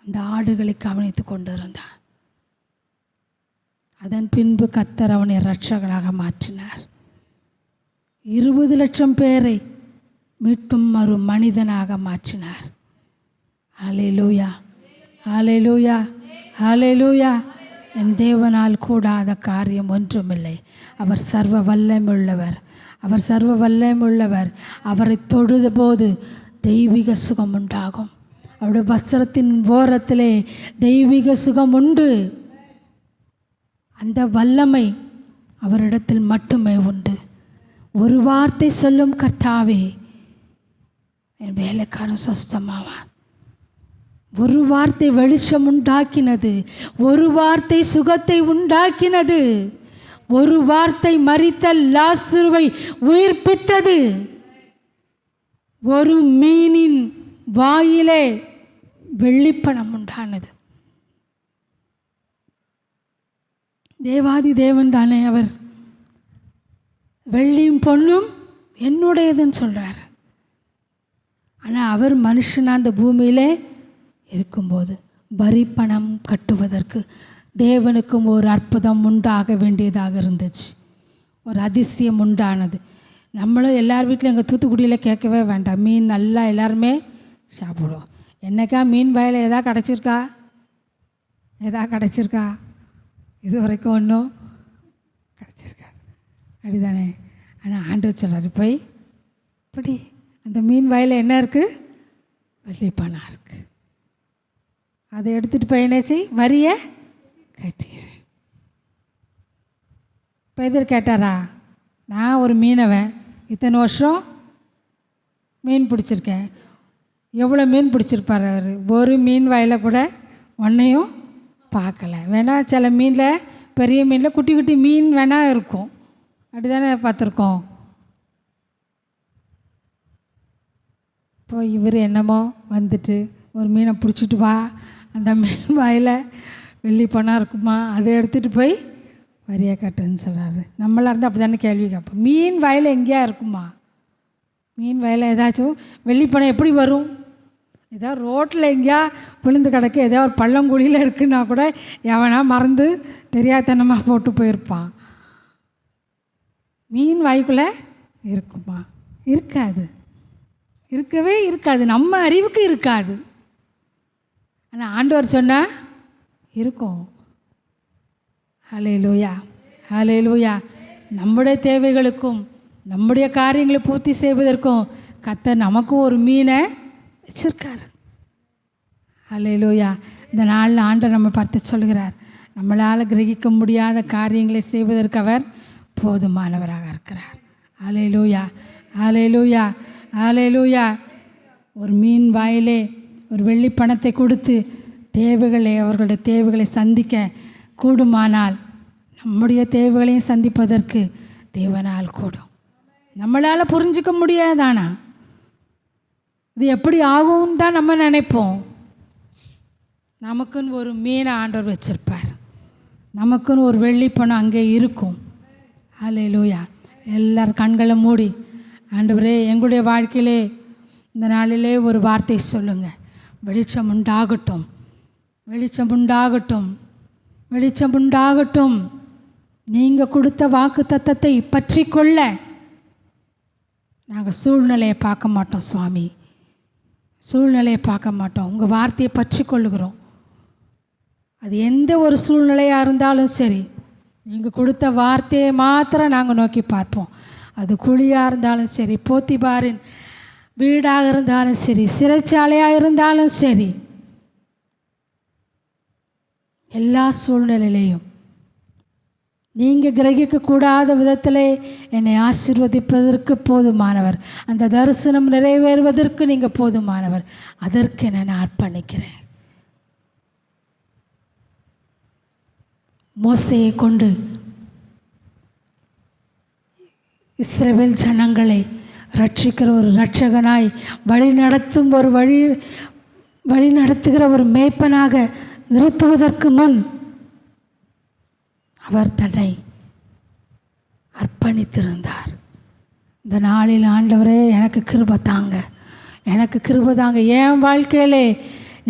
அந்த ஆடுகளை கவனித்து கொண்டிருந்தான். அதன் பின்பு கர்த்தர் அவனை இரட்சகனாக மாற்றினார். 20 லட்சம் பேரை மீட்டும் ஒரு மனிதனாக மாற்றினார். ஹல்லேலூயா, ஹல்லேலூயா, ஹல்லேலூயா. என் தேவனால் கூடாத காரியம் ஒன்றுமில்லை. அவர் சர்வ வல்லமையுள்ளவர், அவர் சர்வ வல்லமையுள்ளவர். அவரை தொழுத போது தெய்வீக சுகம் உண்டாகும். அவருடைய வஸ்திரத்தின் ஓரத்திலே தெய்வீக சுகம் உண்டு. அந்த வல்லமை அவரிடத்தில் மட்டுமே உண்டு. ஒரு வார்த்தை சொல்லும் கர்த்தாவே, என் வேலைக்காரன் சொஸ்தமாவான். ஒரு வார்த்தை வெளிச்சம் உண்டாக்கினது, ஒரு வார்த்தை சுகத்தை உண்டாக்கினது, ஒரு வார்த்தை மரித்த லாசருவை உயிர்ப்பித்தது, ஒரு மீனின் வாயிலே வெள்ளிப்பணம் உண்டானது. தேவாதி தேவன் தானே அவர். வெள்ளியும் பொண்ணும் என்னுடையதுன்னு சொல்கிறார். ஆனால் அவர் மனுஷனாக அந்த பூமியிலே இருக்கும்போது வரி பணம் கட்டுவதற்கு தேவனுக்கும் ஒரு அற்புதம் உண்டாக வேண்டியதாக இருந்துச்சு. ஒரு அதிசயம் உண்டானது. நம்மளும் எல்லார் வீட்டிலும் எங்கள் தூத்துக்குடியில் கேட்கவே வேண்டாம். மீன் நல்லா எல்லாருமே சாப்பிடுவோம். என்னைக்கா மீன் வயலில் எதா கிடச்சிருக்கா? இது வரைக்கும் ஒன்றும் கிடச்சிருக்கா, அப்படிதானே? ஆனால் ஆண்டவர் சொல்கிறாரு, போய் அப்படி அந்த மீன் வாயில் என்ன இருக்குது? வெள்ளி பணம் இருக்குது. அதை எடுத்துகிட்டு போய் என்ன செய்? வரிய கட்டிடு. இப்போ எதிர் கேட்டாரா? நான் ஒரு மீனவன், இத்தனை வருஷம் மீன் பிடிச்சிருக்கேன். எவ்வளோ மீன் பிடிச்சிருப்பார் அவர்? ஒரு மீன் வாயில் கூட ஒன்றையும் பார்க்கல. வேணா சில மீனில், பெரிய மீனில் குட்டி குட்டி மீன் வேணா இருக்கும், அப்படி தானே பார்த்துருக்கோம். இப்போ இவர் என்னமோ வந்துட்டு ஒரு மீனை பிடிச்சிட்டு வா, அந்த மீன் வாயில் வெள்ளி பணம் இருக்குமா, அதை எடுத்துகிட்டு போய் வரிய கட்டுன்னு சொல்கிறாரு. நம்மளாக இருந்தால் அப்படி தானே கேள்வி கேட்போம். மீன் வாயில் எங்கேயா இருக்குமா? மீன் வாயில் ஏதாச்சும் வெள்ளி பணம் எப்படி வரும்? ஏதோ ரோட்டில் எங்கேயா விழுந்து கிடக்கு, ஏதோ ஒரு பள்ளங்குழியில் இருக்குன்னா கூட எவனா மறந்து தெரியாதனமாக போட்டு போயிருப்பான். மீன் வாய்க்குள்ளே இருக்குமா? இருக்காது, இருக்கவே இருக்காது. நம்ம அறிவுக்கு இருக்காது. ஆனால் ஆண்டவர் சொன்னால் இருக்கும். ஹல்லேலூயா, ஹல்லேலூயா. நம்முடைய தேவைகளுக்கும் நம்முடைய காரியங்களை பூர்த்தி செய்வதற்கும் கர்த்தர் நமக்கும் ஒரு மீனை வச்சிருக்காரு. ஹல்லேலூயா. இந்த நாளில் ஆண்டவர் நம்ம பார்த்து சொல்கிறார், நம்மளால் கிரகிக்க முடியாத காரியங்களை செய்வதற்கு அவர் போதுமானவராக இருக்கிறார். ஹல்லேலூயா, ஹல்லேலூயா, ஹல்லேலூயா. ஒரு மீன் வாயிலே ஒரு வெள்ளி பணத்தை கொடுத்து அவர்களுடைய தேவைகளை சந்திக்க கூடுமானால் நம்முடைய தேவைகளையும் சந்திப்பதற்கு தேவனால் கூடும். நம்மளால் புரிஞ்சிக்க முடியாதானா? இது எப்படி ஆகும்னு தான் நம்ம நினைப்போம். நமக்குன்னு ஒரு மீனை ஆண்டவர் வச்சிருப்பார். நமக்குன்னு ஒரு வெள்ளி பணம் அங்கே இருக்கும். ஹல்லேலூயா. எல்லாரும் கண்களை மூடி, ஆண்டவரே எங்களுடைய வாழ்க்கையிலே இந்த நாளிலே ஒரு வார்த்தை சொல்லுங்கள். வெளிச்சம் உண்டாகட்டும், வெளிச்சம் உண்டாகட்டும், வெளிச்சம் உண்டாகட்டும். நீங்கள் கொடுத்த வாக்கு தத்தத்தை பற்றி கொள்ள நாங்கள் சூழ்நிலையை பார்க்க மாட்டோம் சுவாமி, சூழ்நிலையை பார்க்க மாட்டோம். உங்கள் வார்த்தையை பற்றி கொள்ளுகிறோம். அது எந்த ஒரு சூழ்நிலையாக இருந்தாலும் சரி, நீங்கள் கொடுத்த வார்த்தையை மாத்திரம் நாங்கள் நோக்கி பார்ப்போம். அது குழியாக இருந்தாலும் சரி, போத்திபாரின் வீடாக இருந்தாலும் சரி, சிறைச்சாலையாக இருந்தாலும் சரி, எல்லா சூழ்நிலையிலையும் நீங்கள் கிரகிக்கக்கூடாத விதத்தில் என்னை ஆசீர்வதிப்பதற்கு போதுமானவர். அந்த தரிசனம் நிறைவேறுவதற்கு நீங்கள் போதுமானவர். அதற்கு நான் அர்ப்பணிக்கிறேன். மோசேயை கொண்டு இஸ்ரவேல் ஜனங்களை ரட்சிக்கிற ஒரு இரட்சகனாய் வழி நடத்துகிற ஒரு மேய்ப்பனாக நிறுத்துவதற்கு முன் அவர் தன்னை அர்ப்பணித்திருந்தார். இந்த நாளில் ஆண்டவரே எனக்கு கிருபை தாங்க, எனக்கு கிருபை தாங்க. என் வாழ்க்கையிலே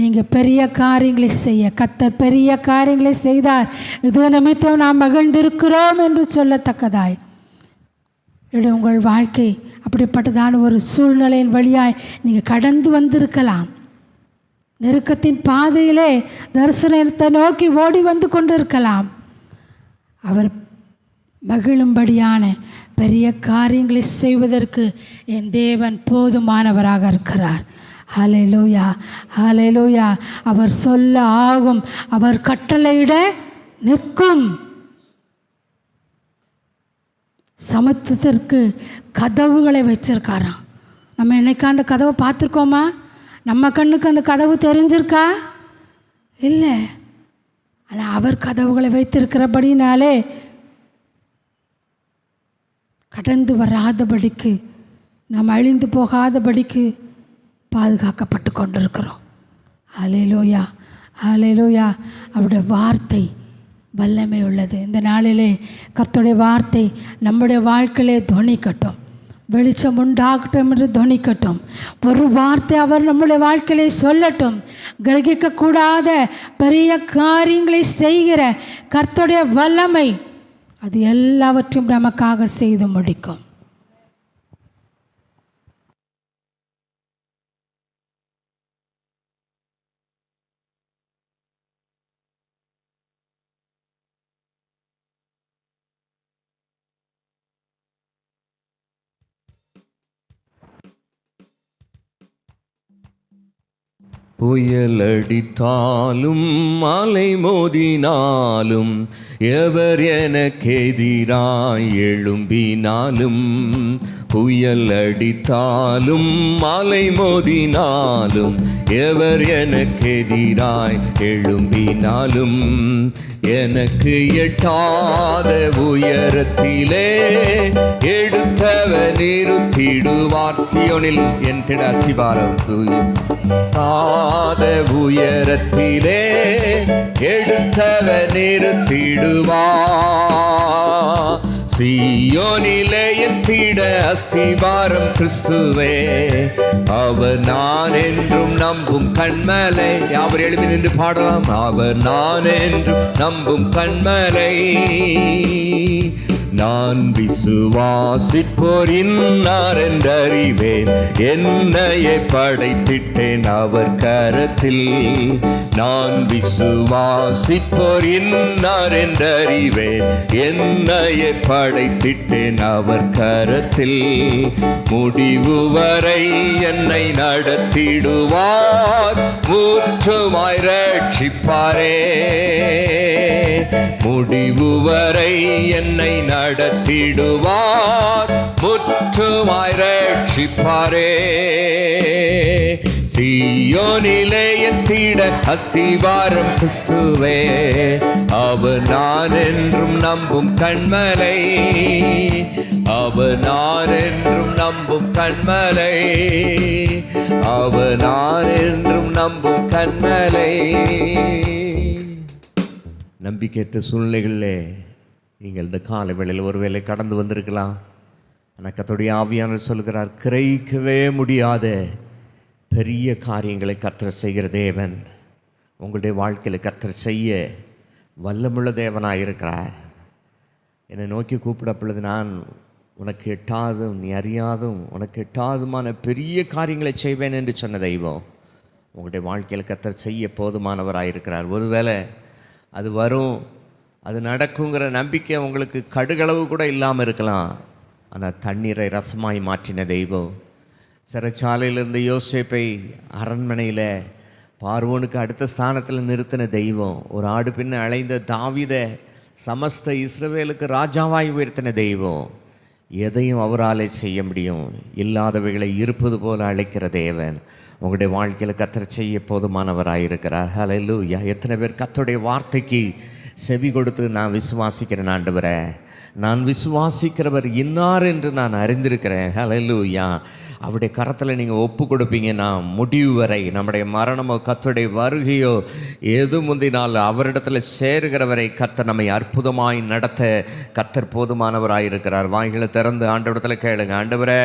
நீங்கள் பெரிய காரியங்களை செய்ய, கர்த்தர் பெரிய காரியங்களை செய்தார், இது நிமித்தம் நாம் மகிழ்ந்திருக்கிறோம் என்று சொல்லத்தக்கதாய் உங்கள் வாழ்க்கை அப்படிப்பட்டதான ஒரு சூழ்நிலையின் வழியாய் நீங்கள் கடந்து வந்திருக்கலாம். நெருக்கத்தின் பாதையிலே தரிசனத்தை நோக்கி ஓடி வந்து கொண்டிருக்கலாம். அவர் மகிழும்படியான பெரிய காரியங்களை செய்வதற்கு என் தேவன் போதுமானவராக இருக்கிறார். ஹல்லேலூயா, ஹல்லேலூயா. அவர் சொல்ல ஆகும், அவர் கட்டளையிட நிற்கும். சமத்துவத்திற்கு கதவுகளை வச்சிருக்காராம். நம்ம என்னைக்கா அந்த கதவை பார்த்துருக்கோமா? நம்ம கண்ணுக்கு அந்த கதவு தெரிஞ்சிருக்கா? இல்லை. ஆனால் அவர் கதவுகளை வைத்திருக்கிறபடினாலே கடந்து வராதபடிக்கு, நாம் அழிந்து போகாதபடிக்கு பாதுகாக்கப்பட்டு கொண்டிருக்கிறோம். ஹல்லேலூயா, ஹல்லேலூயா. அவருடைய வார்த்தை வல்லமை உள்ளது. இந்த நாளிலே கர்த்தருடைய வார்த்தை நம்முடைய வாழ்க்கையிலே துணிக்கட்டும், வெளிச்சம் உண்டாகட்டும் என்று துணிக்கட்டும். ஒரு வார்த்தை அவர் நம்முடைய வாழ்க்கையிலே சொல்லட்டும். கிரகிக்கக்கூடாத பெரிய காரியங்களை செய்கிற கர்த்தருடைய வல்லமை அது எல்லாவற்றையும் நமக்காக செய்து முடிக்கும். புயலடித்தாலும் மலை மோதினாலும் எவர் எனக்கெதிராய் எழும்பினாலும் புயல் அடித்தாலும் மலை மோதினாலும் எவர் எனக்கெதிராய் எழும்பினாலும் எனக்கு எட்டாத உயரத்திலே எடுத்தவர் நிறுத்திடுவார். சியோனில் என் திட அஸ்திபாரம் தாத உயரத்திலே எடுத்தவர் நிறுத்திடுவார். சீயோனிலே என் திட அஸ்திபாரம் கிறிஸ்துவே, அவர் நான் என்றும் நம்பும் கண்மலை. அவர் எழுப்பி நின்று பாடலாம். அவர் நான் என்றும் நம்பும் கண்மலை. நான் விசுவாசிப்போர் இன்னார் என்றறிவேன், என்னையை படைத்திட்டேன் அவர் கரத்தில். நான் விசுவாசிப்போர் இன்னார் என்றறிவேன், என்னையை படைத்திட்டேன் அவர் கரத்தில். முடிவு வரை என்னை நடத்திடுவார், முற்றுமாய் ரட்சிப்பாரே. முடிவு வரை என்னை நடத்திடுவார், முற்றுமாய் ரட்சிப்பாரே. சீயோனிலே என் திட அஸ்திபாரம் கிறிஸ்துவே, அவர் நான் என்றும் நம்பும் கண்மலை. அவர் நான் என்றும் நம்பும் கண்மலை. அவர் நான் என்றும் நம்பும் கண்மலை. நம்பிக்கையற்ற சூழ்நிலைகளிலே நீங்கள் இந்த காலை வேளையில் ஒருவேளை கடந்து வந்திருக்கலாம். ஆனால் கர்த்தருடைய ஆவியானவர் சொல்கிறார், கிரகிக்கவே முடியாத பெரிய காரியங்களை கர்த்தர் செய்கிற தேவன் உங்களுடைய வாழ்க்கையில் கர்த்தர் செய்ய வல்லமுள்ள தேவனாக இருக்கிறார். என்னை நோக்கி கூப்பிடப்பொழுது நான் உனக்கு எட்டாதும் நீ அறியாதும் உனக்கு எட்டாதுமான பெரிய காரியங்களை செய்வேன் என்று சொன்ன தெய்வம் உங்களுடைய வாழ்க்கையில் கர்த்தர் செய்ய போதுமானவராக இருக்கிறார். ஒருவேளை அது வரும், அது நடக்குங்கிற நம்பிக்கை உங்களுக்கு கடுகளவு கூட இல்லாமல் இருக்கலாம். ஆனால் தண்ணீரை ரசமாய் மாற்றின தெய்வம், சிறைச்சாலையிலிருந்து யோசேப்பை அரண்மனையில் பார்வோனுக்கு அடுத்த ஸ்தானத்தில் நிறுத்தின தெய்வம், ஒரு ஆடு பின்ன அலைந்த தாவீதை சமஸ்த இஸ்ரவேலுக்கு ராஜாவாய் உயர்த்தின தெய்வம், எதையும் அவராலே செய்ய முடியும். இல்லாதவைகளை இருப்பது போல அழைக்கிற தேவன் உங்களுடைய வாழ்க்கையில் கர்த்தர் செய்ய போதுமானவராயிருக்கிறார். ஹல்லேலூயா. எத்தனை பேர் கர்த்தருடைய வார்த்தைக்கு செவி கொடுத்து நான் விசுவாசிக்கிறேன் ஆண்டவரே, நான் விசுவாசிக்கிறவர் இன்னார் என்று நான் அறிந்திருக்கிறேன். ஹல்லேலூயா. அவருடைய கரத்தில் நீங்கள் ஒப்பு கொடுப்பீங்கன்னா முடிவு வரை நம்முடைய மரணமோ கர்த்தருடைய வருகையோ எது முந்தினால் அவரிடத்தில் சேருகிறவரை கர்த்தர் நம்மை அற்புதமாய் நடத்த கர்த்தர் போதுமானவராயிருக்கிறார். வாய்களை திறந்து ஆண்டவரிடத்தில் கேளுங்க. ஆண்டவரே,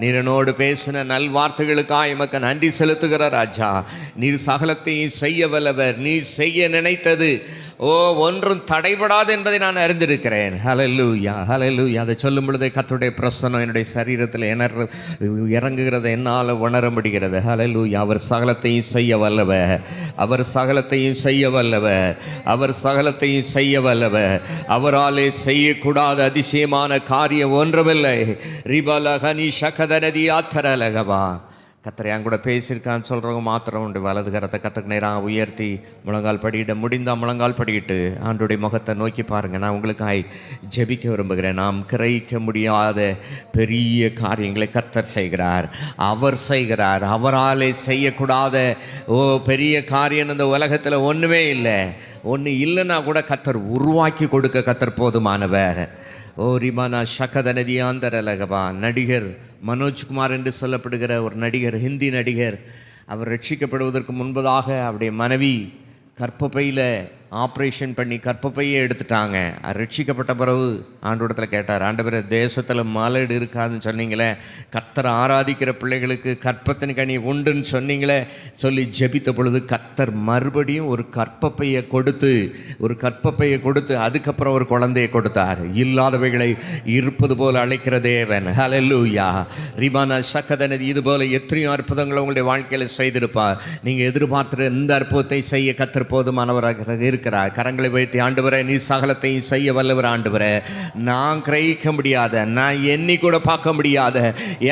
நீர் என்னோடு பேசின நல்வார்த்தைகளுக்காக எமக்கு நன்றி செலுத்துகிற ராஜா. நீர் சகலத்தையும் செய்ய வல்லவர். நீர் செய்ய நினைத்தது ஒன்றும் தடைபடாது என்பதை நான் அறிந்திருக்கிறேன். ஹல்லேலூயா, ஹல்லேலூயா. அதை சொல்லும் பொழுதே கர்த்தருடைய பிரசன்னம் என்னுடைய சரீரத்தில் இறங்குகிறத என்னால் உணர முடிகிறது. ஹல்லேலூயா. அவர் சகலத்தையும் செய்ய வல்லவர். அவர் சகலத்தையும் செய்ய வல்லவர். அவர் சகலத்தையும் செய்ய வல்லவர். அவராலே செய்யக்கூடாத அதிசயமான காரியம் ஒன்றுமில்லை. ரிபலகனி ஷகதனதி ஆத்தரலகவா. கர்த்தர் என் கூட பேசியிருக்கான்னு சொல்கிறவங்க மாத்திரம் உண்டு. வலது கரத்தை கர்த்தருக்கு நேராக உயர்த்தி முழங்கால் படியிட முடிந்தால் முழங்கால் படிக்கிட்டு ஆண்டோடைய முகத்தை நோக்கி பாருங்கள். நான் உங்களுக்காய் ஜெபிக்க விரும்புகிறேன். நாம் கிரகிக்க முடியாத பெரிய காரியங்களை கர்த்தர் செய்கிறார். அவர் செய்கிறார். அவராலே செய்யக்கூடாத பெரிய காரியம் இந்த உலகத்தில் ஒன்றுமே இல்லை. ஒன்று இல்லைன்னா கூட கர்த்தர் உருவாக்கி கொடுக்க கர்த்தர் போதுமானவர். ரிமானா ஷகதனதியாந்தரலகவா. நடிகர் மனோஜ்குமார் என்று சொல்லப்படுகிற ஒரு நடிகர், ஹிந்தி நடிகர், அவர் ரட்சிக்கப்படுவதற்கு முன்பதாக அவருடைய மனைவி கர்ப்பப்பையில் ஆப்ரேஷன் பண்ணி கர்ப்பப்பையே எடுத்துட்டாங்க. ரட்சிக்கப்பட்ட பிறகு ஆண்டவரிடத்தில் கேட்டார், ஆண்டவரே, தேசத்தில் மாலடு இருக்காதுன்னு சொன்னீங்களே, கர்த்தர் ஆராதிக்கிற பிள்ளைகளுக்கு கற்பத்தின் கனி உண்டுன்னு சொன்னீங்களே சொல்லி ஜெபித்த பொழுது கர்த்தர் மறுபடியும் ஒரு கர்ப்பப்பையை கொடுத்து அதுக்கப்புறம் ஒரு குழந்தையை கொடுத்தார். இல்லாதவைகளை இருப்பது போல அழைக்கிற தேவன். ஹல்லேலூயா. ரிபானா ஷக்கதனதி. இது போல எத்தனையோ அற்புதங்களை உங்களுடைய வாழ்க்கையில் செய்திருப்பார். நீங்கள் எதிர்பார்த்த எந்த அற்புதத்தை செய்ய கர்த்தர் போதுமானவராக இருக்கிறார். இருக்கிறார். கரங்களை வைத்து, ஆண்டவரே நீர் சகலத்தையும் செய்ய வல்லவர் ஆண்டவரே, நான் கிரகிக்க முடியாத, நான் எண்ணி கூட பார்க்க முடியாத,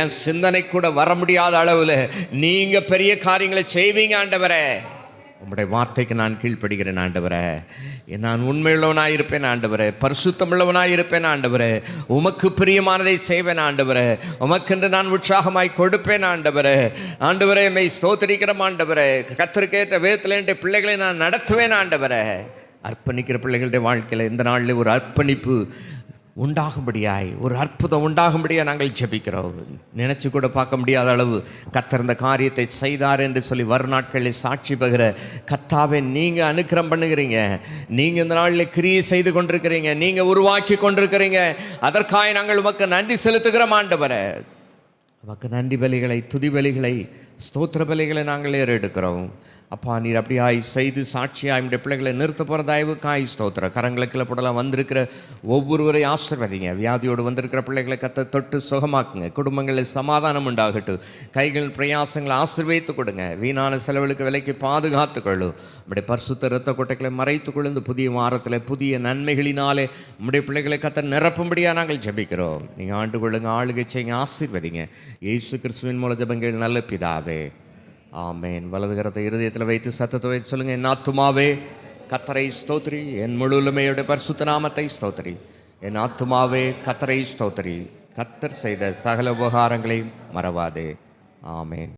என் சிந்தனை கூட வர முடியாத அளவில் நீங்கள் பெரிய காரியங்களை செய்வீங்க ஆண்டவரே. உம்முடைய வார்த்தைக்கு நான் கீழ்ப்படுகிறேன் ஆண்டவரே. நான் உண்மையுள்ளவனாக இருப்பேன் ஆண்டவரே, பரிசுத்தமுள்ளவனாக இருப்பேன் ஆண்டவரே, உமக்கு பிரியமானதை செய்வேன் ஆண்டவரே, உமக்கென்று நான் உற்சாகமாய் கொடுப்பேன் ஆண்டவரே. ஆண்டவரே மெய் ஸ்தோத்திரிக்கிறோம் ஆண்டவரே. கர்த்தருக்கேற்ற விதத்தில் என் பிள்ளைகளை நான் நடத்துவேன் ஆண்டவரே. அர்ப்பணிக்கிற பிள்ளைகளுடைய வாழ்க்கையில் இந்த நாளில் ஒரு அர்ப்பணிப்பு உண்டாகும்படியாய், ஒரு அற்புதம் உண்டாகும்படியாக நாங்கள் ஜெபிக்கிறோம். நினச்சி கூட பார்க்க முடியாத அளவு கர்த்தர் இந்த காரியத்தை செய்தார் என்று சொல்லி வருநாட்களில் சாட்சி பகிர கர்த்தாவே நீங்கள் அனுக்கிரம் பண்ணுகிறீங்க, நீங்கள் இந்த நாளில் கிரியை செய்து கொண்டிருக்கிறீங்க, நீங்கள் உருவாக்கி கொண்டிருக்கிறீங்க. அதற்காக நாங்கள் உமக்கு நன்றி செலுத்துகிறோம் ஆண்டவரே. உமக்கு நன்றி பலிகளை, துதி பலிகளை, ஸ்தோத்திர பலிகளை நாங்கள் ஏறெடுக்கிறோம். அப்பா நீர் அப்படியாய் செய்து சாட்சியாய் நம்முடைய பிள்ளைகளை நிறுத்த போகிற தயவுக்காய் ஸ்தோத்திரம். கரங்களுக்கு போடலாம் வந்திருக்கிற ஒவ்வொருவரையும் ஆசீர்வதிங்க. வியாதியோடு வந்திருக்கிற பிள்ளைகளை கத்த தொட்டு சுகமாக்குங்க. குடும்பங்களில் சமாதானம் உண்டாகட்டும். கைகள் பிரயாசங்களை ஆசீர்வதித்து கொடுங்க. வீணான செலவுகளுக்கு விலைக்கு பாதுகாத்து கொள்ளும். நம்முடைய பரிசுத்த இரத்த கொட்டைகளை மறைத்து கொள்ளுந்து புதிய வாரத்தில் புதிய நன்மைகளினாலே நம்முடைய பிள்ளைகளை கத்த நிரப்பும்படியாக நாங்கள் ஜெபிக்கிறோம். நீங்கள் ஆண்டு கொள்ளுங்க, ஆளுகை செய்யுங்க, ஆசீர்வதிங்க. இயேசு கிறிஸ்துவின் மூல ஜெபங்கள் நல்ல பிதாவே, ஆமேன். வலது கரத்தை இருதயத்தில் வைத்து சத்தத்தை வைத்து சொல்லுங்கள். என் ஆத்துமாவே கர்த்தரை ஸ்தோத்திரி, என் முழுமையோட பரிசுத்த நாமத்தை ஸ்தோத்திரி. என் ஆத்துமாவே கர்த்தரை ஸ்தோத்திரி, கர்த்தர் செய்த சகல உபகாரங்களையும் மறவாதே. ஆமேன்.